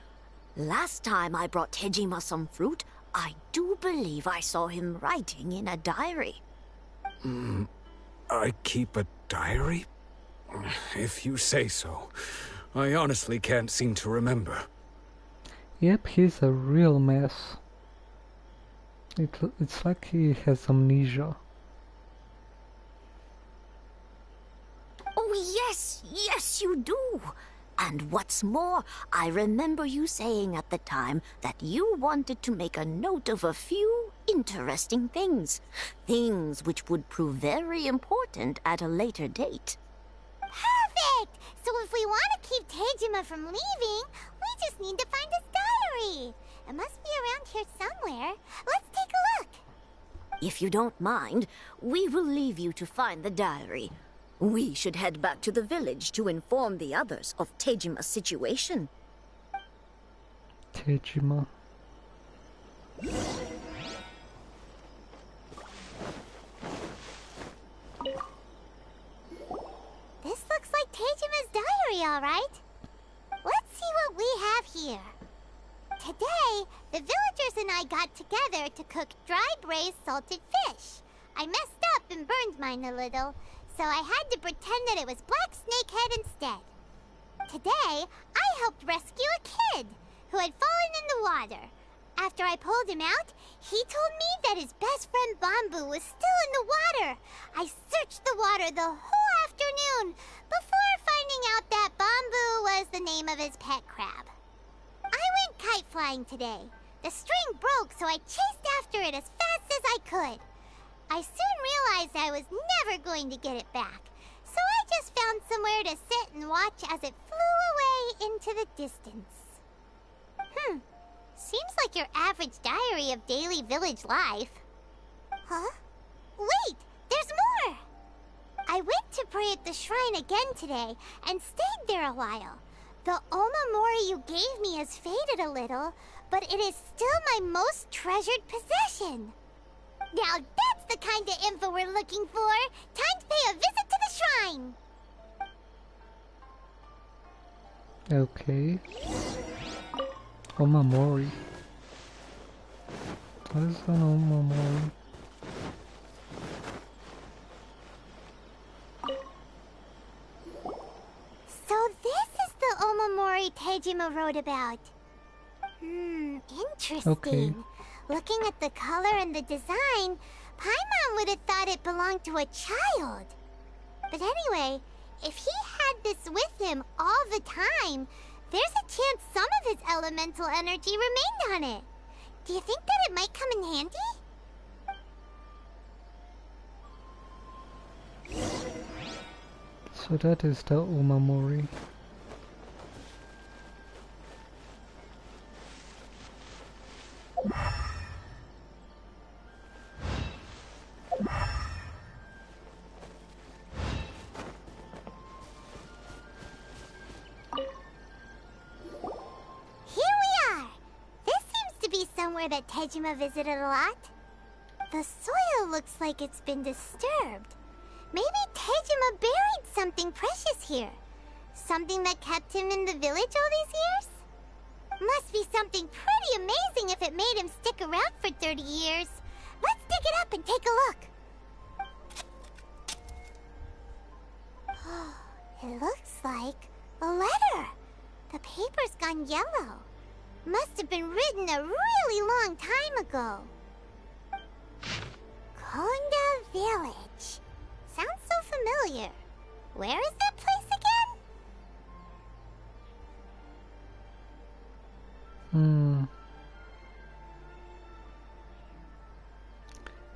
Last time I brought Tejima some fruit, I do believe I saw him writing in a diary. I keep a diary? If you say so. I honestly can't seem to remember. Yep, he's a real mess. It's like he has amnesia. Oh, yes, you do. And what's more, I remember you saying at the time that you wanted to make a note of a few interesting things. Things which would prove very important at a later date. Perfect! So if we want to keep Tejima from leaving, we just need to find his diary. It must be around here somewhere. Let's take a look. If you don't mind, we will leave you to find the diary. We should head back to the village to inform the others of Tejima's situation. Tejima. This looks like Tejima's diary, all right. Let's see what we have here. Today, the villagers and I got together to cook dry braised salted fish. I messed up and burned mine a little, so I had to pretend that it was black snakehead instead. Today, I helped rescue a kid who had fallen in the water. After I pulled him out, he told me that his best friend Bamboo was still in the water. I searched the water the whole afternoon before finding out that Bamboo was the name of his pet crab. I went kite flying today. The string broke, so I chased after it as fast as I could. I soon realized I was never going to get it back, so I just found somewhere to sit and watch as it flew away into the distance. Seems like your average diary of daily village life. Huh? Wait, there's more! I went to pray at the shrine again today and stayed there a while. The Omamori you gave me has faded a little, but it is still my most treasured possession. Now that's the kind of info we're looking for. Time to pay a visit to the shrine. Okay. Omamori. What is an Omamori? So this is the Omamori Tejima wrote about. Interesting. Okay. Looking at the color and the design, Paimon would have thought it belonged to a child. But anyway, if he had this with him all the time, there's a chance some of his elemental energy remained on it. Do you think that it might come in handy? So that is the Umamori. That Tejima visited a lot. The soil looks like it's been disturbed. Maybe Tejima buried something precious here. Something that kept him in the village all these years? Must be something pretty amazing if it made him stick around for 30 years. Let's dig it up and take a look. It looks like a letter. The paper's gone yellow. Must have been written a really long time ago. Konda Village. Sounds so familiar. Where is that place again?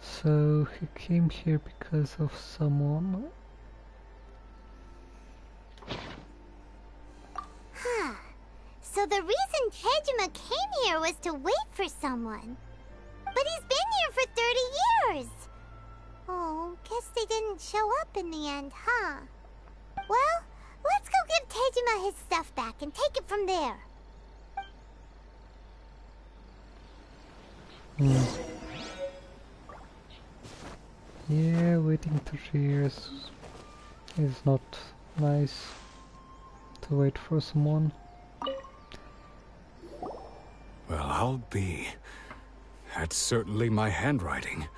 So he came here because of someone. Huh. So the reason Tejima came here was to wait for someone. But he's been here for 30 years. Oh, guess they didn't show up in the end, huh? Well, let's go give Tejima his stuff back and take it from there. Yeah, waiting 3 years is not nice to wait for someone. Well, I'll be. That's certainly my handwriting.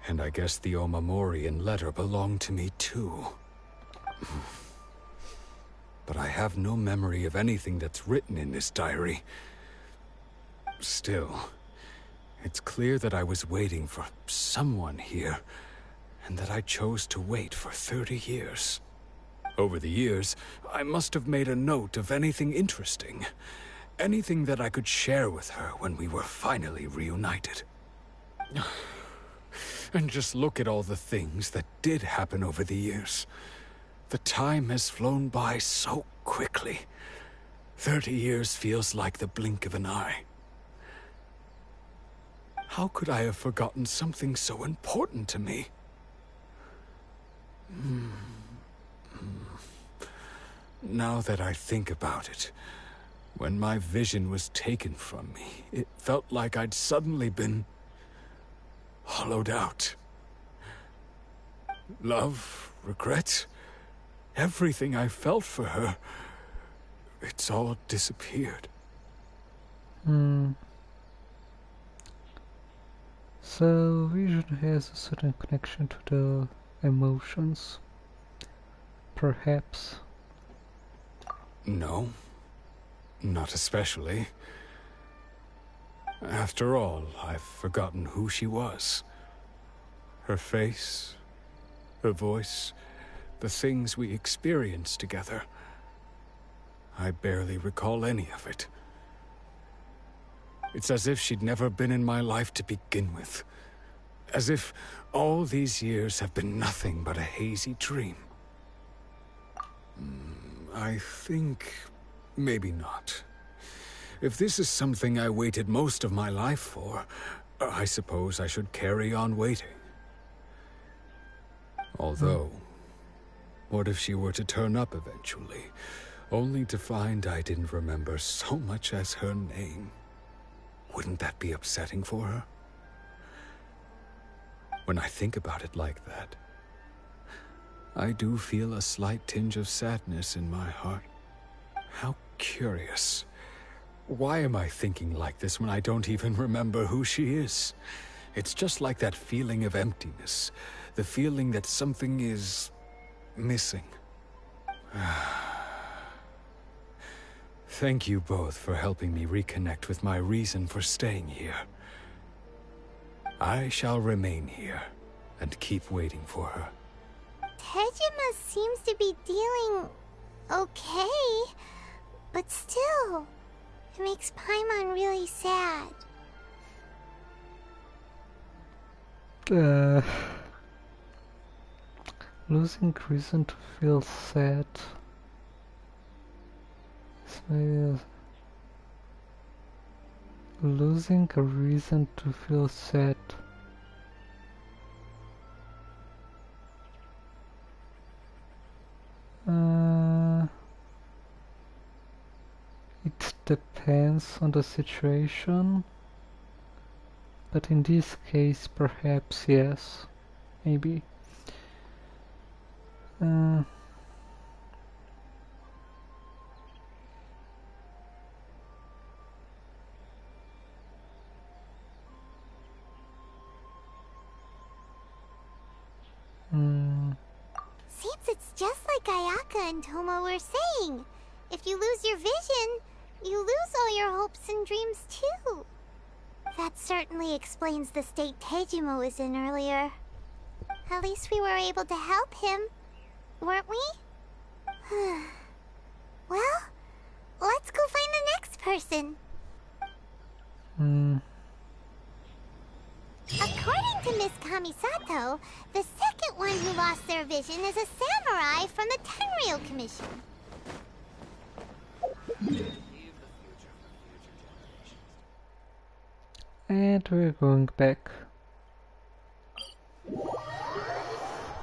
And I guess the Omamorian letter belonged to me too. But I have no memory of anything that's written in this diary. Still, it's clear that I was waiting for someone here, and that I chose to wait for 30 years. Over the years, I must have made a note of anything interesting. Anything that I could share with her when we were finally reunited. And just look at all the things that did happen over the years. The time has flown by so quickly. 30 years feels like the blink of an eye. How could I have forgotten something so important to me? Now that I think about it, when my vision was taken from me, it felt like I'd suddenly been hollowed out. Love, regret, everything I felt for her, it's all disappeared. So vision has a certain connection to the emotions, perhaps? No, not especially. After all, I've forgotten who she was. Her face, her voice, the things we experienced together. I barely recall any of it. It's as if she'd never been in my life to begin with. As if all these years have been nothing but a hazy dream. I think maybe not. If this is something I waited most of my life for, I suppose I should carry on waiting. Although, what if she were to turn up eventually, only to find I didn't remember so much as her name? Wouldn't that be upsetting for her? When I think about it like that, I do feel a slight tinge of sadness in my heart. How curious. Why am I thinking like this when I don't even remember who she is? It's just like that feeling of emptiness, the feeling that something is missing. Thank you both for helping me reconnect with my reason for staying here. I shall remain here and keep waiting for her. Tejima seems to be dealing okay, but still, it makes Paimon really sad. Losing reason to feel sad. Losing a reason to feel sad. It depends on the situation, but in this case perhaps yes, maybe. Seems it's just like Ayaka and Toma were saying. If you lose your vision, you lose all your hopes and dreams too. That certainly explains the state Tejima was in earlier. At least we were able to help him, weren't we? Well, let's go find the next person. According to Miss Kamisato, the second one who lost their vision is a samurai from the Tenryou Commission. And we're going back.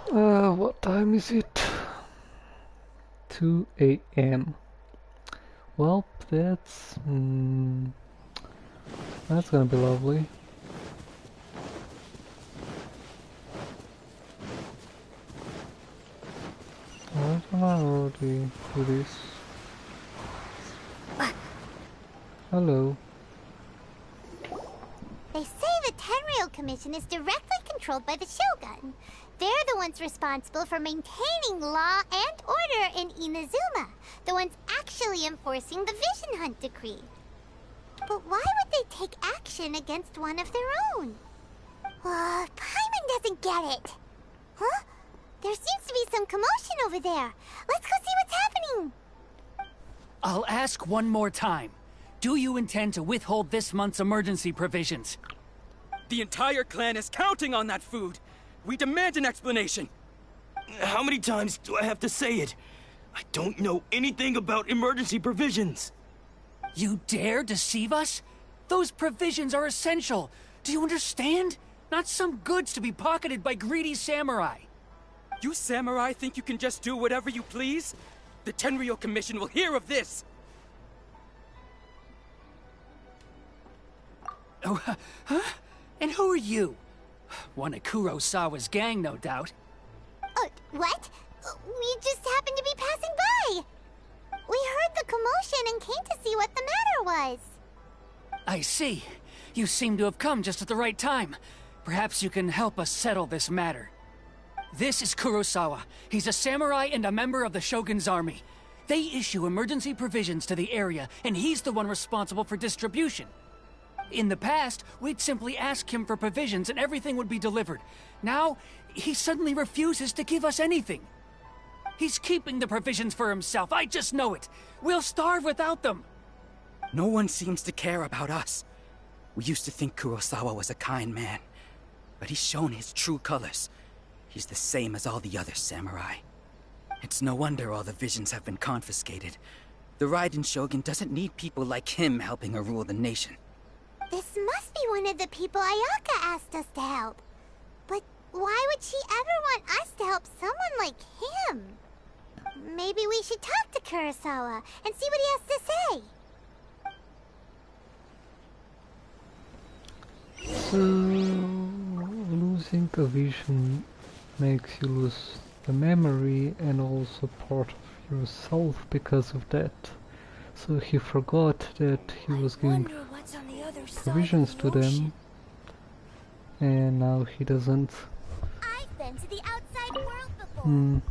What time is it? 2 a.m. Well, that's gonna be lovely. Why don't I already do this? Hello. They say the Tenryou Commission is directly controlled by the Shogun. They're the ones responsible for maintaining law and order in Inazuma, the ones actually enforcing the Vision Hunt decree. But why would they take action against one of their own? Paimon doesn't get it. Huh? There seems to be some commotion over there. Let's go see what's happening. I'll ask one more time. Do you intend to withhold this month's emergency provisions? The entire clan is counting on that food. We demand an explanation. How many times do I have to say it? I don't know anything about emergency provisions. You dare deceive us? Those provisions are essential. Do you understand? Not some goods to be pocketed by greedy samurai. You samurai think you can just do whatever you please? The Tenryou Commission will hear of this! Oh, huh? And who are you? One of Kurosawa's gang, no doubt. What? We just happened to be passing by! We heard the commotion and came to see what the matter was. I see. You seem to have come just at the right time. Perhaps you can help us settle this matter. This is Kurosawa. He's a samurai and a member of the Shogun's army. They issue emergency provisions to the area, and he's the one responsible for distribution. In the past, we'd simply ask him for provisions and everything would be delivered. Now, he suddenly refuses to give us anything. He's keeping the provisions for himself, I just know it. We'll starve without them. No one seems to care about us. We used to think Kurosawa was a kind man, but he's shown his true colors. He's the same as all the other samurai. It's no wonder all the visions have been confiscated. The Raiden Shogun doesn't need people like him helping her rule the nation. This must be one of the people Ayaka asked us to help. But why would she ever want us to help someone like him? Maybe we should talk to Kurosawa and see what he has to say. So, losing a vision makes you lose the memory and also part of yourself because of that. So he forgot that he was giving provisions to them, and now he doesn't. I've been to the outside world before.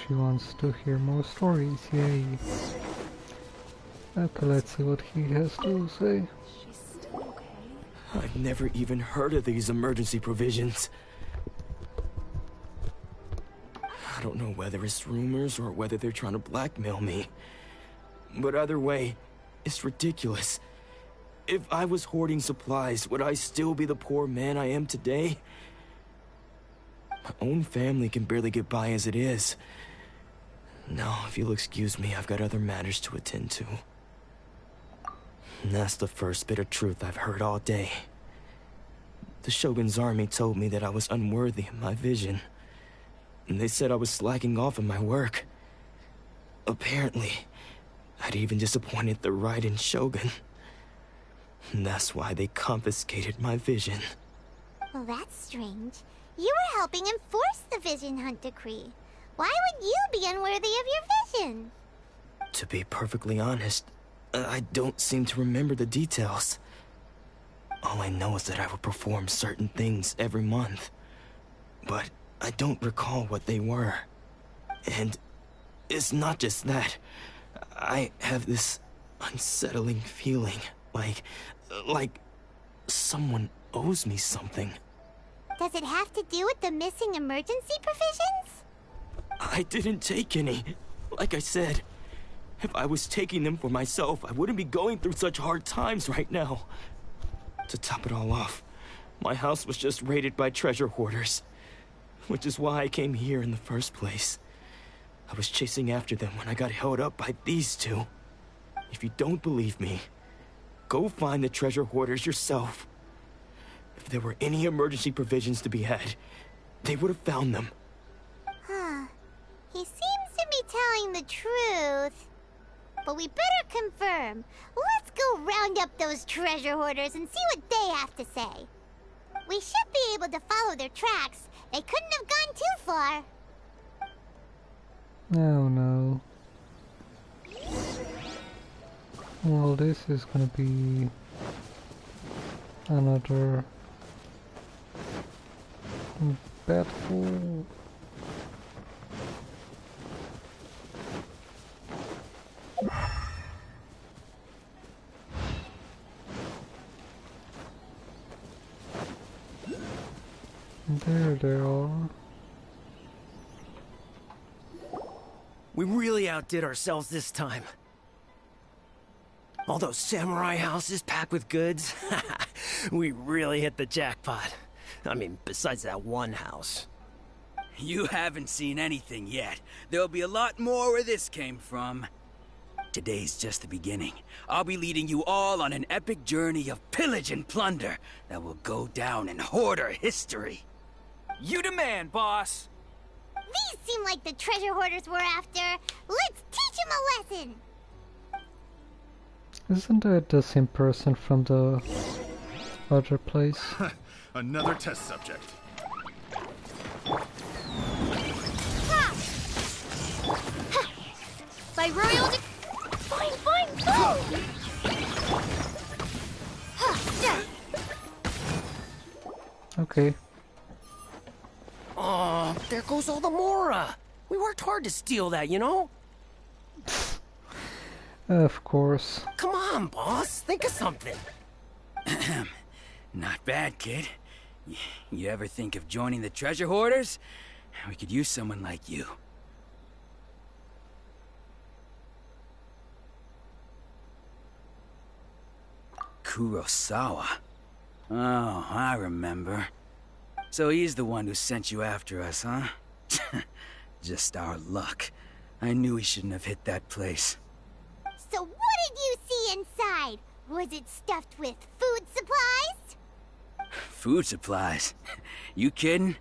she wants to hear more stories, yay. Okay, let's see what he has to say. I've never even heard of these emergency provisions. I don't know whether it's rumors or whether they're trying to blackmail me. But either way, it's ridiculous. If I was hoarding supplies, would I still be the poor man I am today? My own family can barely get by as it is. Now, if you'll excuse me, I've got other matters to attend to. And that's the first bit of truth I've heard all day. The Shogun's army told me that I was unworthy of my vision. And they said I was slacking off in my work. Apparently, I'd even disappointed the Raiden Shogun. And that's why they confiscated my vision. Well, that's strange. You were helping enforce the Vision Hunt decree. Why would you be unworthy of your vision? To be perfectly honest, I don't seem to remember the details. All I know is that I would perform certain things every month. But I don't recall what they were. And it's not just that. I have this unsettling feeling, like someone owes me something. Does it have to do with the missing emergency provisions? I didn't take any. Like I said, if I was taking them for myself, I wouldn't be going through such hard times right now. To top it all off, my house was just raided by treasure hoarders, which is why I came here in the first place. I was chasing after them when I got held up by these two. If you don't believe me, go find the treasure hoarders yourself. If there were any emergency provisions to be had, they would have found them. Huh. He seems to be telling the truth. But we better confirm. Let's go round up those treasure hoarders and see what they have to say. We should be able to follow their tracks. They couldn't have gone too far. Oh no. Well, this is gonna be another battle. There they are. We really outdid ourselves this time. All those samurai houses packed with goods. We really hit the jackpot. I mean, besides that one house. You haven't seen anything yet. There'll be a lot more where this came from. Today's just the beginning. I'll be leading you all on an epic journey of pillage and plunder that will go down in hoarder history. You demand, boss. These seem like the treasure hoarders we're after. Let's teach them a lesson. Isn't that the same person from the other place? Another test subject. By royal Fine, go! Okay. Oh, there goes all the Mora. We worked hard to steal that, you know? Of course. Come on, boss. Think of something. Not bad, kid. You ever think of joining the treasure hoarders? We could use someone like you. Kurosawa. Oh, I remember. So he's the one who sent you after us, huh? Just our luck. I knew he shouldn't have hit that place. So what did you see inside? Was it stuffed with food supplies? Food supplies? You kidding?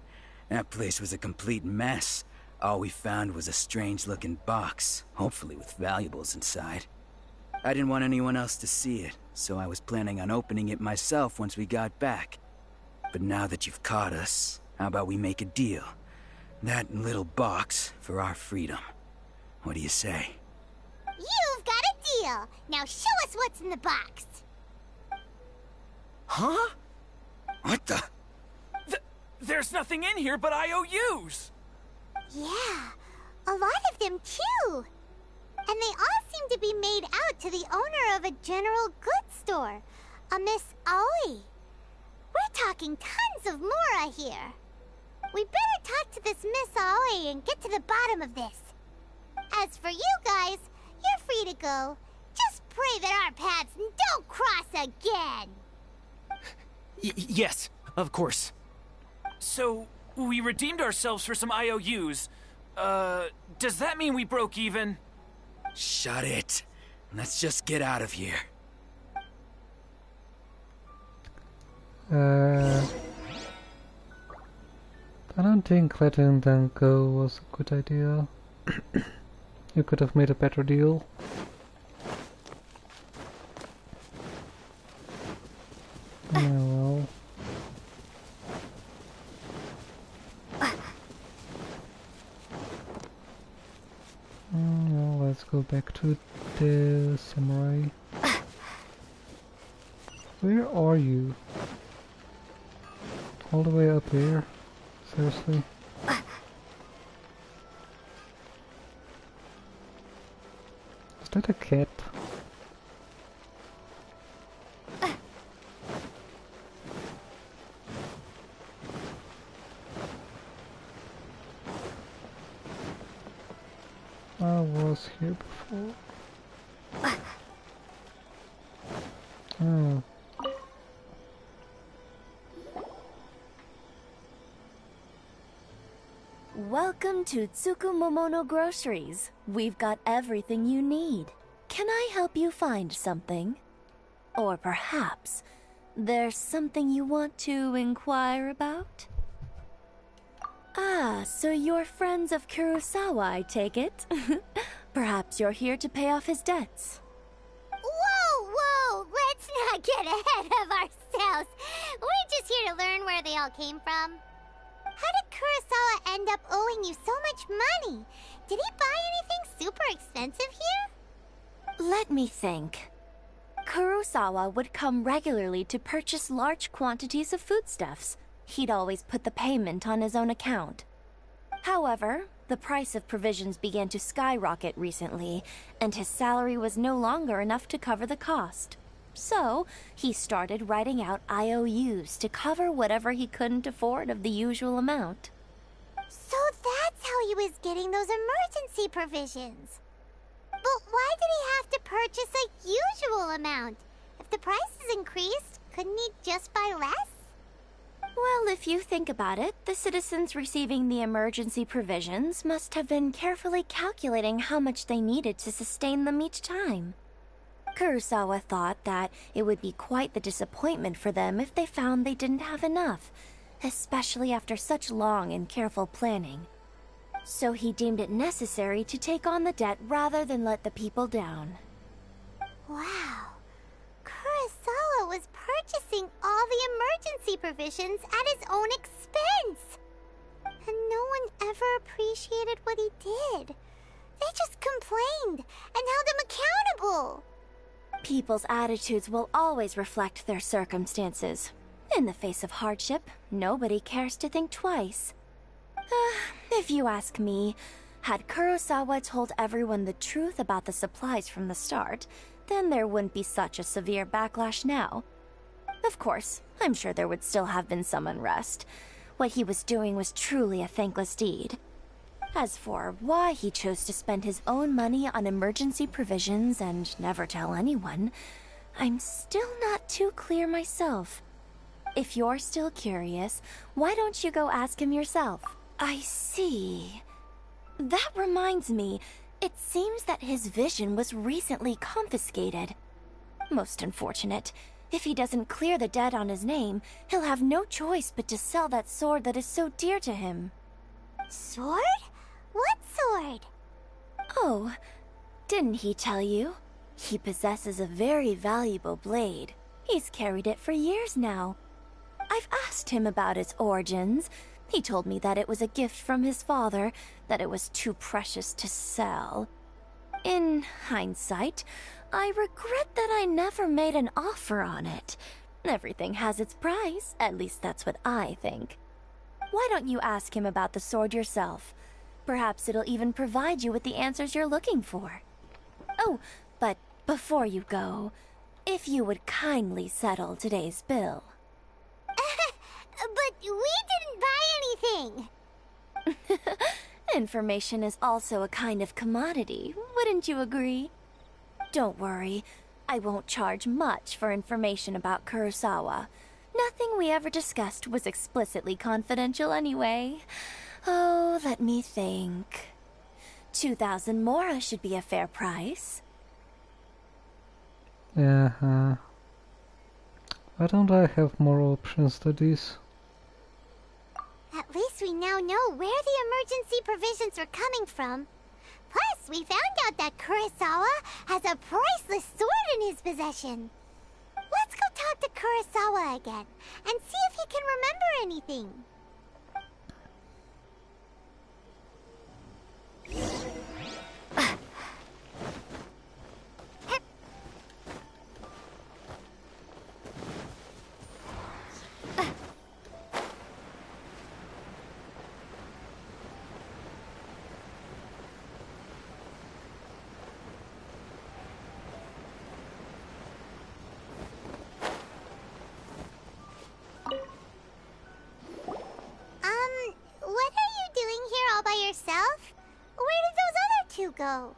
That place was a complete mess. All we found was a strange-looking box, hopefully with valuables inside. I didn't want anyone else to see it, so I was planning on opening it myself once we got back. But now that you've caught us, how about we make a deal? That little box for our freedom. What do you say? You've got a deal. Now show us what's in the box. Huh? What the? There's nothing in here but IOUs. Yeah. A lot of them, too! And they all seem to be made out to the owner of a general goods store, a Miss Aoi. We're talking tons of Mora here. We better talk to this Miss Aoi and get to the bottom of this. As for you guys, you're free to go. Just pray that our paths don't cross again. Yes, of course. So, we redeemed ourselves for some IOUs. Does that mean we broke even? Shut it. Let's just get out of here. I don't think letting them go was a good idea. You could have made a better deal. Yeah, well. Well, let's go back to the samurai. Where are you? All the way up here? Seriously? Is that a cat? I was here before. Oh. Welcome to Tsukumomono Groceries. We've got everything you need. Can I help you find something? Or perhaps there's something you want to inquire about? Ah, so you're friends of Kurosawa, I take it? Perhaps you're here to pay off his debts. Whoa! Let's not get ahead of ourselves. We're just here to learn where they all came from. How did Kurosawa end up owing you so much money? Did he buy anything super expensive here? Let me think. Kurosawa would come regularly to purchase large quantities of foodstuffs. He'd always put the payment on his own account. However, the price of provisions began to skyrocket recently, and his salary was no longer enough to cover the cost. So, he started writing out IOUs to cover whatever he couldn't afford of the usual amount. So that's how he was getting those emergency provisions. But why did he have to purchase a usual amount? If the prices increased, couldn't he just buy less? Well, if you think about it, the citizens receiving the emergency provisions must have been carefully calculating how much they needed to sustain them each time. Kurosawa thought that it would be quite the disappointment for them if they found they didn't have enough, especially after such long and careful planning. So he deemed it necessary to take on the debt rather than let the people down. Wow. Kurosawa was purchasing all the emergency provisions at his own expense. And no one ever appreciated what he did. They just complained and held him accountable. People's attitudes will always reflect their circumstances. In the face of hardship, nobody cares to think twice. If you ask me, had Kurosawa told everyone the truth about the supplies from the start, then there wouldn't be such a severe backlash now. Of course, I'm sure there would still have been some unrest. What he was doing was truly a thankless deed. As for why he chose to spend his own money on emergency provisions and never tell anyone, I'm still not too clear myself. If you're still curious, why don't you go ask him yourself? I see. That reminds me, it seems that his vision was recently confiscated. Most unfortunate. If he doesn't clear the debt on his name, he'll have no choice but to sell that sword that is so dear to him. Sword? What sword? Oh, didn't he tell you? He possesses a very valuable blade. He's carried it for years now. I've asked him about its origins. He told me that it was a gift from his father, that it was too precious to sell. In hindsight, I regret that I never made an offer on it. Everything has its price, at least that's what I think. Why don't you ask him about the sword yourself? Perhaps it'll even provide you with the answers you're looking for. Oh, but before you go, if you would kindly settle today's bill. But we didn't buy anything! Information is also a kind of commodity, wouldn't you agree? Don't worry, I won't charge much for information about Kurosawa. Nothing we ever discussed was explicitly confidential anyway. Oh, let me think. 2,000 mora should be a fair price. Why don't I have more options to this? At least we now know where the emergency provisions are coming from. Plus, we found out that Kurosawa has a priceless sword in his possession. Let's go talk to Kurosawa again, and see if he can remember anything. What are you doing here all by yourself? Where did those other two go?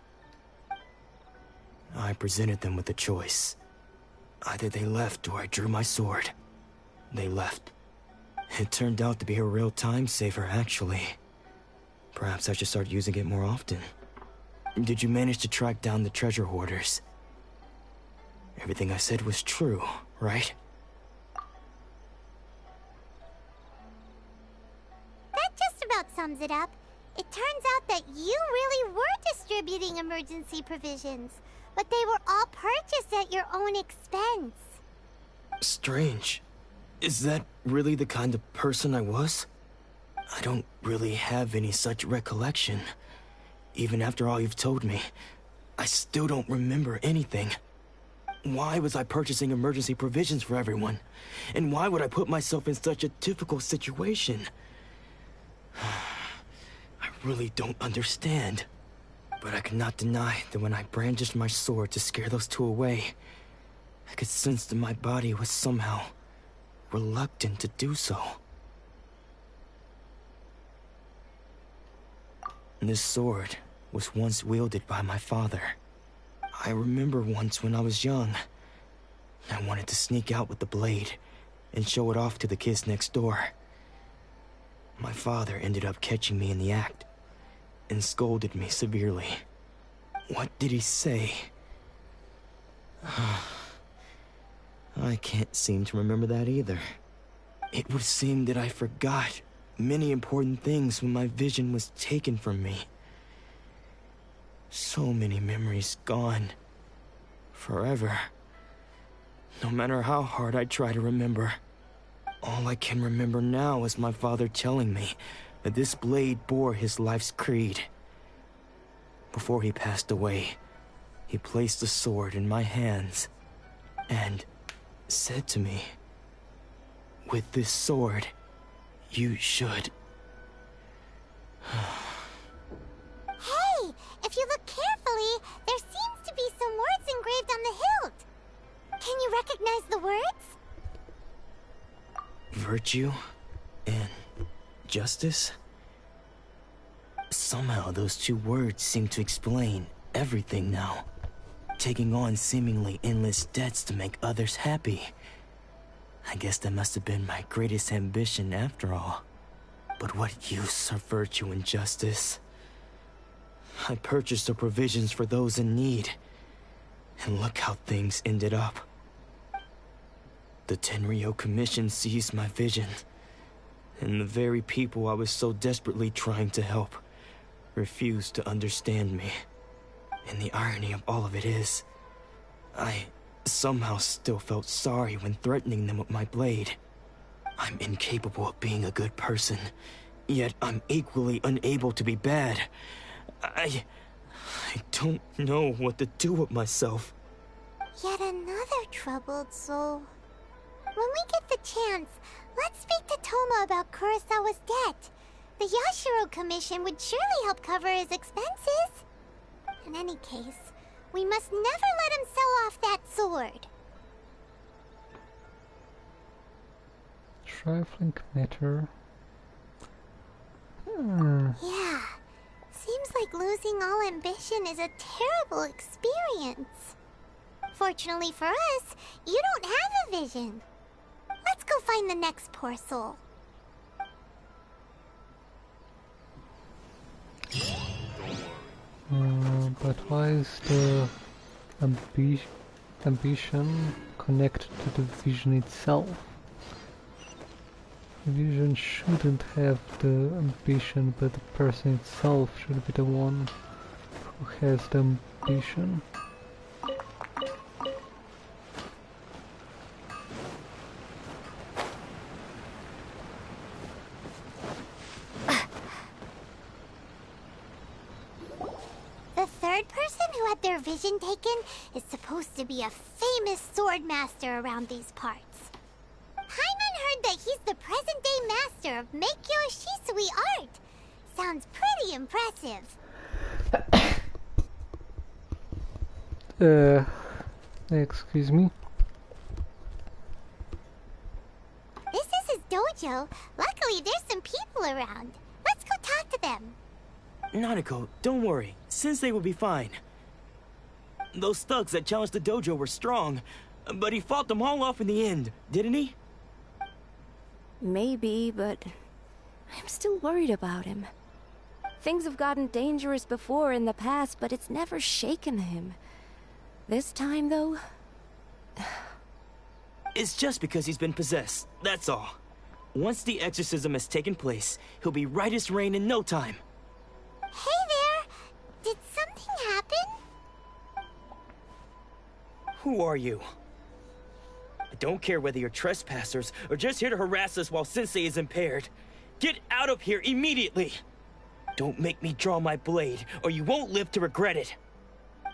I presented them with a choice. Either they left or I drew my sword. They left. It turned out to be a real time saver, actually. Perhaps I should start using it more often. Did you manage to track down the treasure hoarders? Everything I said was true, right? That just about sums it up. It turns out that you really were distributing emergency provisions, but they were all purchased at your own expense. Strange. Is that really the kind of person I was? I don't really have any such recollection. Even after all you've told me, I still don't remember anything. Why was I purchasing emergency provisions for everyone? And why would I put myself in such a difficult situation? I really don't understand. But I cannot deny that when I brandished my sword to scare those two away, I could sense that my body was somehow reluctant to do so. This sword was once wielded by my father. I remember once when I was young, I wanted to sneak out with the blade and show it off to the kids next door. My father ended up catching me in the act and scolded me severely. What did he say? I can't seem to remember that either. It would seem that I forgot many important things when my vision was taken from me. So many memories gone. Forever. No matter how hard I try to remember. All I can remember now is my father telling me that this blade bore his life's creed. Before he passed away, he placed the sword in my hands and said to me, "With this sword, you should..." Hey, if you look carefully, there seems to be some words engraved on the hilt. Can you recognize the words? Virtue and justice? Somehow those two words seem to explain everything now. Taking on seemingly endless debts to make others happy. I guess that must have been my greatest ambition after all. But what use are virtue and justice? I purchased the provisions for those in need. And look how things ended up. The Tenryo Commission seized my vision. And the very people I was so desperately trying to help refused to understand me. And the irony of all of it is, I somehow still felt sorry when threatening them with my blade. I'm incapable of being a good person, yet I'm equally unable to be bad. I don't know what to do with myself. Yet another troubled soul. When we get the chance, let's speak to Toma about Kurosawa's debt. The Yashiro Commission would surely help cover his expenses. In any case, we must never let him sell off that sword. Trifling matter. Yeah. Seems like losing all ambition is a terrible experience. Fortunately for us, you don't have a vision. Let's go find the next poor soul. But why is the ambition connected to the vision itself? The vision shouldn't have the ambition, but the person itself should be the one who has the ambition. The third person who had their vision taken is supposed to be a famous sword master around these parts. Paimon heard that he's the present-day master of Meikyo Shisui art. Sounds pretty impressive. Excuse me? This is his dojo. Luckily, there's some people around. Let's go talk to them. Nanako, don't worry. Sensei will be fine. Those thugs that challenged the dojo were strong, but he fought them all off in the end, didn't he? Maybe, but I'm still worried about him. Things have gotten dangerous before in the past, but it's never shaken him. This time, though... It's just because he's been possessed, that's all. Once the exorcism has taken place, he'll be right as rain in no time. Hey there! Did something happen? Who are you? I don't care whether you're trespassers or just here to harass us while Sensei is impaired. Get out of here immediately! Don't make me draw my blade, or you won't live to regret it. No!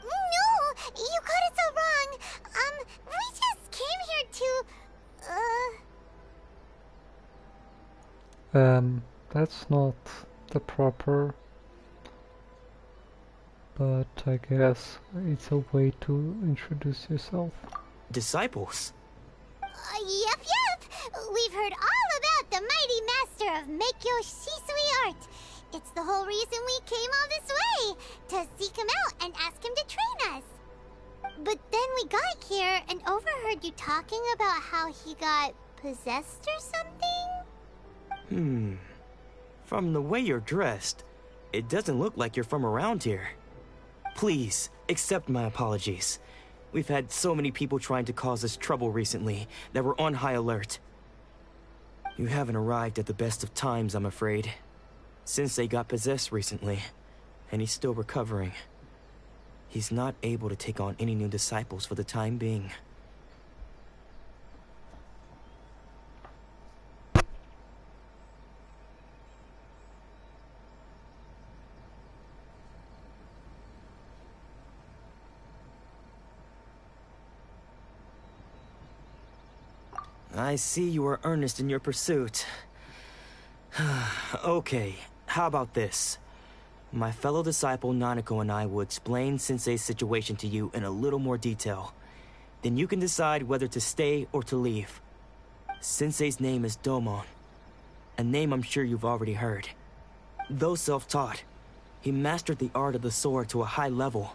You got it so wrong! We just came here to... That's not the proper... But I guess it's a way to introduce yourself. Disciples? Yep. We've heard all about the mighty master of Meikyo Shisui art. It's the whole reason we came all this way, to seek him out and ask him to train us. But then we got here and overheard you talking about how he got possessed or something? From the way you're dressed, it doesn't look like you're from around here. Please, accept my apologies. We've had so many people trying to cause us trouble recently that we're on high alert. You haven't arrived at the best of times, I'm afraid. Sensei got possessed recently, and he's still recovering. He's not able to take on any new disciples for the time being. I see you are earnest in your pursuit. Okay, how about this? My fellow disciple Nanako and I will explain Sensei's situation to you in a little more detail. Then you can decide whether to stay or to leave. Sensei's name is Domon, a name I'm sure you've already heard. Though self-taught, he mastered the art of the sword to a high level.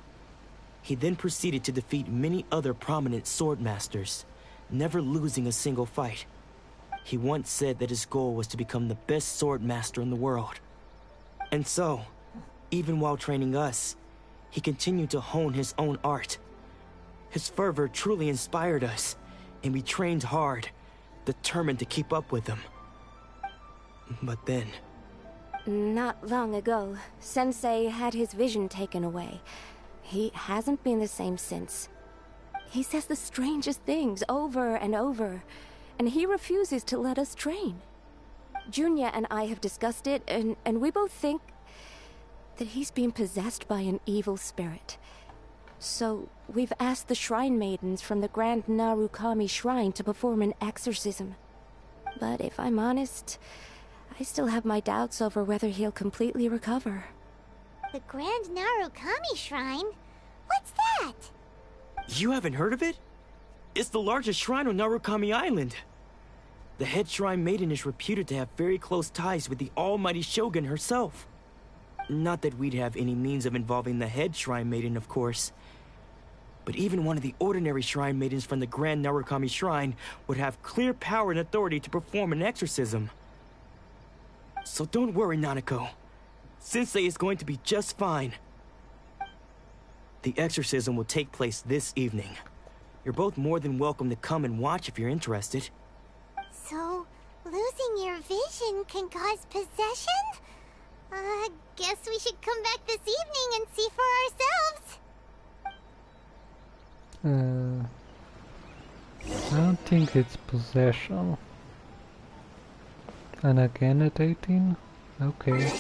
He then proceeded to defeat many other prominent sword masters, never losing a single fight. He once said that his goal was to become the best sword master in the world. And so, even while training us, he continued to hone his own art. His fervor truly inspired us, and we trained hard, determined to keep up with him. But then... Not long ago, Sensei had his vision taken away. He hasn't been the same since. He says the strangest things over and over, and he refuses to let us train. Junya and I have discussed it, and we both think that he's been possessed by an evil spirit. So we've asked the shrine maidens from the Grand Narukami Shrine to perform an exorcism. But if I'm honest, I still have my doubts over whether he'll completely recover. The Grand Narukami Shrine? What's that? You haven't heard of it? It's the largest shrine on Narukami Island. The head shrine maiden is reputed to have very close ties with the almighty Shogun herself. Not that we'd have any means of involving the head shrine maiden, of course. But even one of the ordinary shrine maidens from the Grand Narukami Shrine would have clear power and authority to perform an exorcism. So don't worry, Nanako. Sensei is going to be just fine. The exorcism will take place this evening. You're both more than welcome to come and watch if you're interested. So, losing your vision can cause possession? Guess we should come back this evening and see for ourselves. I don't think it's possession. And again at 18? Okay.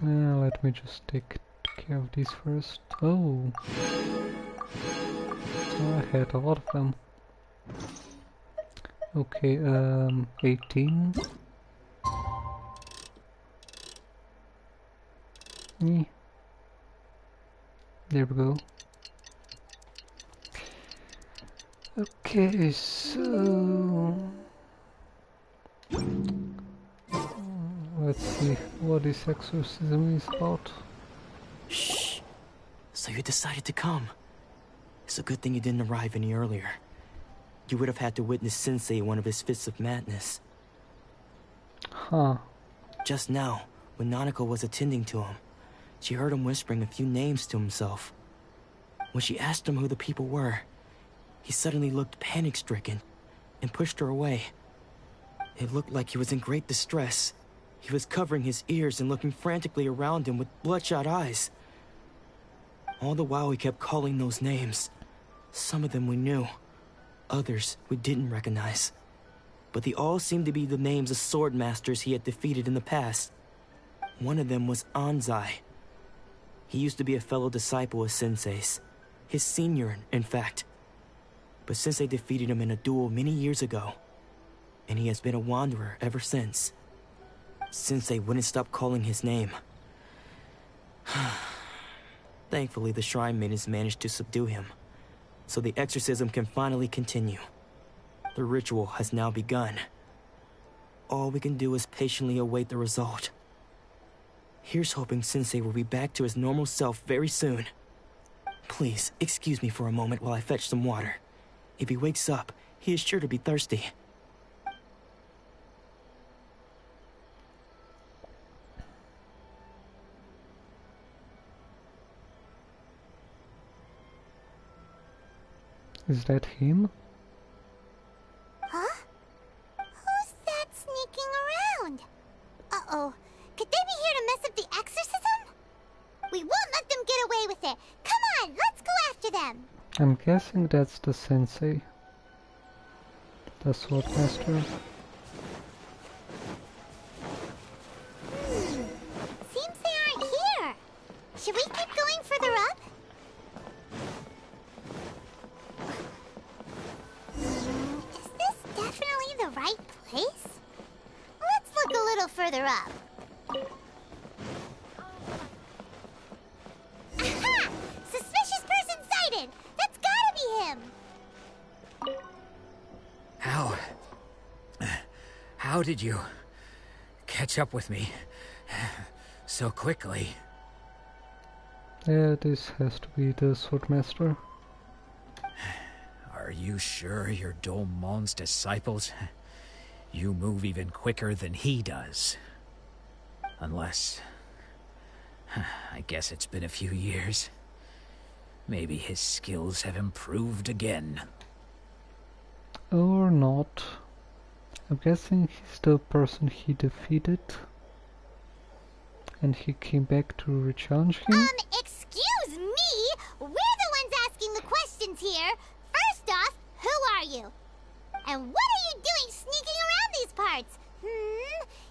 Let me just take care of these first. Oh! I had a lot of them. Okay, 18. There we go. Okay, so let's see what this exorcism is about. Shh. So you decided to come. It's a good thing you didn't arrive any earlier. You would have had to witness Sensei in one of his fits of madness. Huh. Just now, when Nanako was attending to him, she heard him whispering a few names to himself. When she asked him who the people were, he suddenly looked panic-stricken and pushed her away. It looked like he was in great distress. He was covering his ears and looking frantically around him with bloodshot eyes. All the while he kept calling those names. Some of them we knew, others we didn't recognize. But they all seemed to be the names of sword masters he had defeated in the past. One of them was Anzai. He used to be a fellow disciple of Sensei's. His senior, in fact. But Sensei defeated him in a duel many years ago, and he has been a wanderer ever since. Sensei wouldn't stop calling his name. Thankfully, the shrine maidens managed to subdue him, so the exorcism can finally continue. The ritual has now begun. All we can do is patiently await the result. Here's hoping Sensei will be back to his normal self very soon. Please, excuse me for a moment while I fetch some water. If he wakes up, he is sure to be thirsty. Is that him? Huh? Who's that sneaking around? Uh-oh. Could they be here to mess up the exorcism? We won't let them get away with it. Come on, let's go after them. I'm guessing that's the sensei. The sword master. Seems they aren't here. Should we keep going further up? Is this definitely the right place? Let's look a little further up. Aha! Suspicious person sighted! That's gotta be him! How did you catch up with me so quickly? Yeah, this has to be the sword master. Are you sure you're GinMun's disciples? You move even quicker than he does. Unless... I guess it's been a few years. Maybe his skills have improved again. Or not. I'm guessing he's the person he defeated. And he came back to re-challenge him? Excuse me? We're the ones asking the questions here. First off, who are you? And what are you doing sneaking around these parts?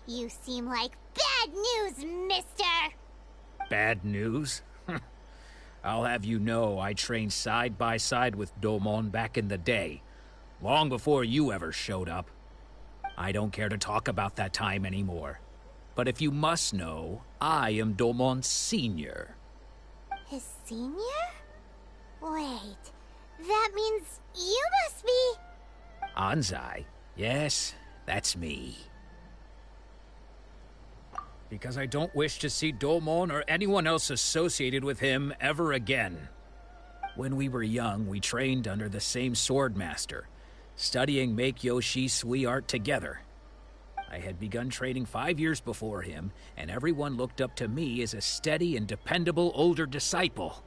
You seem like bad news, mister. Bad news? I'll have you know I trained side by side with GinMun back in the day. Long before you ever showed up. I don't care to talk about that time anymore. But if you must know, I am Domon's senior. His senior? Wait, that means you must be... Anzai? Yes, that's me. Because I don't wish to see Domon or anyone else associated with him ever again. When we were young, we trained under the same swordmaster, studying Make-Yoshi Sui art together. I had begun training 5 years before him, and everyone looked up to me as a steady and dependable older disciple.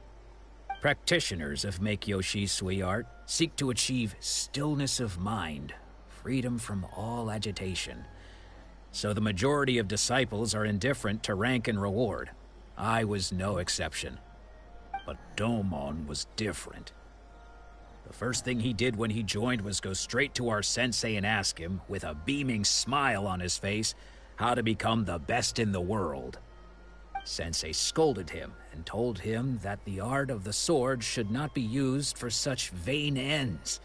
Practitioners of Make-Yoshi Sui art seek to achieve stillness of mind, freedom from all agitation. So the majority of disciples are indifferent to rank and reward. I was no exception. But Domon was different. The first thing he did when he joined was go straight to our sensei and ask him, with a beaming smile on his face, how to become the best in the world. Sensei scolded him and told him that the art of the sword should not be used for such vain ends.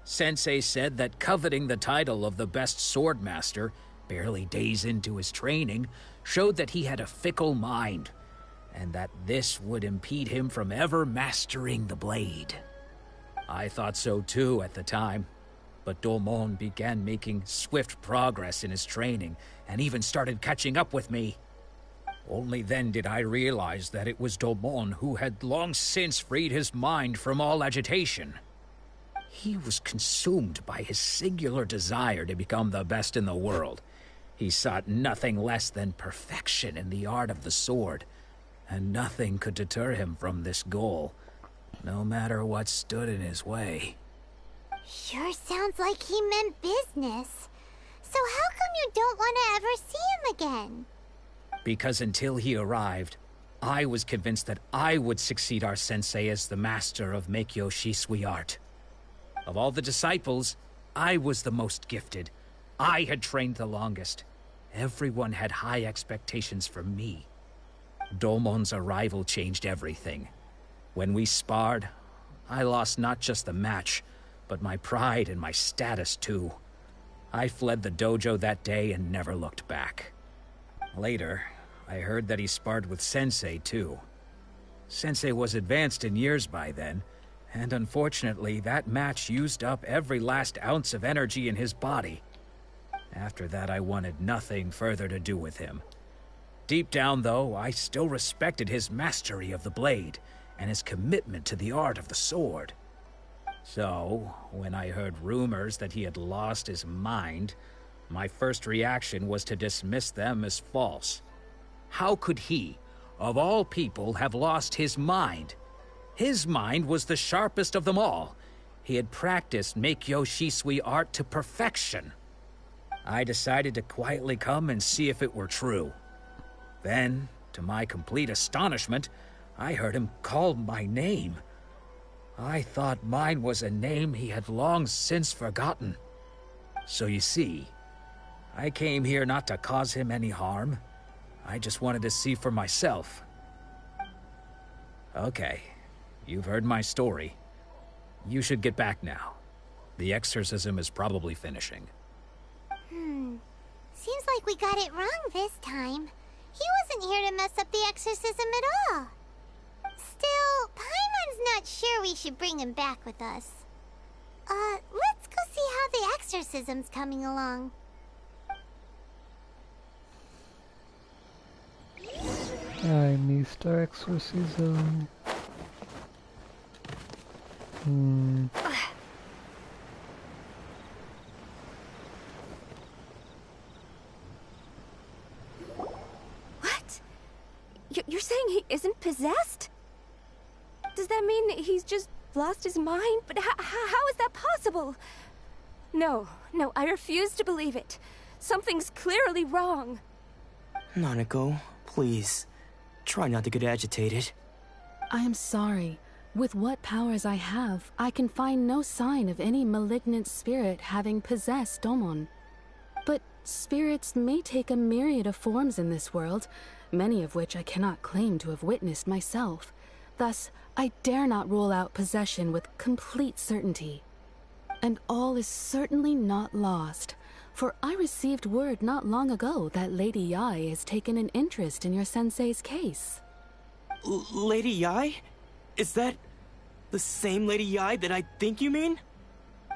Sensei said that coveting the title of the best swordmaster, barely days into his training, showed that he had a fickle mind, and that this would impede him from ever mastering the blade. I thought so too at the time, but Domon began making swift progress in his training, and even started catching up with me. Only then did I realize that it was Domon who had long since freed his mind from all agitation. He was consumed by his singular desire to become the best in the world. He sought nothing less than perfection in the art of the sword, and nothing could deter him from this goal, no matter what stood in his way. Sure sounds like he meant business. So how come you don't want to ever see him again? Because until he arrived, I was convinced that I would succeed our sensei as the master of Make-Yoshi Sui art. Of all the disciples, I was the most gifted. I had trained the longest. Everyone had high expectations for me. Domon's arrival changed everything. When we sparred, I lost not just the match, but my pride and my status too. I fled the dojo that day and never looked back. Later, I heard that he sparred with Sensei too. Sensei was advanced in years by then, and unfortunately that match used up every last ounce of energy in his body. After that, I wanted nothing further to do with him. Deep down, though, I still respected his mastery of the blade and his commitment to the art of the sword. So, when I heard rumors that he had lost his mind, my first reaction was to dismiss them as false. How could he, of all people, have lost his mind? His mind was the sharpest of them all. He had practiced Make-Yoshi Sui art to perfection. I decided to quietly come and see if it were true. Then, to my complete astonishment, I heard him call my name. I thought mine was a name he had long since forgotten. So you see, I came here not to cause him any harm. I just wanted to see for myself. Okay, you've heard my story. You should get back now. The exorcism is probably finishing. Seems like we got it wrong this time. He wasn't here to mess up the exorcism at all. Still, Paimon's not sure we should bring him back with us. Let's go see how the exorcism's coming along. I missed our exorcism. You're saying he isn't possessed? Does that mean he's just lost his mind? But how is that possible? No, I refuse to believe it. Something's clearly wrong. Nanako, please. Try not to get agitated. I am sorry. With what powers I have, I can find no sign of any malignant spirit having possessed Domon. But spirits may take a myriad of forms in this world, many of which I cannot claim to have witnessed myself. Thus, I dare not rule out possession with complete certainty. And all is certainly not lost, For I received word not long ago that Lady Yai has taken an interest in your sensei's case. Lady Yai? Is that the same Lady Yai that I think you mean?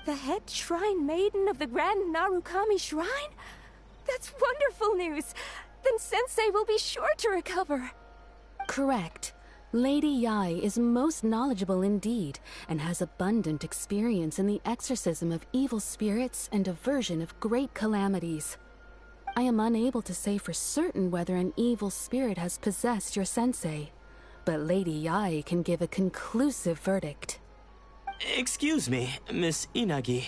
The head shrine maiden of the Grand Narukami Shrine? That's wonderful news! Then Sensei will be sure to recover. Correct. Lady Yai is most knowledgeable indeed, and has abundant experience in the exorcism of evil spirits and aversion of great calamities. I am unable to say for certain whether an evil spirit has possessed your sensei, but Lady Yai can give a conclusive verdict. Excuse me, Miss Inagi,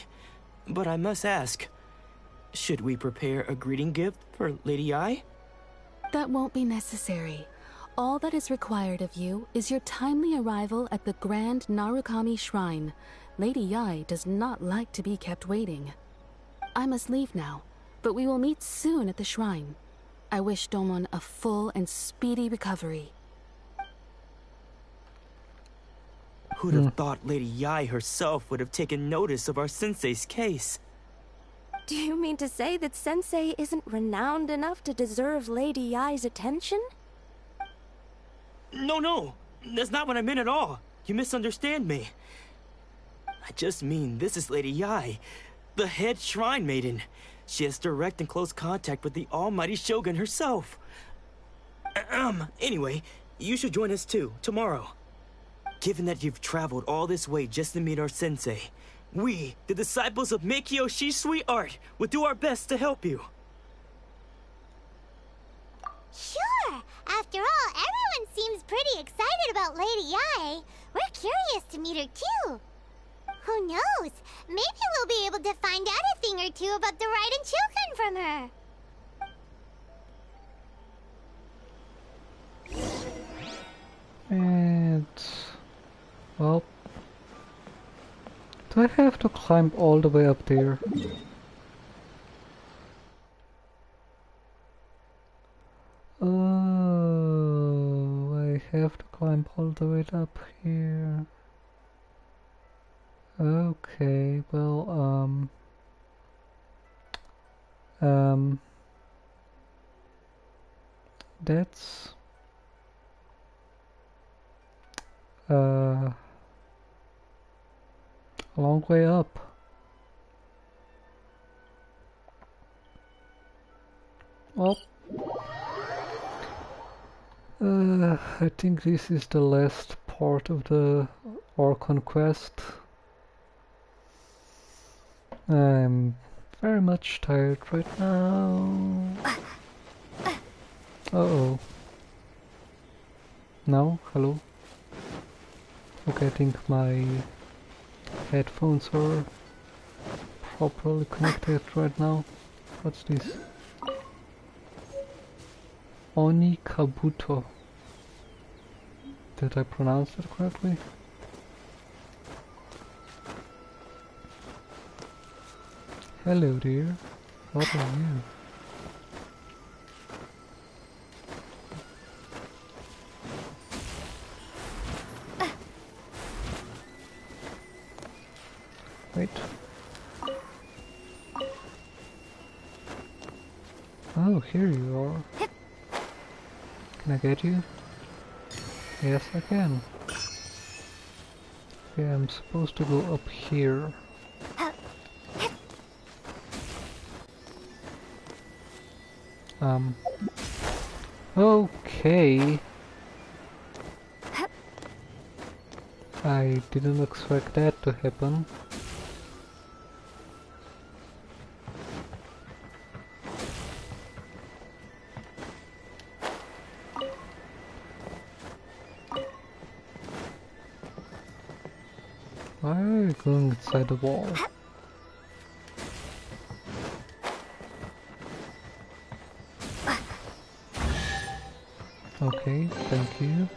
but I must ask, should we prepare a greeting gift for Lady Yai? That won't be necessary. All that is required of you is your timely arrival at the Grand Narukami Shrine. Lady Yai does not like to be kept waiting. I must leave now, but we will meet soon at the shrine. I wish Domon a full and speedy recovery. Who'd have thought Lady Yai herself would have taken notice of our sensei's case? Do you mean to say that Sensei isn't renowned enough to deserve Lady Yai's attention? No, that's not what I meant at all. You misunderstand me. I just mean this is Lady Yai, the head shrine maiden. She has direct and close contact with the almighty Shogun herself. Anyway, you should join us too, tomorrow. Given that you've traveled all this way just to meet our sensei, we, the disciples of Meikyo Shisui Art, will do our best to help you. Sure! After all, everyone seems pretty excited about Lady Yai. We're curious to meet her too. Who knows? Maybe we'll be able to find out a thing or two about the Raiden Shogun from her. And... well... do I have to climb all the way up there? Oh, I have to climb all the way up here. Okay, well, that's a long way up. Well, I think this is the last part of the Archon quest. I'm very much tired right now. Uh-oh. No? Hello? Okay, I think my headphones are properly connected right now. What's this? Oni Kabuto. Did I pronounce that correctly? Hello dear, what are you? Wait. Oh, here you are. Can I get you? Yes, I can. Okay, I'm supposed to go up here. Okay. I didn't expect that to happen. Why are you going inside the wall? Okay, thank you.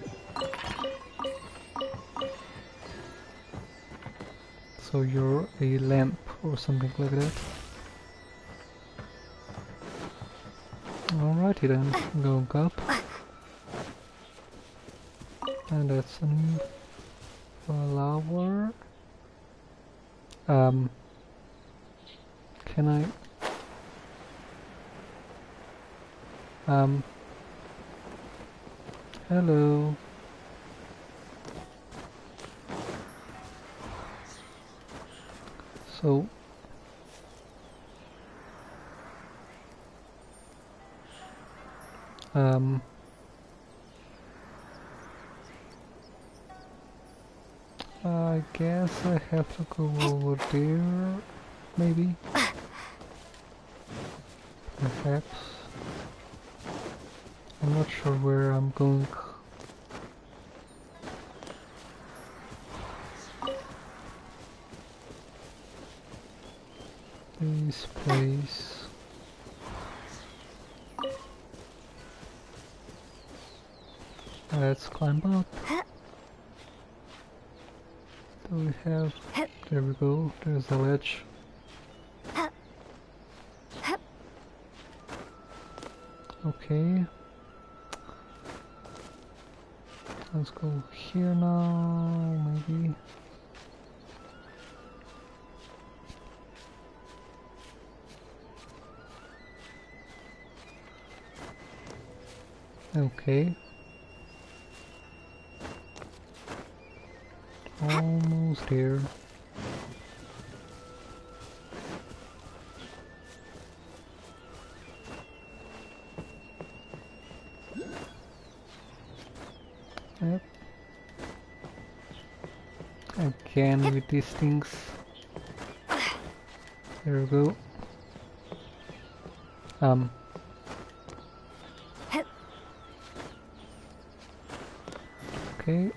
So you're a lamp or something like that. Alrighty then, going up. And that's a new flower. Can I... Hello. So I guess I have to go over there, maybe. Perhaps. I'm not sure where I'm going. This place. Let's climb up. Do we have... There we go, there's the ledge. Okay. Let's go here now, maybe. Okay. Almost there. Yep. Again with these things. There we go. Okay.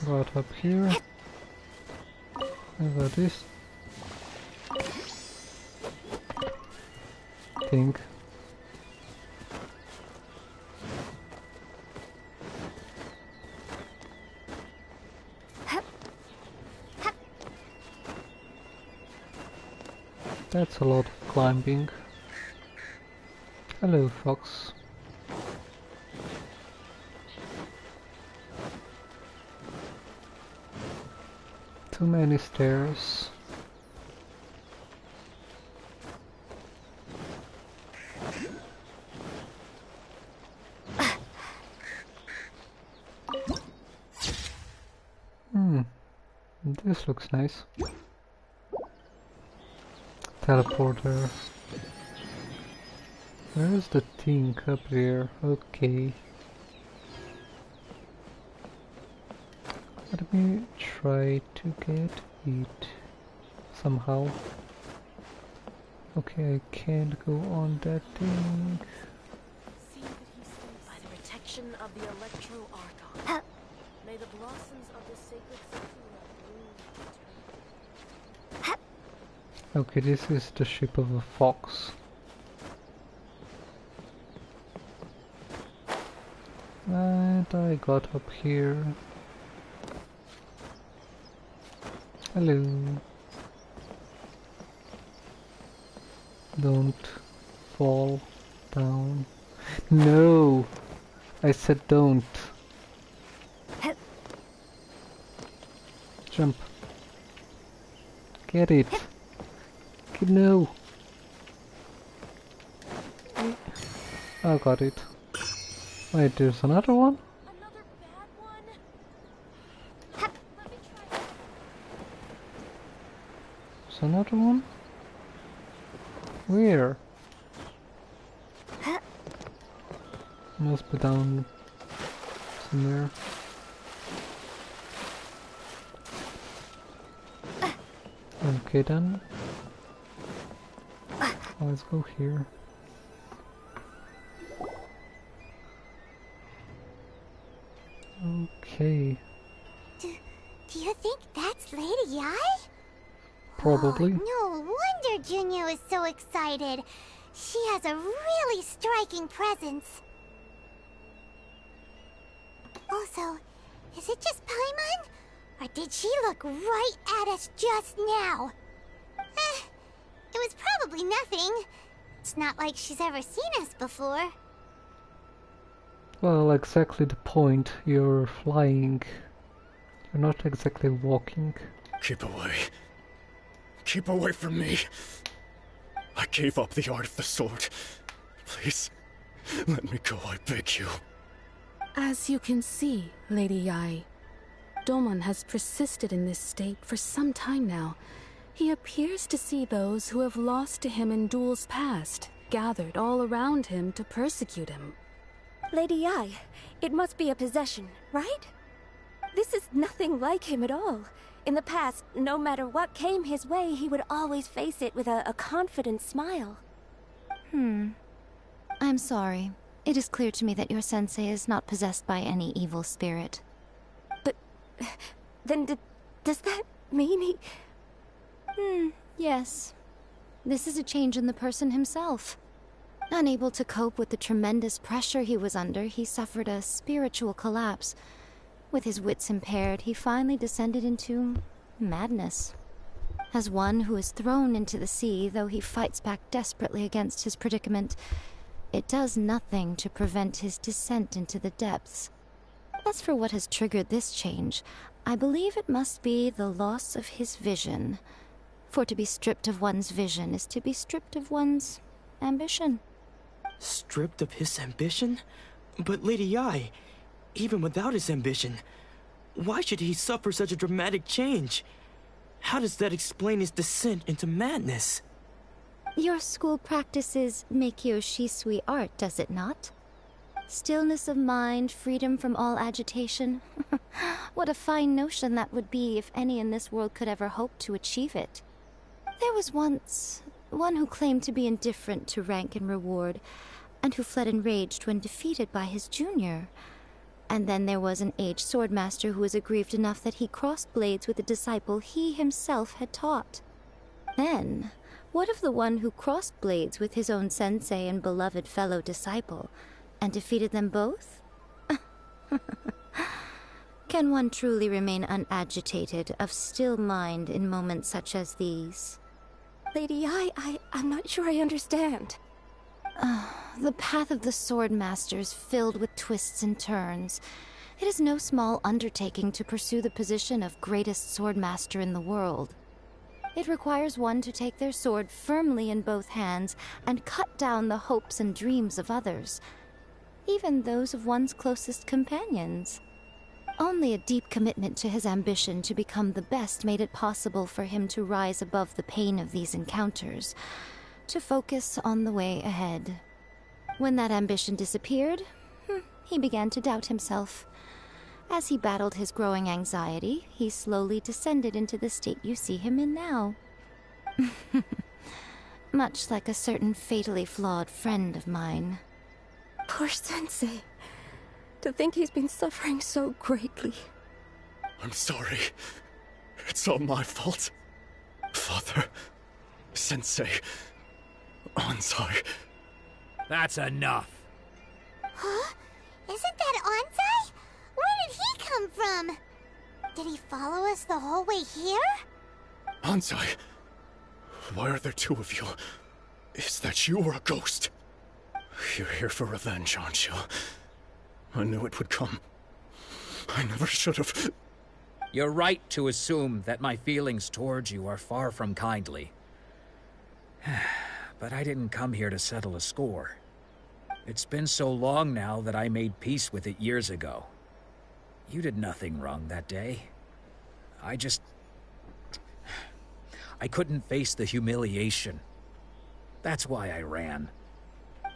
Got up here. I got this thing. That's a lot of climbing. Hello, fox. Too many stairs. This looks nice. Teleporter. Where's the thing up there? Okay. Let me try to get it somehow. Okay, I can't go on that thing. By the protection of the Electro Archon, may the blossoms of the sacred bloom. Okay, this is the ship of a fox. And I got up here. Hello. Don't fall down. No! I said don't. Jump. Get it. No. I got it. Wait, there's another one? There's another one? Where? Must be down somewhere. Okay then. Let's go here. Okay. Do you think that's Lady Ai? Probably. Oh, no wonder Junyo is so excited. She has a really striking presence. Also, is it just Paimon? Or did she look right at us just now? It was probably nothing. It's not like she's ever seen us before. Well, exactly the point. You're flying. You're not exactly walking. Keep away. Keep away from me. I gave up the art of the sword. Please, Let me go, I beg you. As you can see, Lady Yai, Domon has persisted in this state for some time now. He appears to see those who have lost to him in duels past, gathered all around him to persecute him. Lady Yai, it must be a possession, right? This is nothing like him at all. In the past, no matter what came his way, he would always face it with a confident smile. I'm sorry. It is clear to me that your sensei is not possessed by any evil spirit. But then does that mean he... Yes. This is a change in the person himself. Unable to cope with the tremendous pressure he was under, he suffered a spiritual collapse. With his wits impaired, he finally descended into madness. As one who is thrown into the sea, though he fights back desperately against his predicament, it does nothing to prevent his descent into the depths. As for what has triggered this change, I believe it must be the loss of his vision. For to be stripped of one's vision is to be stripped of one's ambition. Stripped of his ambition? But Lady Yai, even without his ambition, why should he suffer such a dramatic change? How does that explain his descent into madness? Your school practices Meikyo Shisui art, does it not? Stillness of mind, freedom from all agitation. What a fine notion that would be if any in this world could ever hope to achieve it. There was once one who claimed to be indifferent to rank and reward, and who fled enraged when defeated by his junior. And then there was an aged swordmaster who was aggrieved enough that he crossed blades with a disciple he himself had taught. Then, what of the one who crossed blades with his own sensei and beloved fellow disciple, and defeated them both? Can one truly remain unagitated, of still mind in moments such as these? Lady Yai, I'm not sure I understand. The path of the Swordmaster is filled with twists and turns. It is no small undertaking to pursue the position of greatest Swordmaster in the world. It requires one to take their sword firmly in both hands and cut down the hopes and dreams of others, even those of one's closest companions. Only a deep commitment to his ambition to become the best made it possible for him to rise above the pain of these encounters, to focus on the way ahead. When that ambition disappeared, he began to doubt himself. As he battled his growing anxiety, he slowly descended into the state you see him in now. Much like a certain fatally flawed friend of mine. Poor Sensei. To think he's been suffering so greatly. I'm sorry. It's all my fault. Father, Sensei, Ansai. That's enough. Huh? Isn't that Ansai? Where did he come from? Did he follow us the whole way here? Ansai, why are there two of you? Is that you or a ghost? You're here for revenge, aren't you? I knew it would come. I never should have... You're right to assume that my feelings towards you are far from kindly. But I didn't come here to settle a score. It's been so long now that I made peace with it years ago. You did nothing wrong that day. I couldn't face the humiliation. That's why I ran.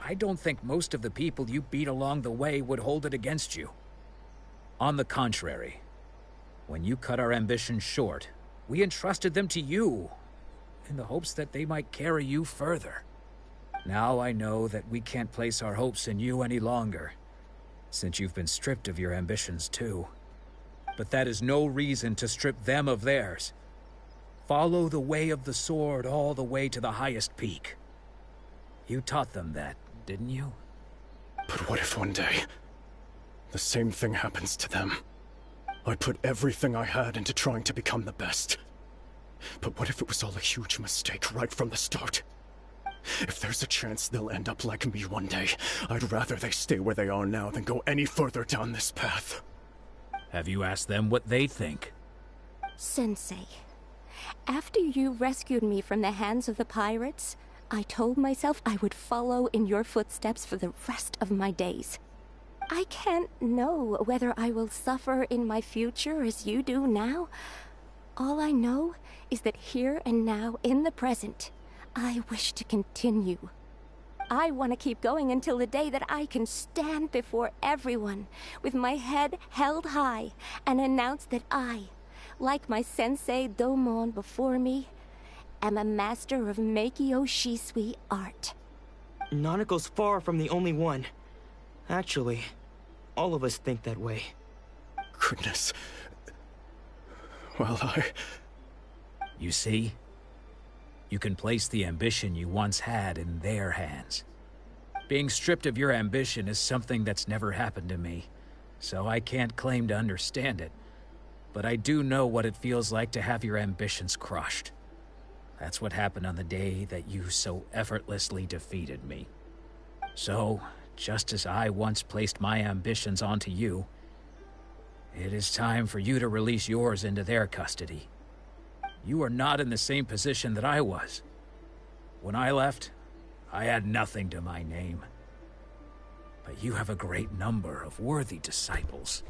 I don't think most of the people you beat along the way would hold it against you. On the contrary, when you cut our ambitions short, we entrusted them to you, in the hopes that they might carry you further. Now I know that we can't place our hopes in you any longer, since you've been stripped of your ambitions too. But that is no reason to strip them of theirs. Follow the way of the sword all the way to the highest peak. You taught them that, didn't you? But what if one day, the same thing happens to them? I put everything I had into trying to become the best. But what if it was all a huge mistake right from the start? If there's a chance they'll end up like me one day, I'd rather they stay where they are now than go any further down this path. Have you asked them what they think? Sensei, after you rescued me from the hands of the pirates, I told myself I would follow in your footsteps for the rest of my days. I can't know whether I will suffer in my future as you do now. All I know is that here and now, in the present, I wish to continue. I want to keep going until the day that I can stand before everyone with my head held high and announce that I, like my sensei Domon before me, am a master of Meikyo Shisui art. Nanako's far from the only one. Actually, all of us think that way. Goodness. Well, You see? You can place the ambition you once had in their hands. Being stripped of your ambition is something that's never happened to me, so I can't claim to understand it. But I do know what it feels like to have your ambitions crushed. That's what happened on the day that you so effortlessly defeated me. So, just as I once placed my ambitions onto you, it is time for you to release yours into their custody. You are not in the same position that I was. When I left, I had nothing to my name. But you have a great number of worthy disciples.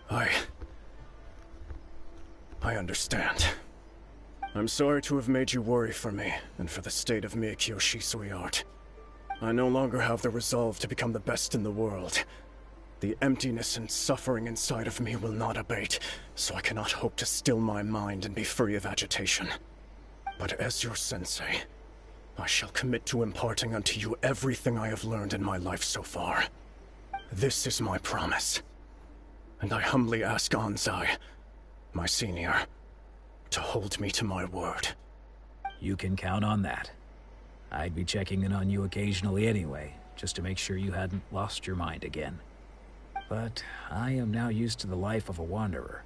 I understand. I'm sorry to have made you worry for me, and for the state of Meikyo Shisui art. I no longer have the resolve to become the best in the world. The emptiness and suffering inside of me will not abate, so I cannot hope to still my mind and be free of agitation. But as your sensei, I shall commit to imparting unto you everything I have learned in my life so far. This is my promise. And I humbly ask Anzai, my senior, to hold me to my word. You can count on that. I'd be checking in on you occasionally anyway, just to make sure you hadn't lost your mind again. But I am now used to the life of a wanderer.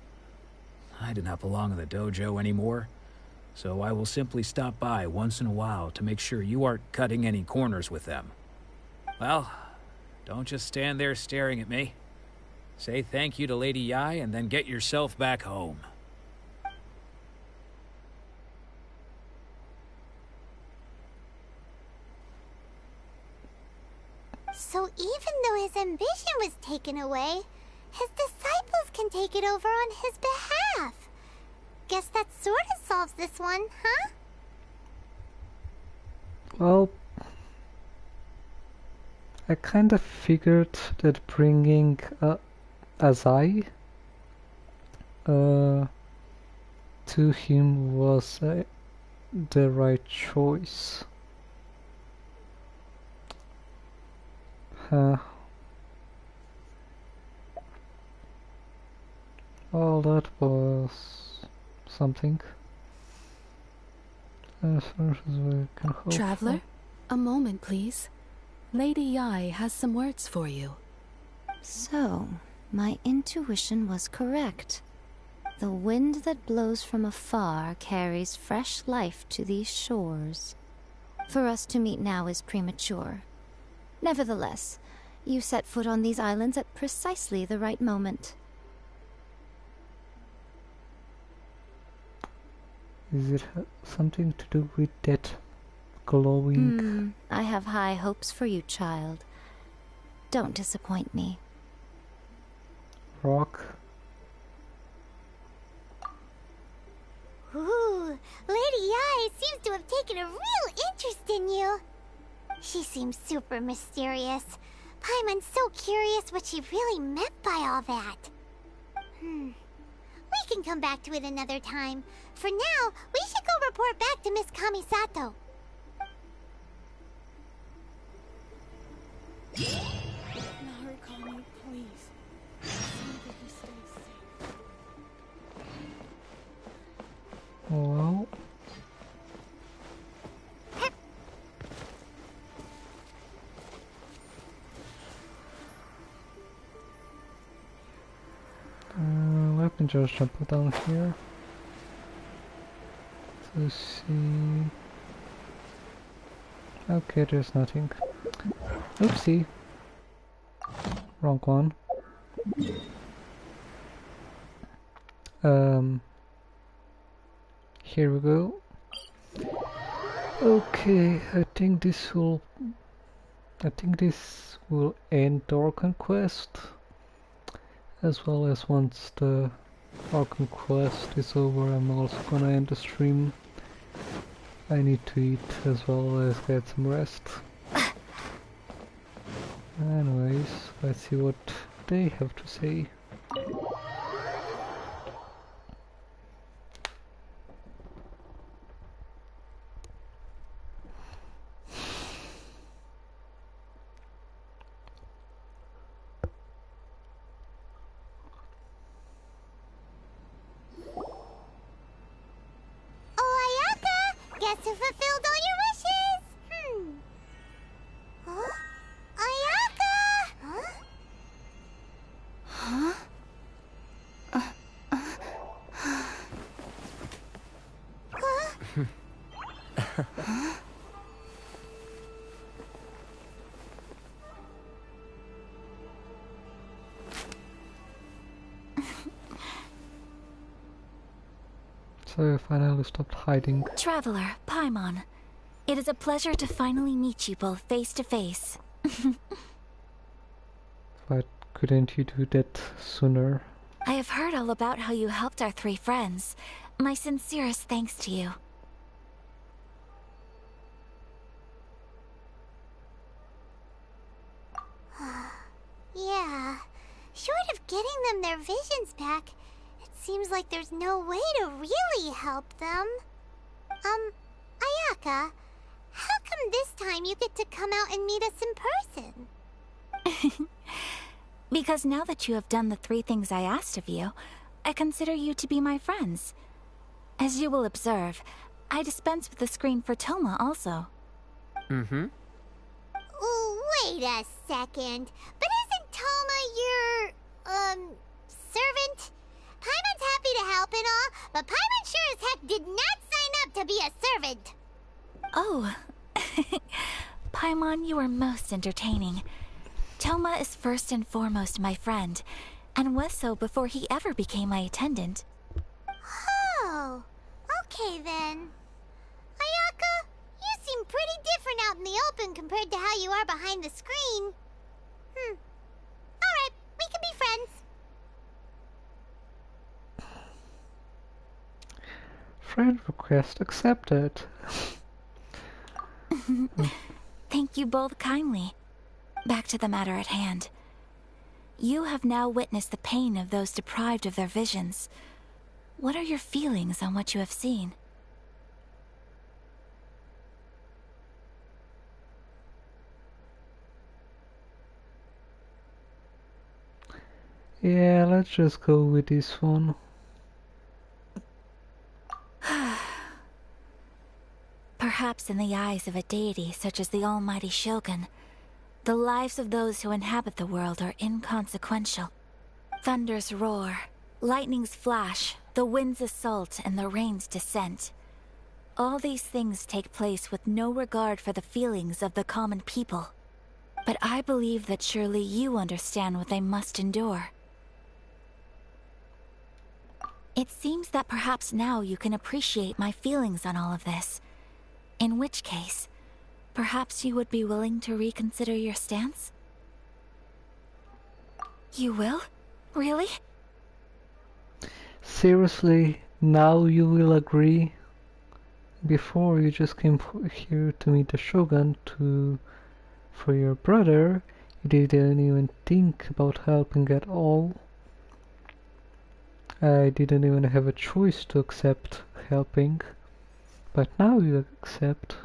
I do not belong in the dojo anymore, so I will simply stop by once in a while to make sure you aren't cutting any corners with them. Well, don't just stand there staring at me. Say thank you to Lady Yai and then get yourself back home. So even though his ambition was taken away, his disciples can take it over on his behalf. Guess that sort of solves this one, huh? Well, I kind of figured that bringing Azai to him was the right choice. Well, that was something. As far as we can hope. Traveler, a moment, please. Lady Yai has some words for you. So, my intuition was correct. The wind that blows from afar carries fresh life to these shores. For us to meet now is premature. Nevertheless, you set foot on these islands at precisely the right moment. Is it something to do with that glowing... I have high hopes for you, child. Don't disappoint me. rock? Ooh, Lady Yai seems to have taken a real interest in you. She seems super mysterious. Paimon's so curious what she really meant by all that. We can come back to it another time. For now, we should go report back to Miss Kamisato. Narukami, please. See that he stays safe. Well... let me just jump down here to see. Okay, there's nothing. Oopsie. Wrong one. Here we go. Okay, I think this will end the Archon quest, as well as once the Archon quest is over, I'm also gonna end the stream. I need to eat as well as get some rest. Anyways, let's see what they have to say. Guess who fulfilled all your wishes? Huh? Ayaka! Huh? Huh? So I finally stopped hiding. Traveler, Paimon. It is a pleasure to finally meet you both face to face. But couldn't you do that sooner? I have heard all about how you helped our 3 friends. My sincerest thanks to you. Yeah. Short of getting them their visions back, it seems like there's no way to really help them. Ayaka, how come this time you get to come out and meet us in person? Because now that you have done the 3 things I asked of you, I consider you to be my friends. As you will observe, I dispense with the screen for Toma also. Ooh, wait a second. But isn't Toma your, servant? Paimon's happy to help and all, but Paimon sure as heck did not sign up to be a servant. Oh. Paimon, you are most entertaining. Toma is first and foremost my friend, and was so before he ever became my attendant. Oh, okay then. Ayaka, you seem pretty different out in the open compared to how you are behind the screen. Alright, we can be friends. Friend request accepted. Thank you both kindly. Back to the matter at hand. You have now witnessed the pain of those deprived of their visions. What are your feelings on what you have seen? Yeah, let's just go with this one. Perhaps in the eyes of a deity such as the almighty Shogun, the lives of those who inhabit the world are inconsequential. Thunders roar, lightnings flash, the winds assault, and the rains descent. All these things take place with no regard for the feelings of the common people. But I believe that surely you understand what they must endure. It seems that perhaps now you can appreciate my feelings on all of this. In which case, perhaps you would be willing to reconsider your stance? You will? Really? Seriously, now you will agree? Before you just came here to meet the Shogun for your brother, you didn't even think about helping at all. I didn't even have a choice to accept helping, but now you accept.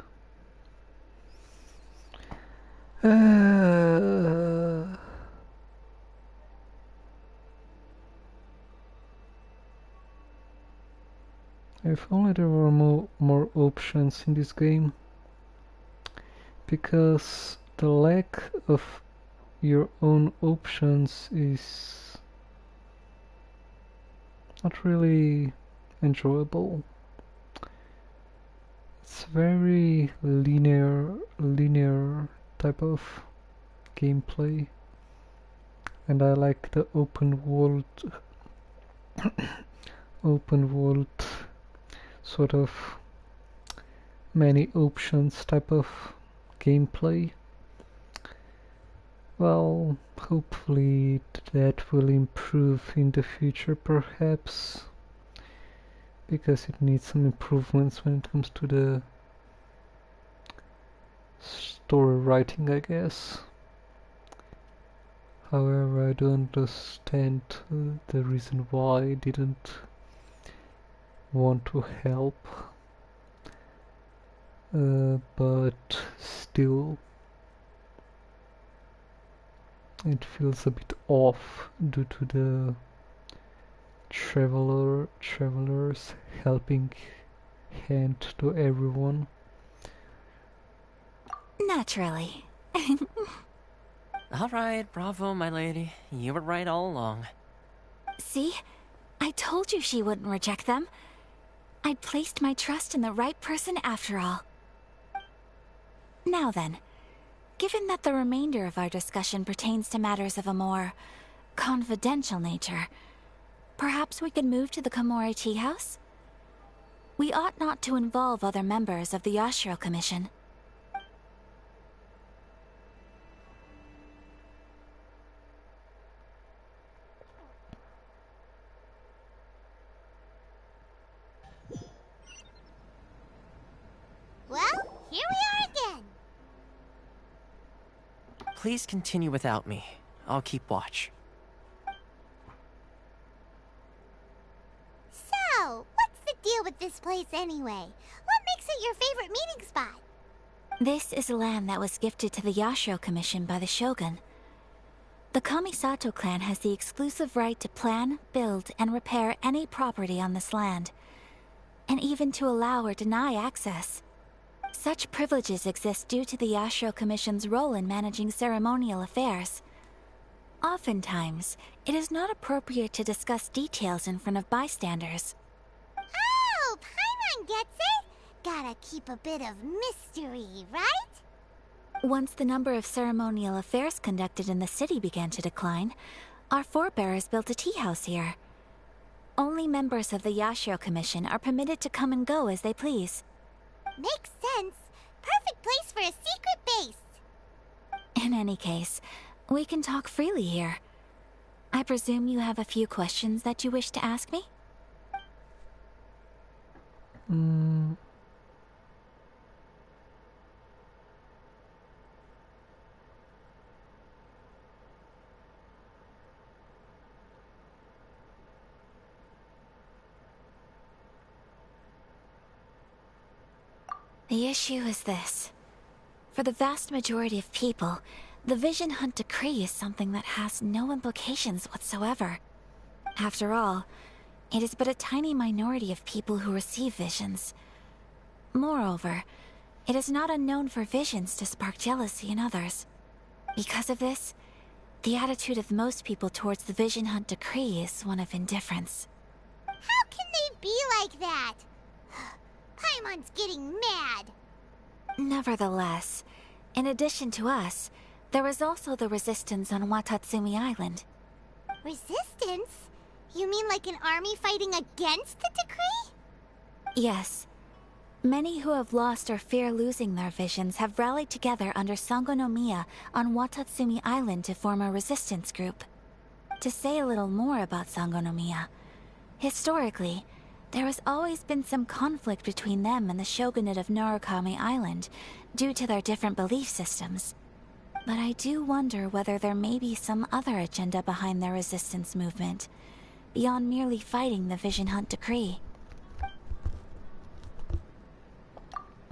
If only there were more options in this game, because the lack of your own options is not really enjoyable. It's very linear type of gameplay, and I like the open world sort of many options type of gameplay. Well, hopefully that will improve in the future perhaps, because it needs some improvements when it comes to the story writing, I guess. However, I don't understand the reason why I didn't want to help, but still it feels a bit off due to the travelers helping hand to everyone. Naturally. Alright, bravo, my lady. You were right all along. See? I told you she wouldn't reject them. I'd placed my trust in the right person after all. Now then, given that the remainder of our discussion pertains to matters of a more confidential nature, perhaps we could move to the Komori Tea House? We ought not to involve other members of the Yashiro Commission. Well, here we are again. Please continue without me. I'll keep watch. So, what's the deal with this place anyway? What makes it your favorite meeting spot? This is land that was gifted to the Yashiro Commission by the Shogun. The Kamisato clan has the exclusive right to plan, build, and repair any property on this land, and even to allow or deny access. Such privileges exist due to the Yashiro Commission's role in managing ceremonial affairs. Oftentimes, it is not appropriate to discuss details in front of bystanders. Oh, Paimon gets it! Gotta keep a bit of mystery, right? Once the number of ceremonial affairs conducted in the city began to decline, our forebears built a tea house here. Only members of the Yashiro Commission are permitted to come and go as they please. Makes sense. Perfect place for a secret base. In any case, we can talk freely here. I presume you have a few questions that you wish to ask me? The issue is this. For the vast majority of people, the Vision Hunt Decree is something that has no implications whatsoever. After all, it is but a tiny minority of people who receive visions. Moreover, it is not unknown for visions to spark jealousy in others. Because of this, the attitude of most people towards the Vision Hunt Decree is one of indifference. How can they be like that? Paimon's getting mad. Nevertheless, in addition to us, there is also the resistance on Watatsumi Island. Resistance? You mean like an army fighting against the decree? Yes. Many who have lost or fear losing their visions have rallied together under Sangonomiya on Watatsumi Island to form a resistance group. To say a little more about Sangonomiya, historically, there has always been some conflict between them and the shogunate of Narukami Island due to their different belief systems. But I do wonder whether there may be some other agenda behind their resistance movement, beyond merely fighting the Vision Hunt Decree.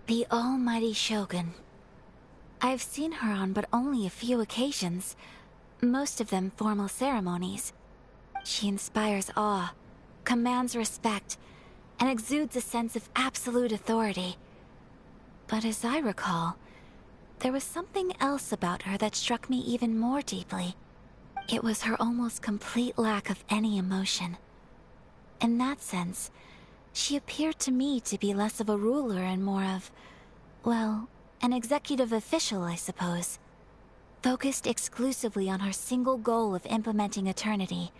The almighty Shogun. I've seen her on but only a few occasions, most of them formal ceremonies. She inspires awe, commands respect, and exudes a sense of absolute authority. But as I recall, there was something else about her that struck me even more deeply. It was her almost complete lack of any emotion. In that sense, she appeared to me to be less of a ruler and more of, well, an executive official, I suppose. Focused exclusively on her single goal of implementing eternity,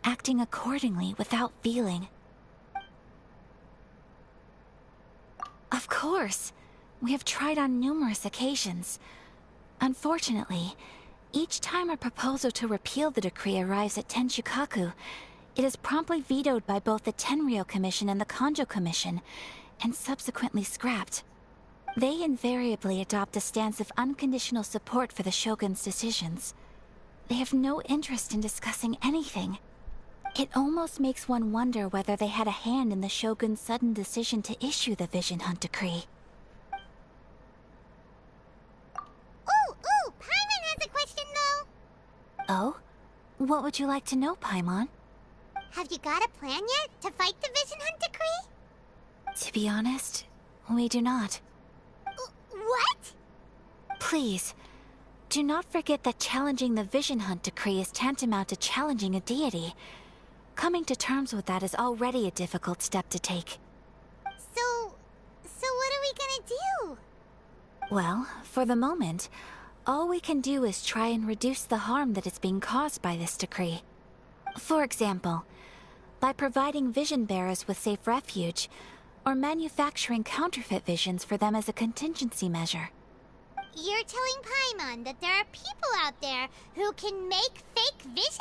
acting accordingly without feeling. Of course. We have tried on numerous occasions. Unfortunately, each time a proposal to repeal the decree arrives at Tenshukaku, it is promptly vetoed by both the Tenryou Commission and the Kanjo Commission, and subsequently scrapped. They invariably adopt a stance of unconditional support for the Shogun's decisions. They have no interest in discussing anything. It almost makes one wonder whether they had a hand in the Shogun's sudden decision to issue the Vision Hunt decree. Ooh, Paimon has a question though. Oh? What would you like to know, Paimon? Have you got a plan yet to fight the Vision Hunt decree? To be honest, we do not. What? Please, do not forget that challenging the Vision Hunt decree is tantamount to challenging a deity. Coming to terms with that is already a difficult step to take. So what are we gonna do? Well, for the moment, all we can do is try and reduce the harm that is being caused by this decree. For example, by providing vision bearers with safe refuge, or manufacturing counterfeit visions for them as a contingency measure. You're telling Paimon that there are people out there who can make fake visions?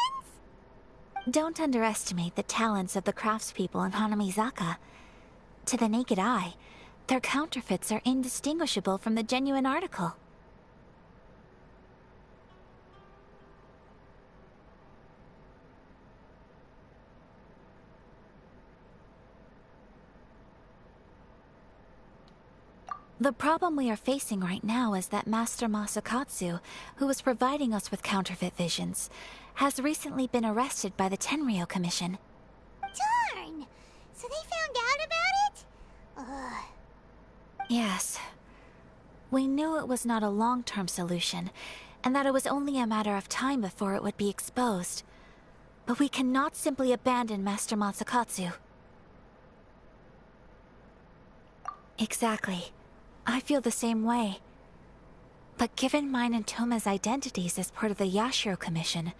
Don't underestimate the talents of the craftspeople in Hanamizaka. To the naked eye, their counterfeits are indistinguishable from the genuine article. The problem we are facing right now is that Master Masakatsu, who was providing us with counterfeit visions, has recently been arrested by the Tenryou Commission. Darn! So they found out about it? Ugh. Yes. We knew it was not a long-term solution, and that it was only a matter of time before it would be exposed. But we cannot simply abandon Master Masakatsu. Exactly. I feel the same way. But given mine and Toma's identities as part of the Yashiro Commission,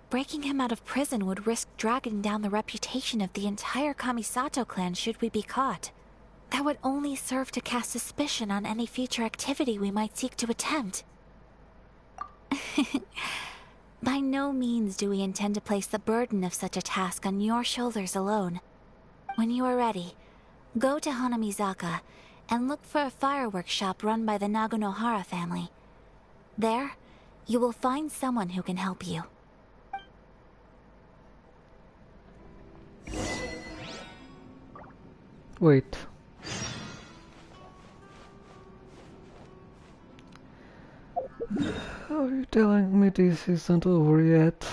breaking him out of prison would risk dragging down the reputation of the entire Kamisato clan should we be caught. That would only serve to cast suspicion on any future activity we might seek to attempt. By no means do we intend to place the burden of such a task on your shoulders alone. When you are ready, go to Hanamizaka and look for a fireworks shop run by the Nagonohara family. There, you will find someone who can help you. Wait. Are you telling me this isn't over yet?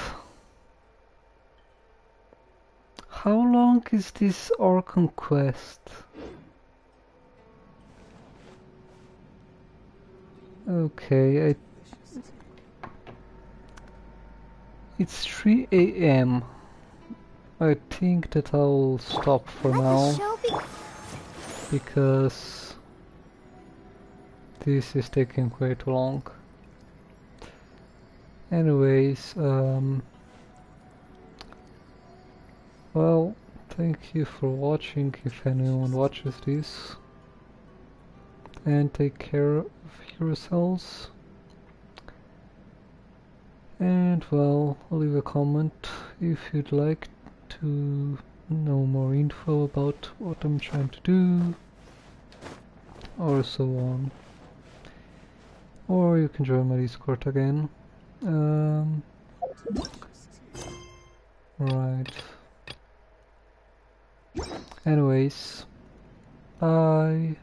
How long is this Archon quest? Okay, it's 3 AM. I think that I'll stop for now, because this is taking way too long. Anyways, well, thank you for watching if anyone watches this, and take care of yourselves, and well, leave a comment if you'd like to know more info about what I'm trying to do, or so on, or you can join my Discord again. Right. Anyways, bye.